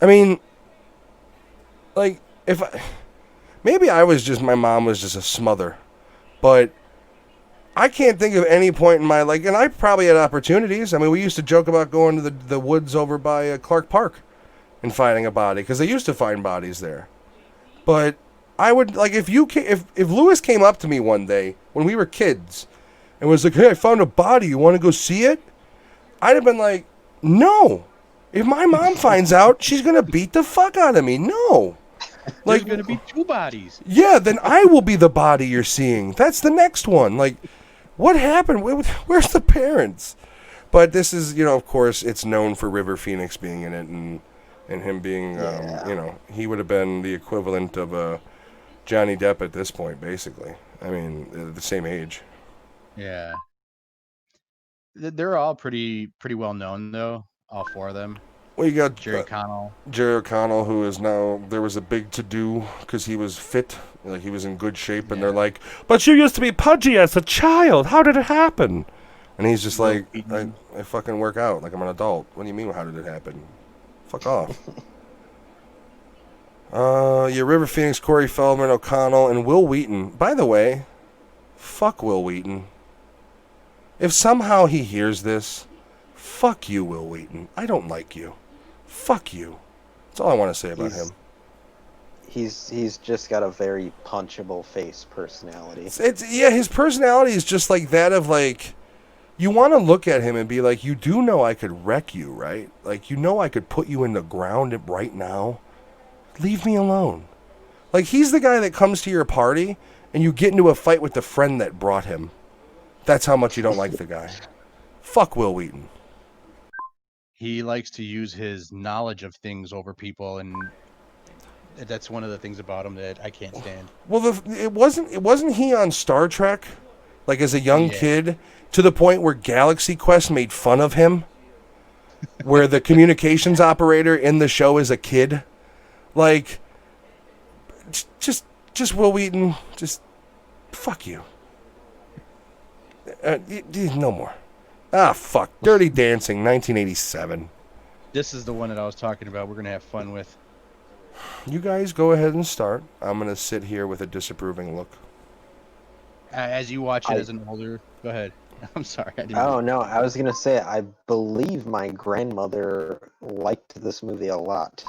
I mean, like, maybe my mom was just a smother, but I can't think of any point in my, like, and I probably had opportunities. I mean, we used to joke about going to the woods over by Clark Park and finding a body, because they used to find bodies there. But I would, like, if Lewis came up to me one day when we were kids and was like, hey, I found a body, you want to go see it? I'd have been like, no. If my mom finds out, she's going to beat the fuck out of me. No. Like, there's going to be 2 bodies. Yeah, then I will be the body you're seeing. That's the next one. Like, what happened? Where's the parents? But this is, of course, it's known for River Phoenix being in it and him being, he would have been the equivalent of Johnny Depp at this point, basically. I mean, the same age. Yeah. They're all pretty well known, though. All 4 of them. Well, you got Jerry O'Connell. Jerry O'Connell, who is now, there was a big to-do because he was fit, like he was in good shape, and they're like, but you used to be pudgy as a child. How did it happen? And he's just like, I fucking work out like I'm an adult. What do you mean, how did it happen? Fuck off. River Phoenix, Corey Feldman, O'Connell, and Will Wheaton. By the way, fuck Will Wheaton. If somehow he hears this, fuck you, Will Wheaton. I don't like you. Fuck you. That's all I want to say about him. He's just got a very punchable face personality. His personality is just like that of, like, you want to look at him and be like, you do know I could wreck you, right? Like, you know I could put you in the ground right now. Leave me alone. Like, he's the guy that comes to your party and you get into a fight with the friend that brought him. That's how much you don't like the guy. Fuck Will Wheaton. He likes to use his knowledge of things over people, and that's one of the things about him that I can't stand. Well, it wasn't he on Star Trek, like as a young kid, to the point where Galaxy Quest made fun of him, where the communications operator in the show is a kid. Like, just Will Wheaton, just fuck you. No more. Ah, fuck. Dirty Dancing, 1987. This is the one that I was talking about. We're going to have fun with. You guys go ahead and start. I'm going to sit here with a disapproving look. As you watch it as an older... Go ahead. I'm sorry. No. I was going to say, I believe my grandmother liked this movie a lot.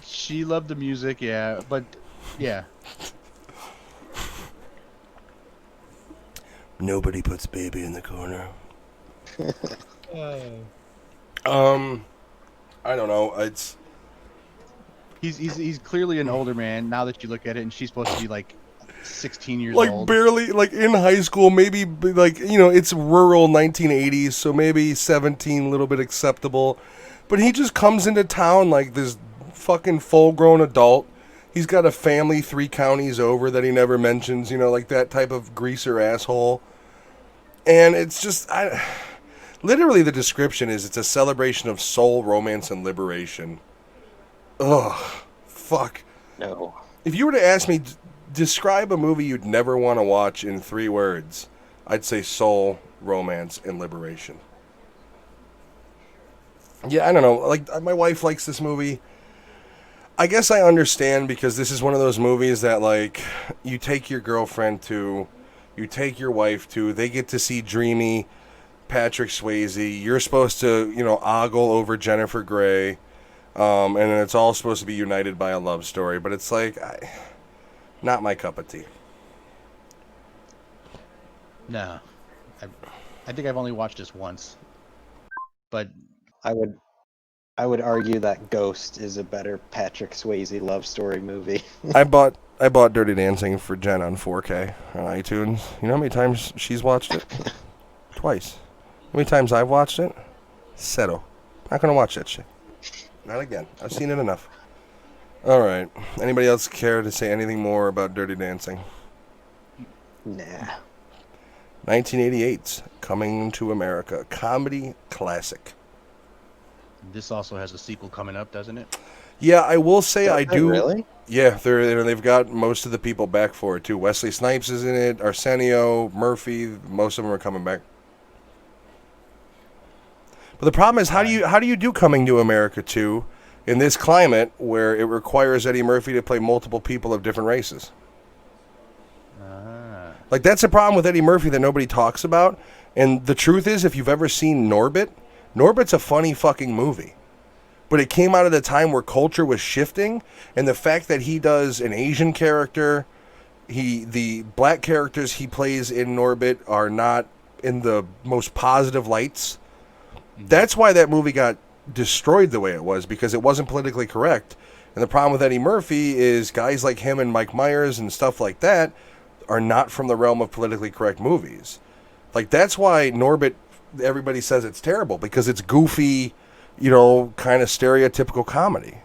She loved the music, yeah. But, yeah. Nobody puts baby in the corner. I don't know. It's he's clearly an older man now that you look at it, and she's supposed to be like 16 years old. Like barely, like in high school, maybe like, it's rural 1980s, so maybe 17, a little bit acceptable. But he just comes into town like this fucking full-grown adult. He's got a family 3 counties over that he never mentions, like that type of greaser asshole. And it's just, literally the description is it's a celebration of soul, romance, and liberation. Ugh, fuck. No. If you were to ask me, describe a movie you'd never want to watch in 3 words, I'd say soul, romance, and liberation. Yeah, I don't know. Like, my wife likes this movie. I guess I understand, because this is one of those movies that, like, you take your girlfriend to, you take your wife to, they get to see dreamy Patrick Swayze. You're supposed to, ogle over Jennifer Grey. And it's all supposed to be united by a love story, but it's like, not my cup of tea. No, I think I've only watched this once, but I would argue that Ghost is a better Patrick Swayze love story movie. I bought Dirty Dancing for Jen on 4K on iTunes. You know how many times she's watched it? Twice. How many times I've watched it? Zero. Not gonna watch that shit. Not again. I've seen it enough. All right. Anybody else care to say anything more about Dirty Dancing? Nah. 1988's Coming to America, comedy classic. this also has a sequel coming up, doesn't it? Yeah, I will say I do. Really? Yeah, they've got most of the people back for it too. Wesley Snipes is in it. Arsenio, Murphy, most of them are coming back. But the problem is, how do you do Coming to America 2 in this climate where it requires Eddie Murphy to play multiple people of different races? Like, that's a problem with Eddie Murphy that nobody talks about. And the truth is, if you've ever seen Norbit's a funny fucking movie. But it came out at a time where culture was shifting, and the fact that he does an Asian character, the black characters he plays in Norbit are not in the most positive lights. That's why that movie got destroyed the way it was, because it wasn't politically correct. And the problem with Eddie Murphy is guys like him and Mike Myers and stuff like that are not from the realm of politically correct movies. Like, that's why Norbit, everybody says it's terrible, because it's goofy, kind of stereotypical comedy.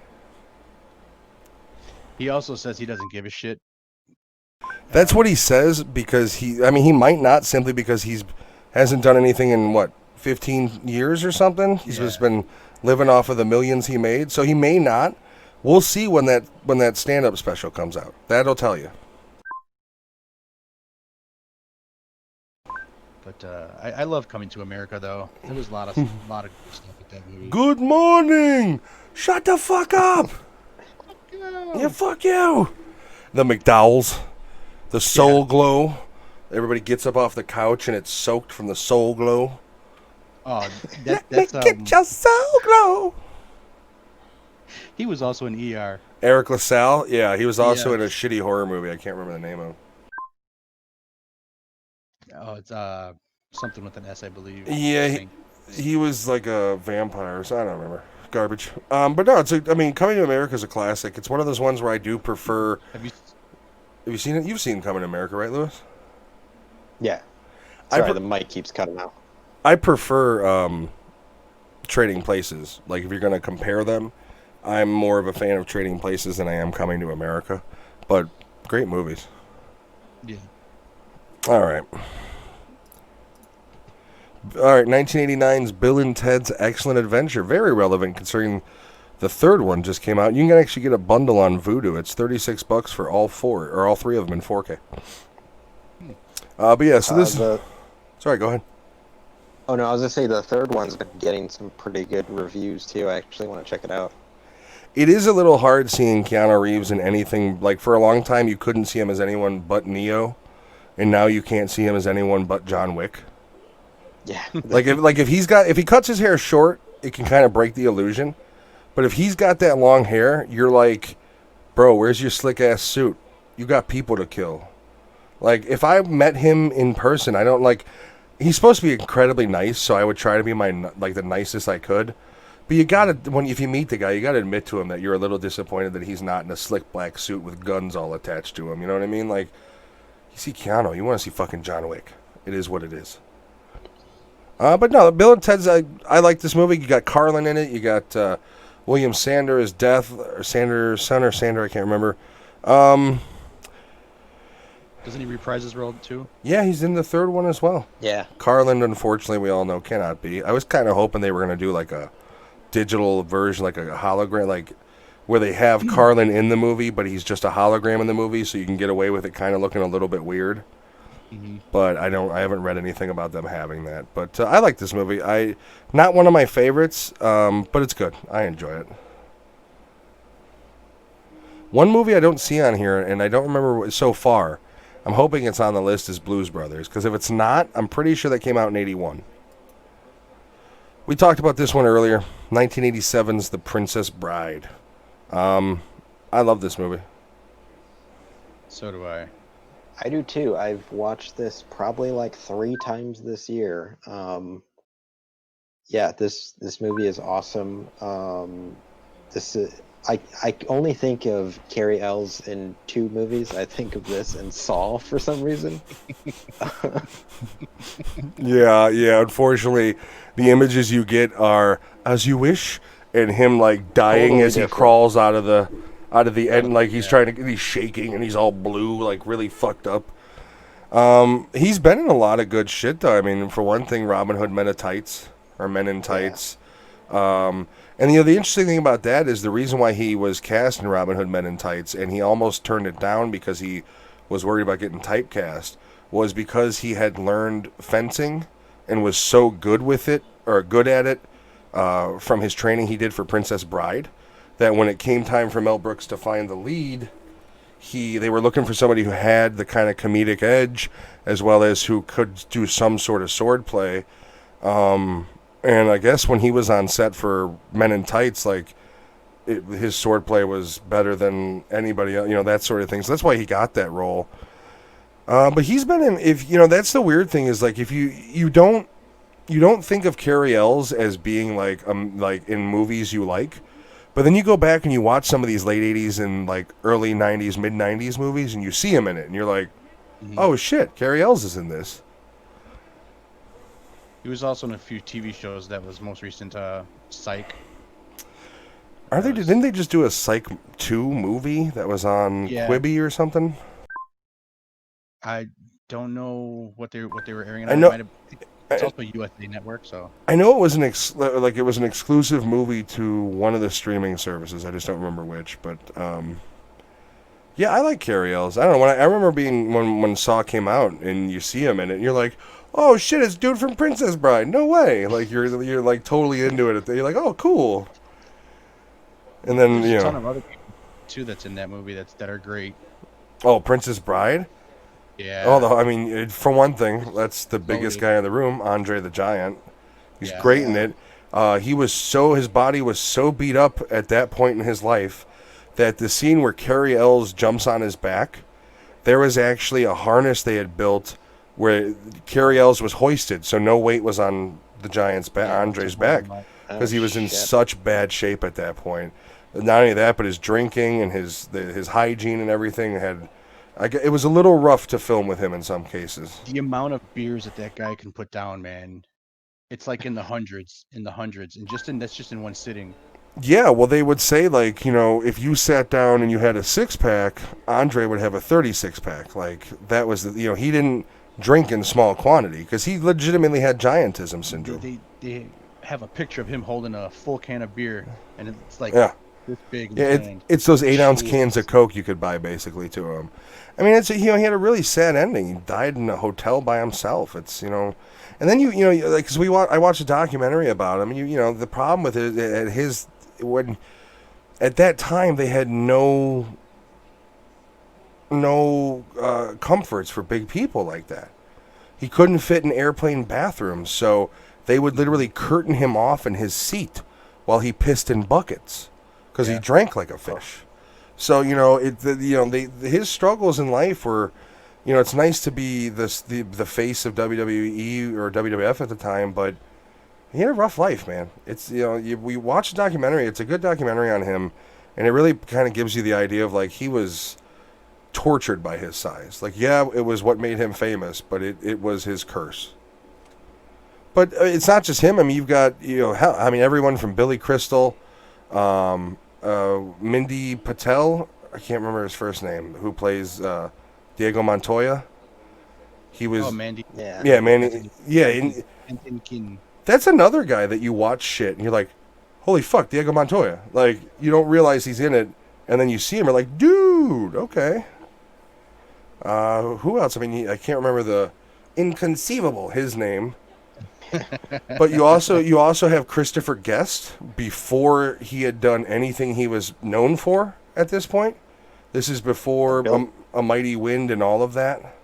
He also says he doesn't give a shit. That's what he says, because he might not, simply because hasn't done anything in 15 years or something. He's just been living off of the millions he made, so he may not. We'll see when that stand-up special comes out. That'll tell you. But I love Coming to America, though. There was a lot of good stuff with that movie. Good morning. Shut the fuck up. Yeah, fuck you. The McDowells, the Soul Glow. Everybody gets up off the couch and it's soaked from the Soul Glow. Oh, Get your Soul Glow. He was also in ER. Eric LaSalle, yeah, he was also in a shitty horror movie. I can't remember the name of. Oh, it's something with an S, I believe. Yeah, he was like a vampire, so I don't remember. Garbage. But no, Coming to America is a classic. It's one of those ones where I do prefer. Have you seen it? You've seen Coming to America, right, Lewis? Yeah. Sorry, the mic keeps cutting out. I prefer Trading Places. Like, if you're going to compare them, I'm more of a fan of Trading Places than I am Coming to America. But great movies. Yeah. All right. 1989's Bill and Ted's Excellent Adventure. Very relevant considering the third one just came out. You can actually get a bundle on Vudu. It's $36 for all three of them in 4K. But yeah, so this... Sorry, go ahead. Oh, no, I was going to say the third one's been getting some pretty good reviews, too. I actually want to check it out. It is a little hard seeing Keanu Reeves in anything. Like, for a long time, you couldn't see him as anyone but Neo. And now you can't see him as anyone but John Wick. Yeah. if he cuts his hair short, it can kind of break the illusion. But if he's got that long hair, you're like, bro, where's your slick ass suit? You got people to kill. Like, if I met him in person, I don't like. He's supposed to be incredibly nice, so I would try to be the nicest I could. But if you meet the guy, you gotta admit to him that you're a little disappointed that he's not in a slick black suit with guns all attached to him. You know what I mean? Like, you see Keanu, you want to see fucking John Wick. It is what it is. But no, Bill and Ted's, I like this movie. You got Carlin in it. You got William Sander as Death, or Sander, I can't remember. Doesn't he reprise his role, too? Yeah, he's in the third one as well. Yeah. Carlin, unfortunately, we all know, cannot be. I was kind of hoping they were going to do like a digital version, like a hologram, like where they have Carlin in the movie, but he's just a hologram in the movie, so you can get away with it kind of looking a little bit weird. Mm-hmm. But I haven't read anything about them having that. But I like this movie. Not one of my favorites, but it's good. I enjoy it. One movie I don't see on here, and I don't remember so far, I'm hoping it's on the list, is Blues Brothers. Because if it's not, I'm pretty sure that came out in 81. We talked about this one earlier. 1987's The Princess Bride. I love this movie. So do I. I do too. I've watched this probably like 3 times this year. Yeah, this movie is awesome. This is, I only think of Carrie Ells in 2 movies. I think of this and Saw for some reason. Yeah. Unfortunately, the images you get are As You Wish and him like dying Totally as he different. crawls out of the end, like he's he's shaking and he's all blue, like really fucked up. He's been in a lot of good shit though. I mean, for one thing, Robin Hood Men in Tights. And the interesting thing about that is the reason why he was cast in Robin Hood Men in Tights, and he almost turned it down because he was worried about getting typecast, was because he had learned fencing and was so good with it, or good at it, from his training he did for Princess Bride, that when it came time for Mel Brooks to find the lead, they were looking for somebody who had the kind of comedic edge, as well as who could do some sort of swordplay. And I guess when he was on set for Men in Tights, like his swordplay was better than anybody else, that sort of thing. So that's why he got that role. But he's been in. That's the weird thing is like if you don't think of Carrie Ells as being like in movies you like, but then you go back and you watch some of these late '80s and like early '90s, mid '90s movies, and you see him in it, and you're like, oh shit, Carrie Ells is in this. He was also in a few TV shows. That was most recent, Psych. Didn't they just do a Psych 2 movie that was on Quibi or something? I don't know what they were airing. I know. It's also USA Network, so. I know it was it was an exclusive movie to one of the streaming services. I just don't remember which, but yeah, I like Carrie Ells. I don't know. I remember being when Saw came out and you see him in it, and you're like, oh shit, it's dude from Princess Bride. No way. Like you're like totally into it. You're like, oh cool. And then There's a ton of other people too that's in that movie that are great. Oh, Princess Bride. Yeah. Oh, for one thing, that's the biggest guy in the room, Andre the Giant. He's great in it. His body was so beat up at that point in his life that the scene where Carrie Ells jumps on his back, there was actually a harness they had built where Carrie Ells was hoisted, so no weight was on the Giant's back, Andre's back, because he was in such bad shape at that point. Not only that, but his drinking and his hygiene and everything it was a little rough to film with him in some cases. The amount of beers that guy can put down, man, it's like in the hundreds, and that's just in one sitting. Yeah, well, they would say, like, if you sat down and you had a 6-pack, Andre would have a 36-pack. Like, that was, he didn't drink in small quantity because he legitimately had giantism syndrome. They have a picture of him holding a full can of beer, and it's like this big. Yeah, it's those 8-ounce cans of Coke you could buy, basically, to him. I mean, he had a really sad ending. He died in a hotel by himself. It's, and then because I watched a documentary about him, and the problem with it at that time they had no comforts for big people like that. He couldn't fit in airplane bathrooms, so they would literally curtain him off in his seat while he pissed in buckets because he drank like a fish. So his struggles in life were, it's nice to be the face of WWE or WWF at the time, but he had a rough life, man. It's we watched a documentary. It's a good documentary on him, and it really kind of gives you the idea of like he was tortured by his size. Like, yeah, it was what made him famous, but it was his curse. But it's not just him. I mean, you've got everyone from Billy Crystal, Mindy Patel. I can't remember his first name. Who plays Diego Montoya? He was. Oh, Mandy. Yeah, Mandy. Yeah. That's another guy that you watch shit and you're like, holy fuck, Diego Montoya. Like, you don't realize he's in it, and then you see him, you're like, dude, okay. Who else? I mean, I can't remember the inconceivable, his name. But you also have Christopher Guest before he had done anything he was known for at this point. This is before A Mighty Wind and all of that.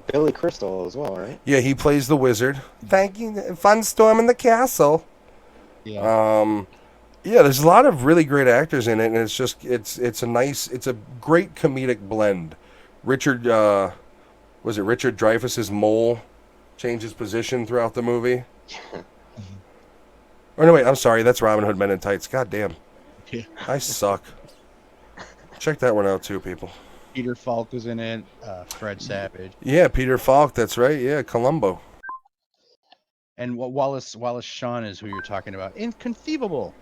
Billy Crystal as well, right? Yeah, he plays the wizard. Thank you. Fun storm in the castle. Yeah. Yeah, there's a lot of really great actors in it, and it's a great comedic blend. Richard Dreyfuss's mole changes position throughout the movie? Or no, wait, I'm sorry, that's Robin Hood Men in Tights. God damn. Yeah. I suck. Check that one out too, people. Peter Falk was in it. Fred Savage. Yeah, Peter Falk, that's right. Yeah, Columbo. And Wallace Shawn is who you're talking about. Inconceivable.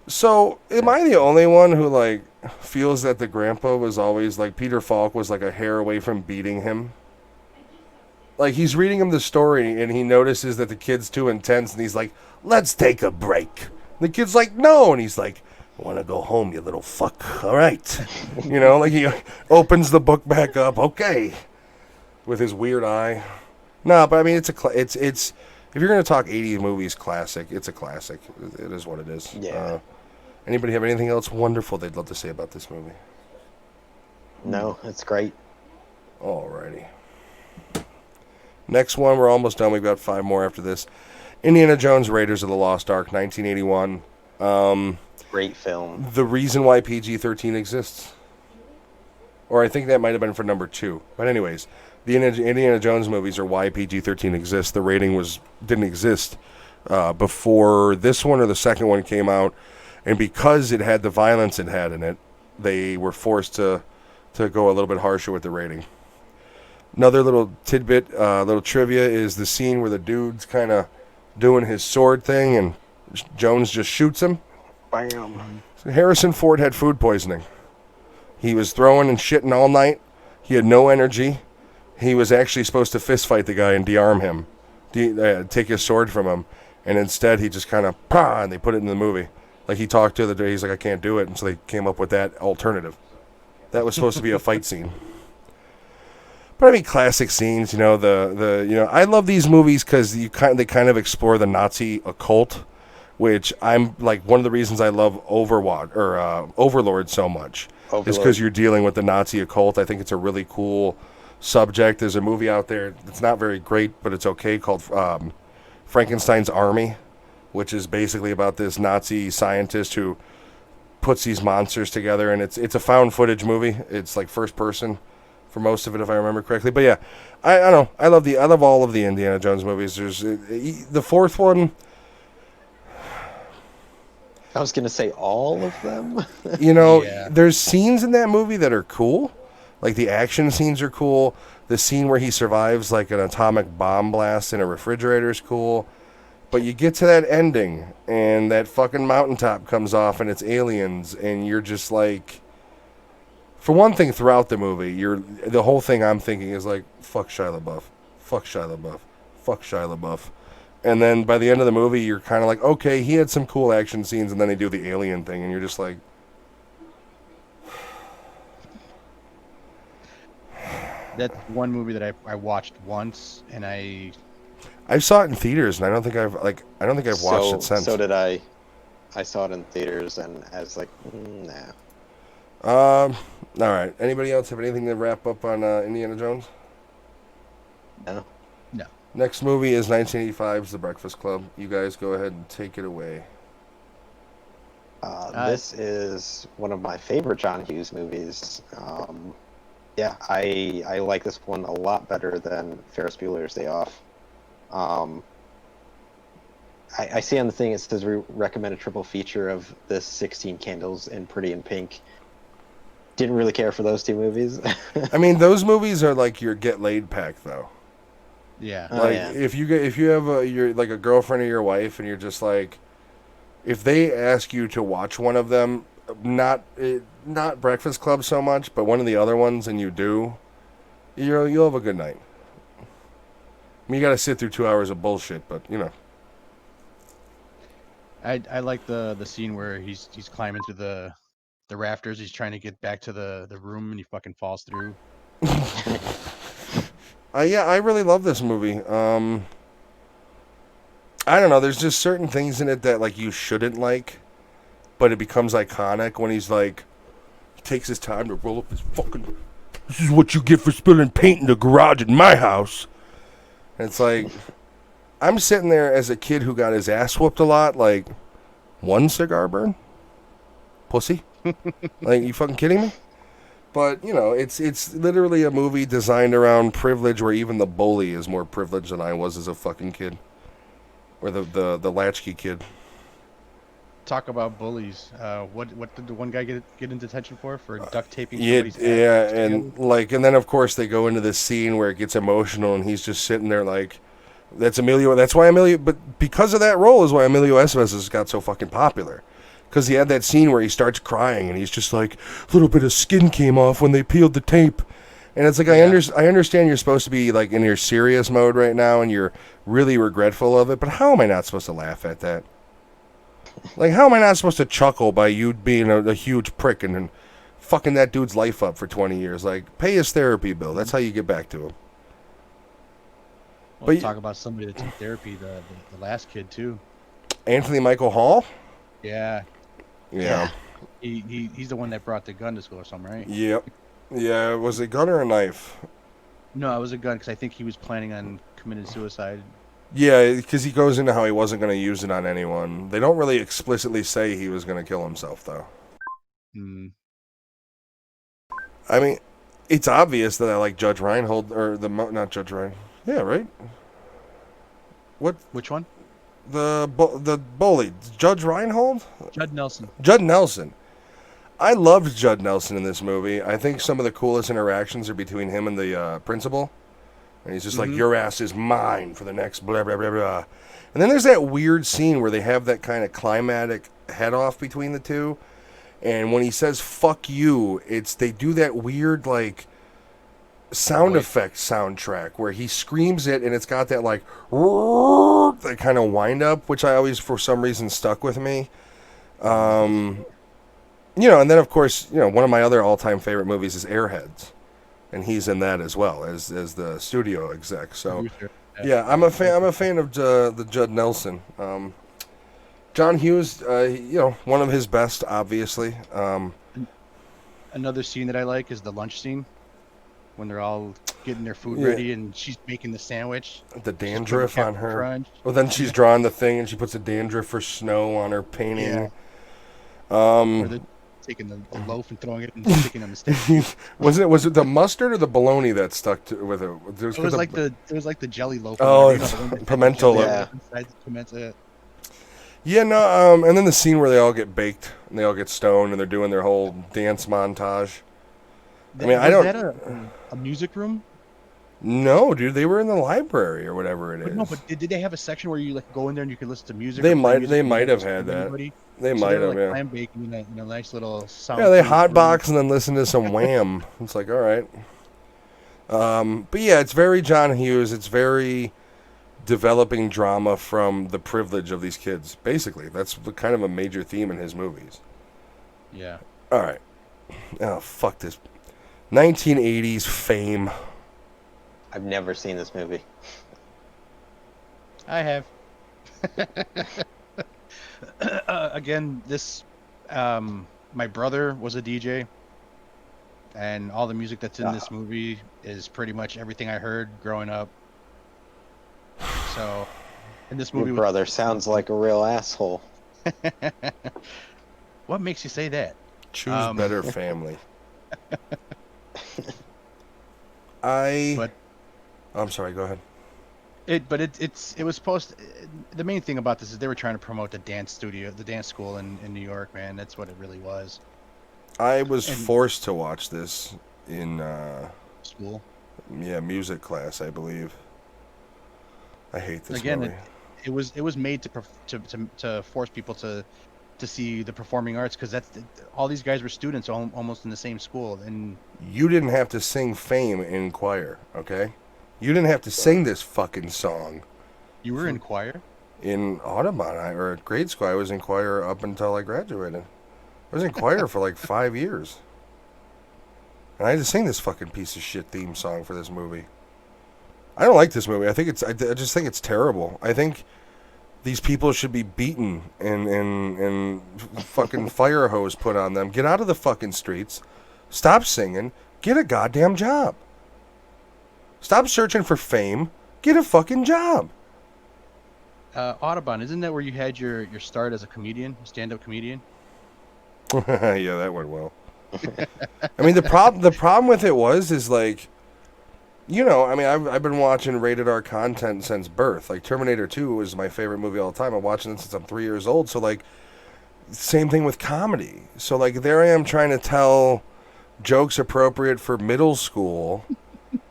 So, am I the only one who, like, feels that the grandpa was always, like, Peter Falk was, like, a hair away from beating him? Like, he's reading him the story, and he notices that the kid's too intense, and he's like, let's take a break. The kid's like, no, and he's like, I want to go home, you little fuck. All right. You know, like, he opens the book back up, okay, with his weird eye. No, but, I mean, it's if you're going to talk 80s movies classic, it's a classic. It is what it is. Yeah. Anybody have anything else wonderful they'd love to say about this movie? No, it's great. Alrighty. Next one, we're almost done. We've got 5 more after this. Indiana Jones, Raiders of the Lost Ark, 1981. Great film. The reason why PG-13 exists. Or I think that might have been for number 2. But anyways, the Indiana Jones movies are why PG-13 exists. The rating didn't exist before this one or the second one came out. And because it had the violence it had in it, they were forced to go a little bit harsher with the rating. Another little tidbit, little trivia, is the scene where the dude's kind of doing his sword thing and Jones just shoots him. Bam. So Harrison Ford had food poisoning. He was throwing and shitting all night. He had no energy. He was actually supposed to fist fight the guy and de-arm him, take his sword from him. And instead he just kind of, and they put it in the movie. Like, he talked to the day, he's like, I can't do it. And so they came up with that alternative. That was supposed to be a fight scene. But I mean, classic scenes, you know, I love these movies because they kind of explore the Nazi occult, which I'm, like, one of the reasons I love Overlord so much. Is because you're dealing with the Nazi occult. I think it's a really cool subject. There's a movie out there that's not very great, but it's okay, called Frankenstein's Army, which is basically about this Nazi scientist who puts these monsters together, and it's a found footage movie. It's like first person for most of it, if I remember correctly. But yeah, I don't know. I love all of the Indiana Jones movies. There's the fourth one. I was gonna say all of them. You know, Yeah. There's scenes in that movie that are cool. Like, the action scenes are cool. The scene where he survives, like, an atomic bomb blast in a refrigerator is cool. But you get to that ending, and that fucking mountaintop comes off, and it's aliens, and you're just like... For one thing, throughout the movie, the whole thing I'm thinking is like, fuck Shia LaBeouf. Fuck Shia LaBeouf. Fuck Shia LaBeouf. And then by the end of the movie, you're kind of like, okay, he had some cool action scenes, and then they do the alien thing, and you're just like... That's one movie that I watched once, and I saw it in theaters, and I don't think I've watched it since. So did I. I saw it in theaters, and I was like, nah. All right. Anybody else have anything to wrap up on Indiana Jones? No. Next movie is 1985's The Breakfast Club. You guys go ahead and take it away. This is one of my favorite John Hughes movies. Yeah, I like this one a lot better than Ferris Bueller's Day Off. I see on the thing it says we recommend a triple feature of this 16 Candles and Pretty in Pink. Didn't really care for those two movies. I mean, those movies are like your get laid pack, though. yeah. Oh, Like, yeah. if you have you're like a girlfriend or your wife, and you're just like, if they ask you to watch one of them, not Breakfast Club so much, but one of the other ones, and you do, you'll have a good night. I mean, you got to sit through 2 hours of bullshit, but you know. I like the scene where he's climbing through the rafters. He's trying to get back to the room, and he fucking falls through. Yeah, I really love this movie. I don't know. There's just certain things in it that like you shouldn't like, but it becomes iconic when he's like, he takes his time to roll up his fucking This is what you get for spilling paint in the garage at my house. And it's like, I'm sitting there as a kid who got his ass whooped a lot, like, one cigar burn? Pussy? Like, you fucking kidding me? But, you know, it's literally a movie designed around privilege where even the bully is more privileged than I was as a fucking kid. Or the latchkey kid. Talk about bullies. What did the one guy get in detention for duct taping Yeah, somebody's yeah, ass? and then of course they go into this scene where it gets emotional and he's just sitting there like, that's why Emilio, but because of that role is why Emilio Estevez has got so fucking popular. Because he had that scene where he starts crying and he's just like, a little bit of skin came off when they peeled the tape. And it's like, I understand you're supposed to be like in your serious mode right now and you're really regretful of it, but how am I not supposed to laugh at that? Like, how am I not supposed to chuckle by you being a huge prick and fucking that dude's life up for 20 years? Like, pay his therapy bill. That's how you get back to him. Well, but talk about somebody that took therapy, the last kid, too. Anthony Michael Hall? Yeah. Yeah. He's the one that brought the gun to school or something, right? Yep. Yeah, was it a gun or a knife? No, it was a gun because I think he was planning on committing suicide. Yeah, because he goes into how he wasn't going to use it on anyone. They don't really explicitly say he was going to kill himself, though. Hmm. I mean, it's obvious that I like Judge Reinhold, or not Judge Reinhold. Yeah, right? What? Which one? The bully. Judge Reinhold? Judd Nelson. Judd Nelson. I loved Judd Nelson in this movie. I think some of the coolest interactions are between him and the principal. And he's just like, your ass is mine for the next blah, blah, blah, blah. And then there's that weird scene where they have that kind of climatic head-off between the two. And when he says, fuck you, they do that weird, like, sound effect soundtrack where he screams it and it's got that, like, that kind of wind-up, which I always, for some reason, stuck with me. And then, of course, one of my other all-time favorite movies is Airheads. And he's in that as well as the studio exec. So, yeah, I'm a fan of the Judd Nelson. John Hughes, one of his best, obviously. Another scene that I like is the lunch scene when they're all getting their food ready and she's making the sandwich. The dandruff on her. Crunch. Well, then she's drawing the thing and she puts a dandruff for snow on her painting. Yeah. Taking the loaf and throwing it and sticking on the steak. was it the mustard or the bologna that stuck with it? It was like the jelly loaf. Oh, pimento loaf. Yeah. Pimento. Yeah, no. And then the scene where they all get baked and they all get stoned and they're doing their whole dance montage. Was that a music room? No, dude, they were in the library or whatever it is. No, but did they have a section where you like go in there and you could listen to music? They might have had that. They might have, yeah. Clam baking in a nice little sound. Yeah, they hotbox and then listen to some Wham. It's like, all right. But yeah, it's very John Hughes. It's very developing drama from the privilege of these kids. Basically, that's kind of a major theme in his movies. Yeah. All right. Oh, fuck this. 1980s Fame. I've never seen this movie. I have. Again, this my brother was a DJ, and all the music that's in this movie is pretty much everything I heard growing up. So, in this movie, your brother sounds like a real asshole. What makes you say that? Choose better family. I'm sorry, go ahead. It was supposed to, the main thing about this is they were trying to promote the dance school in New York, man. That's what it really was. I was forced to watch this in school. Yeah, music class, I believe. I hate this movie. Again, it was made to force people to see the performing arts, because all these guys were students almost in the same school. And you didn't have to sing Fame in choir, okay? You didn't have to sing this fucking song. You were in choir? In Audubon, or at grade school, I was in choir up until I graduated. I was in choir for like 5 years. And I had to sing this fucking piece of shit theme song for this movie. I don't like this movie. I just think it's terrible. I think these people should be beaten and fucking fire hose put on them. Get out of the fucking streets. Stop singing. Get a goddamn job. Stop searching for fame. Get a fucking job. Audubon, isn't that where you had your start as a comedian, stand-up comedian? Yeah, that went well. I mean, the problem with it is like, you know, I mean, I've been watching rated R content since birth. Like, Terminator 2 is my favorite movie of all time. I'm watching it since I'm 3 years old. So, like, same thing with comedy. So, like, there I am trying to tell jokes appropriate for middle school.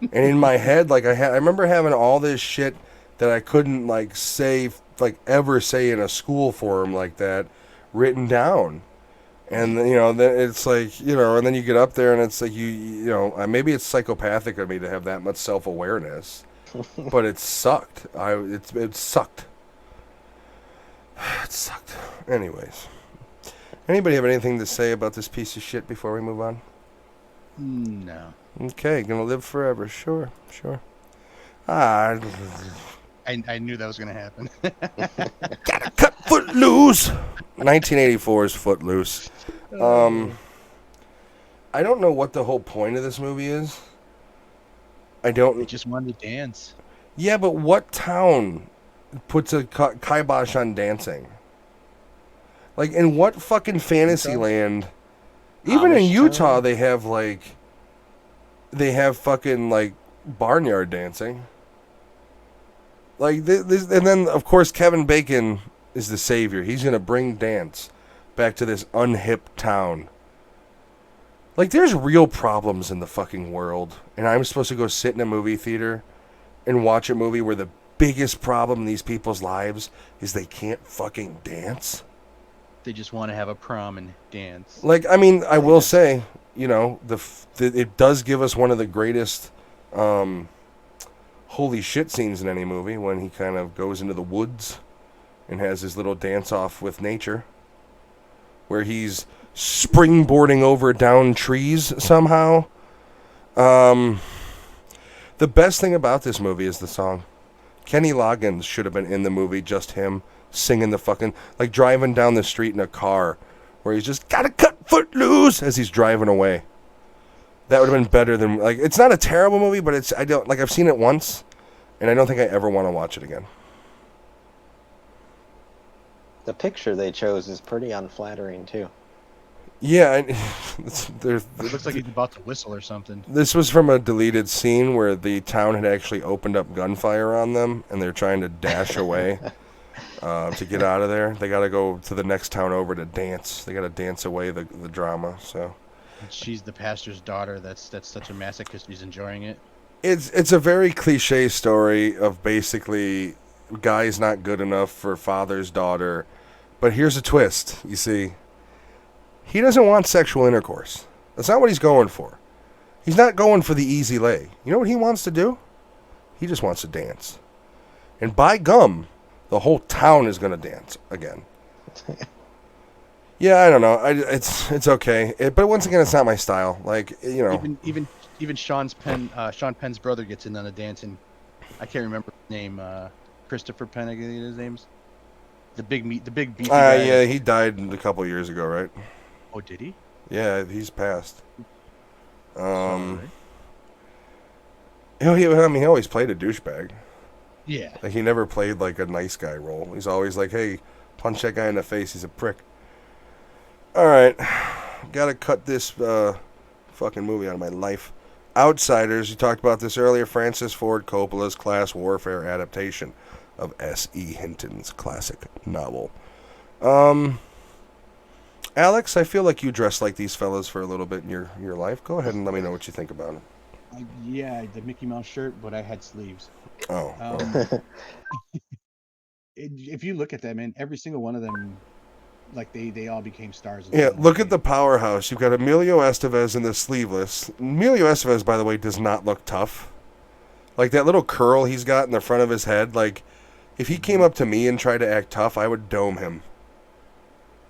And in my head, like, I remember having all this shit that I couldn't, like, say, like, ever say in a school forum like that written down. And, you know, then it's like, you know, and then you get up there and it's like, you know, maybe it's psychopathic of me to have that much self-awareness, but it sucked. It sucked. It sucked. Anyways. Anybody have anything to say about this piece of shit before we move on? No. Okay, gonna live forever. Sure. I knew that was going to happen. gotta cut Footloose. 1984's Footloose. I don't know what the whole point of this movie is. They just wanted to dance. Yeah, but what town puts a kibosh on dancing? Like, in what fucking fantasy land? Even in Utah, they have fucking, like, barnyard dancing. Like, this, and then, of course, Kevin Bacon is the savior. He's going to bring dance back to this unhip town. Like, there's real problems in the fucking world, and I'm supposed to go sit in a movie theater and watch a movie where the biggest problem in these people's lives is they can't fucking dance? They just want to have a prom and dance. Like, I mean, I will say, you know, it does give us one of the greatest holy shit scenes in any movie, when he kind of goes into the woods and has his little dance-off with nature, where he's springboarding over down trees somehow. The best thing about this movie is the song. Kenny Loggins should have been in the movie, just him singing the fucking, like, driving down the street in a car where he's just gotta cut Footloose as he's driving away. That would have been better than, like, it's not a terrible movie, but I've seen it once and I don't think I ever want to watch it again. The picture they chose is pretty unflattering too. Yeah, It looks like he's about to whistle or something. This was from a deleted scene where the town had actually opened up gunfire on them, and they're trying to dash away to get out of there. They got to go to the next town over to dance. They got to dance away the drama. So she's the pastor's daughter. That's such a masochist. She's enjoying it. It's a very cliche story of basically guy's not good enough for father's daughter, but here's a twist. You see. He doesn't want sexual intercourse. That's not what he's going for. He's not going for the easy lay. You know what he wants to do? He just wants to dance. And by gum, the whole town is going to dance again. Yeah, I don't know. It's okay. But once again, it's not my style. Like, you know. Even Sean Penn's brother gets in on the dance, and I can't remember his name. Christopher Penn, I think his name's. The big beefy guy. Yeah, he died a couple of years ago, right? Oh, did he? Yeah, he's passed. Sorry. He always played a douchebag. Yeah. Like, he never played, like, a nice guy role. He's always like, hey, punch that guy in the face, he's a prick. Alright. Gotta cut this fucking movie out of my life. Outsiders, you talked about this earlier, Francis Ford Coppola's class warfare adaptation of S.E. Hinton's classic novel. Alex, I feel like you dressed like these fellas for a little bit in your life. Go ahead and let me know what you think about it. Yeah, the Mickey Mouse shirt, but I had sleeves. Oh. If you look at them, man, every single one of them, like they all became stars. Yeah, look at the powerhouse. You've got Emilio Estevez in the sleeveless. Emilio Estevez, by the way, does not look tough. Like, that little curl he's got in the front of his head, like, if he came up to me and tried to act tough, I would dome him.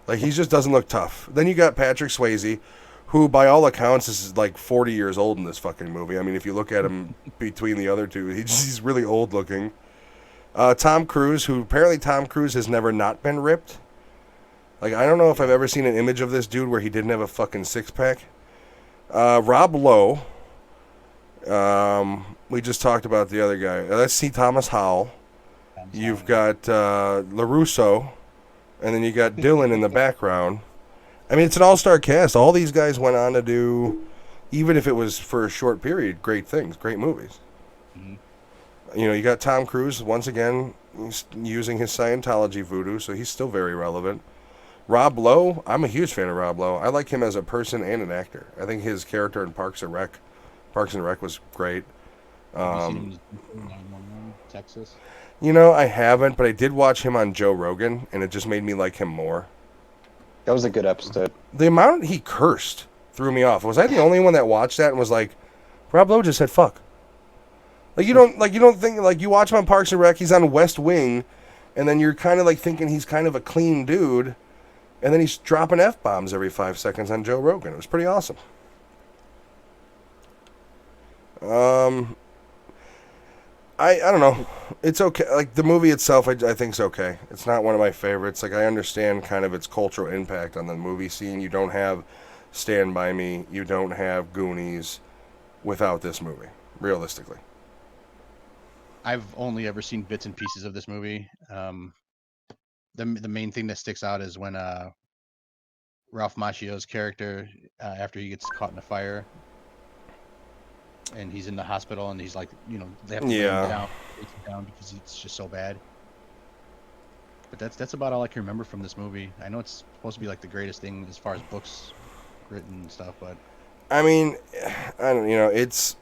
Like, he just doesn't look tough. Then you got Patrick Swayze, who, by all accounts, is like 40 years old in this fucking movie. I mean, if you look at him between the other two, he's really old looking. Tom Cruise, who apparently Tom Cruise has never not been ripped. Like, I don't know if I've ever seen an image of this dude where he didn't have a fucking six-pack. Rob Lowe. We just talked about the other guy. That's C. Thomas Howell. You've got LaRusso, and then you got Dylan in the background. I mean, it's an all-star cast. All these guys went on to do, even if it was for a short period, great things, great movies. Mm-hmm. You know, you got Tom Cruise, once again, using his Scientology voodoo, so he's still very relevant. Rob Lowe, I'm a huge fan of Rob Lowe. I like him as a person and an actor. I think his character in Parks and Rec was great. Have you seen him in 911, Texas? You know, I haven't, but I did watch him on Joe Rogan, and it just made me like him more. That was a good episode. The amount he cursed threw me off. Was I the only one that watched that and was like, Rob Lowe just said fuck? Like you don't think, like, you watch him on Parks and Rec, he's on West Wing, and then you're kind of like thinking he's kind of a clean dude, and then he's dropping F-bombs every 5 seconds on Joe Rogan. It was pretty awesome. I don't know. It's okay. Like, the movie itself, I think's okay. It's not one of my favorites. Like, I understand kind of its cultural impact on the movie scene. You don't have Stand By Me. You don't have Goonies without this movie, realistically. I've only ever seen bits and pieces of this movie. The main thing that sticks out is when Ralph Macchio's character, after he gets caught in a fire, and he's in the hospital, and he's like, you know, they have to bring him down because it's just so bad. But that's about all I can remember from this movie. I know it's supposed to be like the greatest thing as far as books written and stuff, but I mean, I don't, you know, it's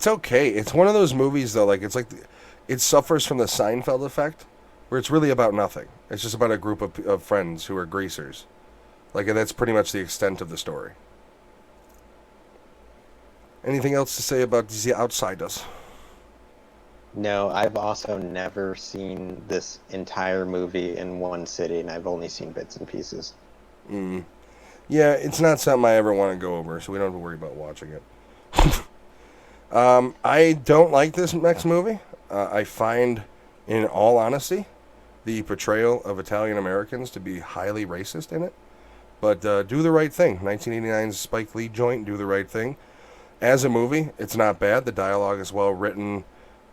okay. It's one of those movies though, like it suffers from the Seinfeld effect, where it's really about nothing. It's just about a group of friends who are greasers. Like, and that's pretty much the extent of the story. Anything else to say about The Outsiders? No, I've also never seen this entire movie in one sitting. I've only seen bits and pieces. Yeah, it's not something I ever want to go over, so we don't have to worry about watching it. I don't like this next movie. I find, in all honesty, the portrayal of Italian Americans to be highly racist in it. But Do the Right Thing, 1989's Spike Lee joint, Do the Right Thing. As a movie, it's not bad. The dialogue is well written.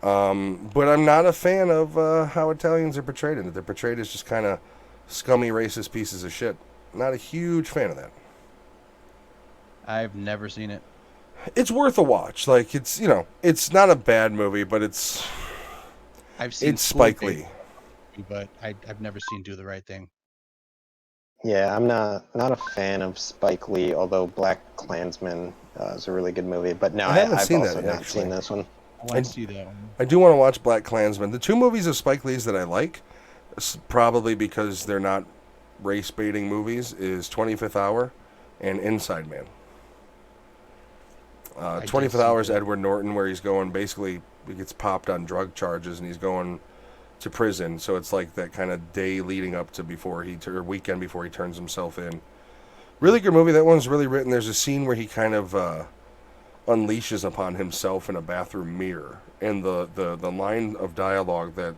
But I'm not a fan of how Italians are portrayed in it. They're portrayed as just kind of scummy, racist pieces of shit. Not a huge fan of that. I've never seen it. It's worth a watch. Like, it's, you know, it's not a bad movie, but it's Spike Lee. But I've never seen Do the Right Thing. Yeah, I'm not a fan of Spike Lee, although Black Klansman is a really good movie. But no, I've also not seen this one. I want to see that one. I do want to watch Black Klansman. The two movies of Spike Lee's that I like, probably because they're not race-baiting movies, is 25th Hour and Inside Man. 25th Hour is Edward Norton, where he's going, basically, he gets popped on drug charges, and he's going to prison, so it's like that kind of day leading up to weekend before he turns himself in. Really good movie. That one's really written. There's a scene where he kind of unleashes upon himself in a bathroom mirror, and the line of dialogue that,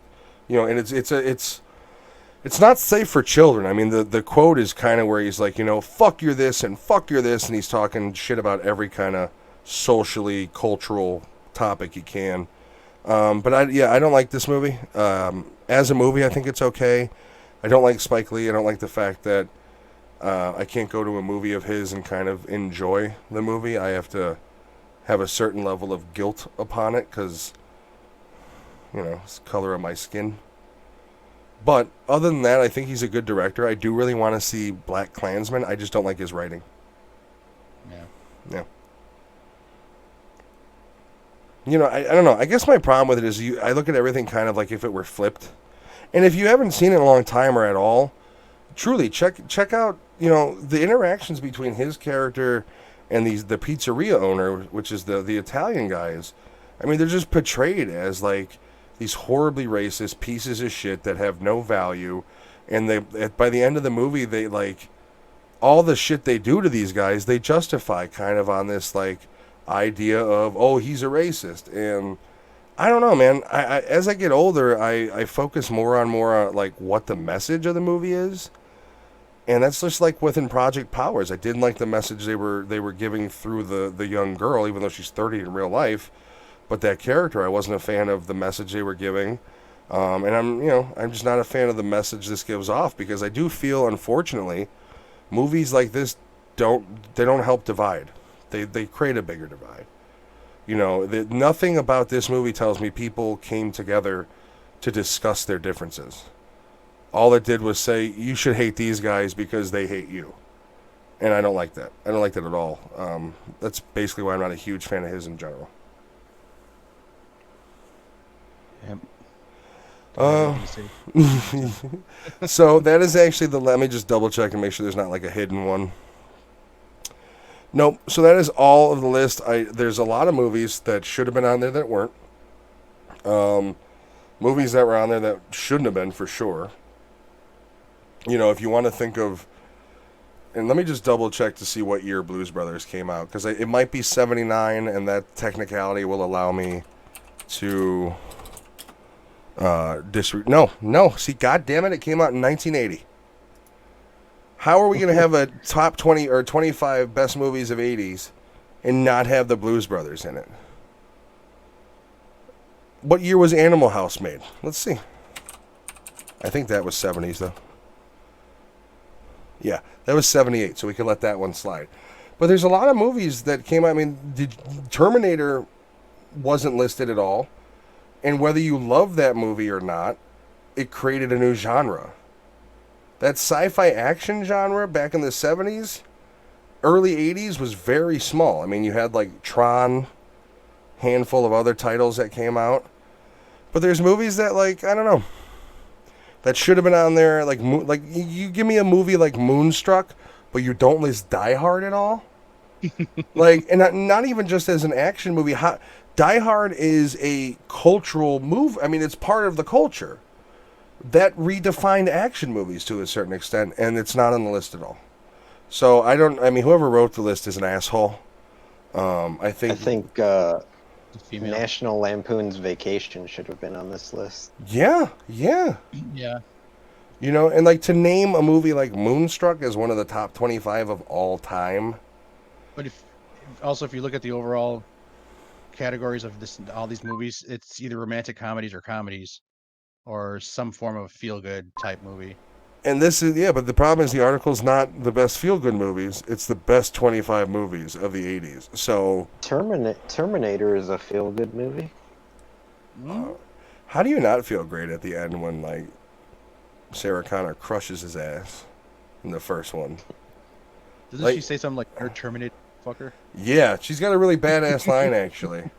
you know, and it's not safe for children. I mean, the quote is kind of where he's like, you know, fuck you're this and fuck you're this, and he's talking shit about every kind of socially cultural topic he can. But I don't like this movie. As a movie, I think it's okay. I don't like Spike Lee. I don't like the fact that I can't go to a movie of his and kind of enjoy the movie. I have to have a certain level of guilt upon it because, you know, it's the color of my skin. But other than that, I think he's a good director. I do really want to see Black Klansman. I just don't like his writing. Yeah. You know, I don't know. I guess my problem with it is I look at everything kind of like if it were flipped. And if you haven't seen it in a long time or at all, truly check out, you know, the interactions between his character and the pizzeria owner, which is the Italian guys. I mean, they're just portrayed as like these horribly racist pieces of shit that have no value. And by the end of the movie, they like all the shit they do to these guys, they justify kind of on this like idea of, oh, he's a racist. And I don't know, man. I as I get older, I focus more on like what the message of the movie is. And that's just like within Project Powers. I didn't like the message they were giving through the young girl, even though she's 30 in real life. But that character, I wasn't a fan of the message they were giving. And I'm just not a fan of the message this gives off, because I do feel, unfortunately, movies like this don't help divide. They create a bigger divide. Nothing about this movie tells me people came together to discuss their differences. All it did was say, you should hate these guys because they hate you. And I don't like that. I don't like that at all. That's basically why I'm not a huge fan of his in general. Yep. So that is actually let me just double check and make sure there's not like a hidden one. Nope. So that is all of the list. There's a lot of movies that should have been on there that weren't. Movies that were on there that shouldn't have been, for sure. If you want to think of, and let me just double check to see what year Blues Brothers came out, because it might be 79, and that technicality will allow me to No. See, God damn it came out in 1980. How are we going to have a top 20 or 25 best movies of 80s and not have the Blues Brothers in it? What year was Animal House made? Let's see. I think that was 70s, though. Yeah, that was 78, so we can let that one slide. But there's a lot of movies that came out. I mean, Terminator wasn't listed at all. And whether you love that movie or not, it created a new genre. That sci-fi action genre back in the 70s, early 80s was very small. I mean, you had like Tron, handful of other titles that came out. But there's movies that, like, I don't know, that should have been on there. Like you give me a movie like Moonstruck, but you don't list Die Hard at all. Like, and not even just as an action movie. Die Hard is a cultural move. I mean, it's part of the culture that redefined action movies to a certain extent, and it's not on the list at all. So whoever wrote the list is an asshole. I think National Lampoon's Vacation should have been on this list. Yeah. And like, to name a movie like Moonstruck as one of the top 25 of all time. But if you look at the overall categories of all these movies, it's either romantic comedies or comedies, or some form of feel-good type movie. And this is, but the problem is the article's not the best feel-good movies. It's the best 25 movies of the 80s. So Terminator is a feel-good movie. How do you not feel great at the end when, like, Sarah Connor crushes his ass in the first one? Doesn't she say something like, "Nerd Terminator, fucker"? Yeah, she's got a really badass line, actually.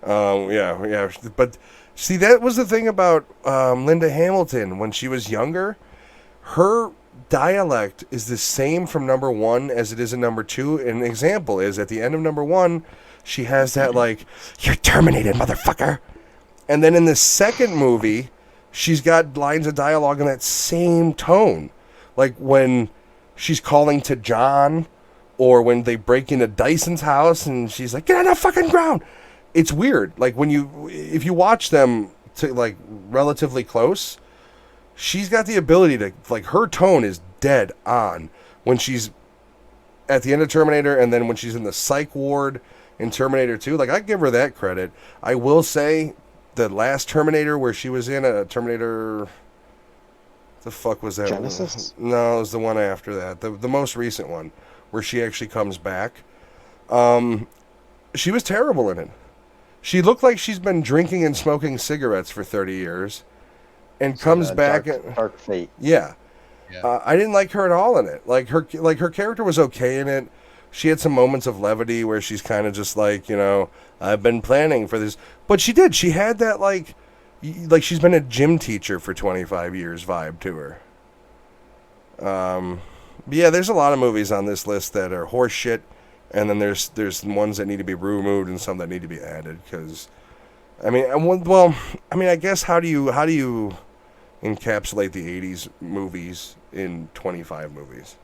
Yeah. But see, that was the thing about Linda Hamilton when she was younger. Her dialect is the same from number 1 as it is in number 2. An example is at the end of number 1, she has that, like, "You're terminated, motherfucker." And then in the second movie, she's got lines of dialogue in that same tone. Like when she's calling to John, or when they break into Dyson's house and she's like, "Get on the fucking ground." It's weird. Like, if you watch them to, like, relatively close, she's got the ability to, like, her tone is dead on when she's at the end of Terminator, and then when she's in the psych ward in Terminator 2. Like, I give her that credit. I will say the last Terminator, where she was in a Terminator, the fuck was that? Genesis? No, it was the one after that. The most recent one, where she actually comes back. She was terrible in it. She looked like she's been drinking and smoking cigarettes for 30 years. And comes back. Dark Fate. Yeah. I didn't like her at all in it. Like her character was okay in it. She had some moments of levity where she's kind of just like, I've been planning for this. But she did. She had that, like she's been a gym teacher for 25 years vibe to her. Yeah, there's a lot of movies on this list that are horse shit. And then there's ones that need to be removed and some that need to be added. Because, I guess how do you encapsulate the 80s movies in 25 movies?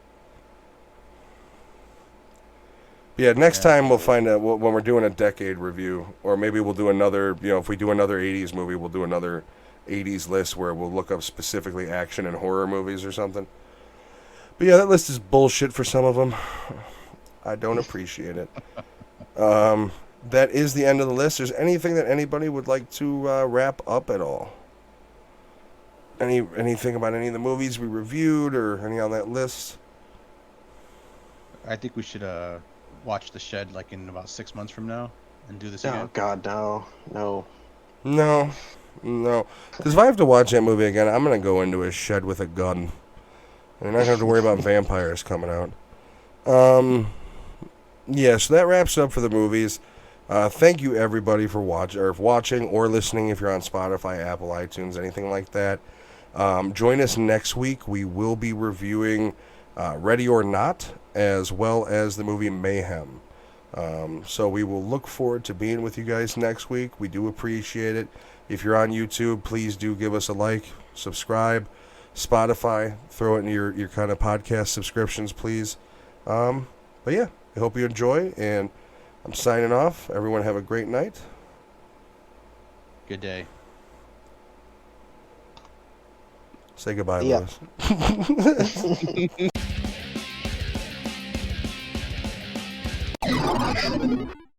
Yeah, next time we'll find out when we're doing a decade review, or maybe we'll do another, if we do another 80s movie, we'll do another 80s list where we'll look up specifically action and horror movies or something. But yeah, that list is bullshit for some of them. I don't appreciate it. That is the end of the list. Is anything that anybody would like to wrap up at all? Anything about any of the movies we reviewed or any on that list? I think we should watch The Shed like in about 6 months from now and do this Oh again. God, no. No. Because if I have to watch that movie again, I'm going to go into a shed with a gun. And I'm not going to have to worry about vampires coming out. Yeah, so that wraps up for the movies. Thank you, everybody, for watching or listening if you're on Spotify, Apple, iTunes, anything like that. Join us next week. We will be reviewing Ready or Not, as well as the movie Mayhem. So we will look forward to being with you guys next week. We do appreciate it. If you're on YouTube, please do give us a like, subscribe. Spotify, throw it in your kind of podcast subscriptions, please. But yeah, I hope you enjoy, and I'm signing off. Everyone have a great night. Good day. Say goodbye, Yeah. Lewis.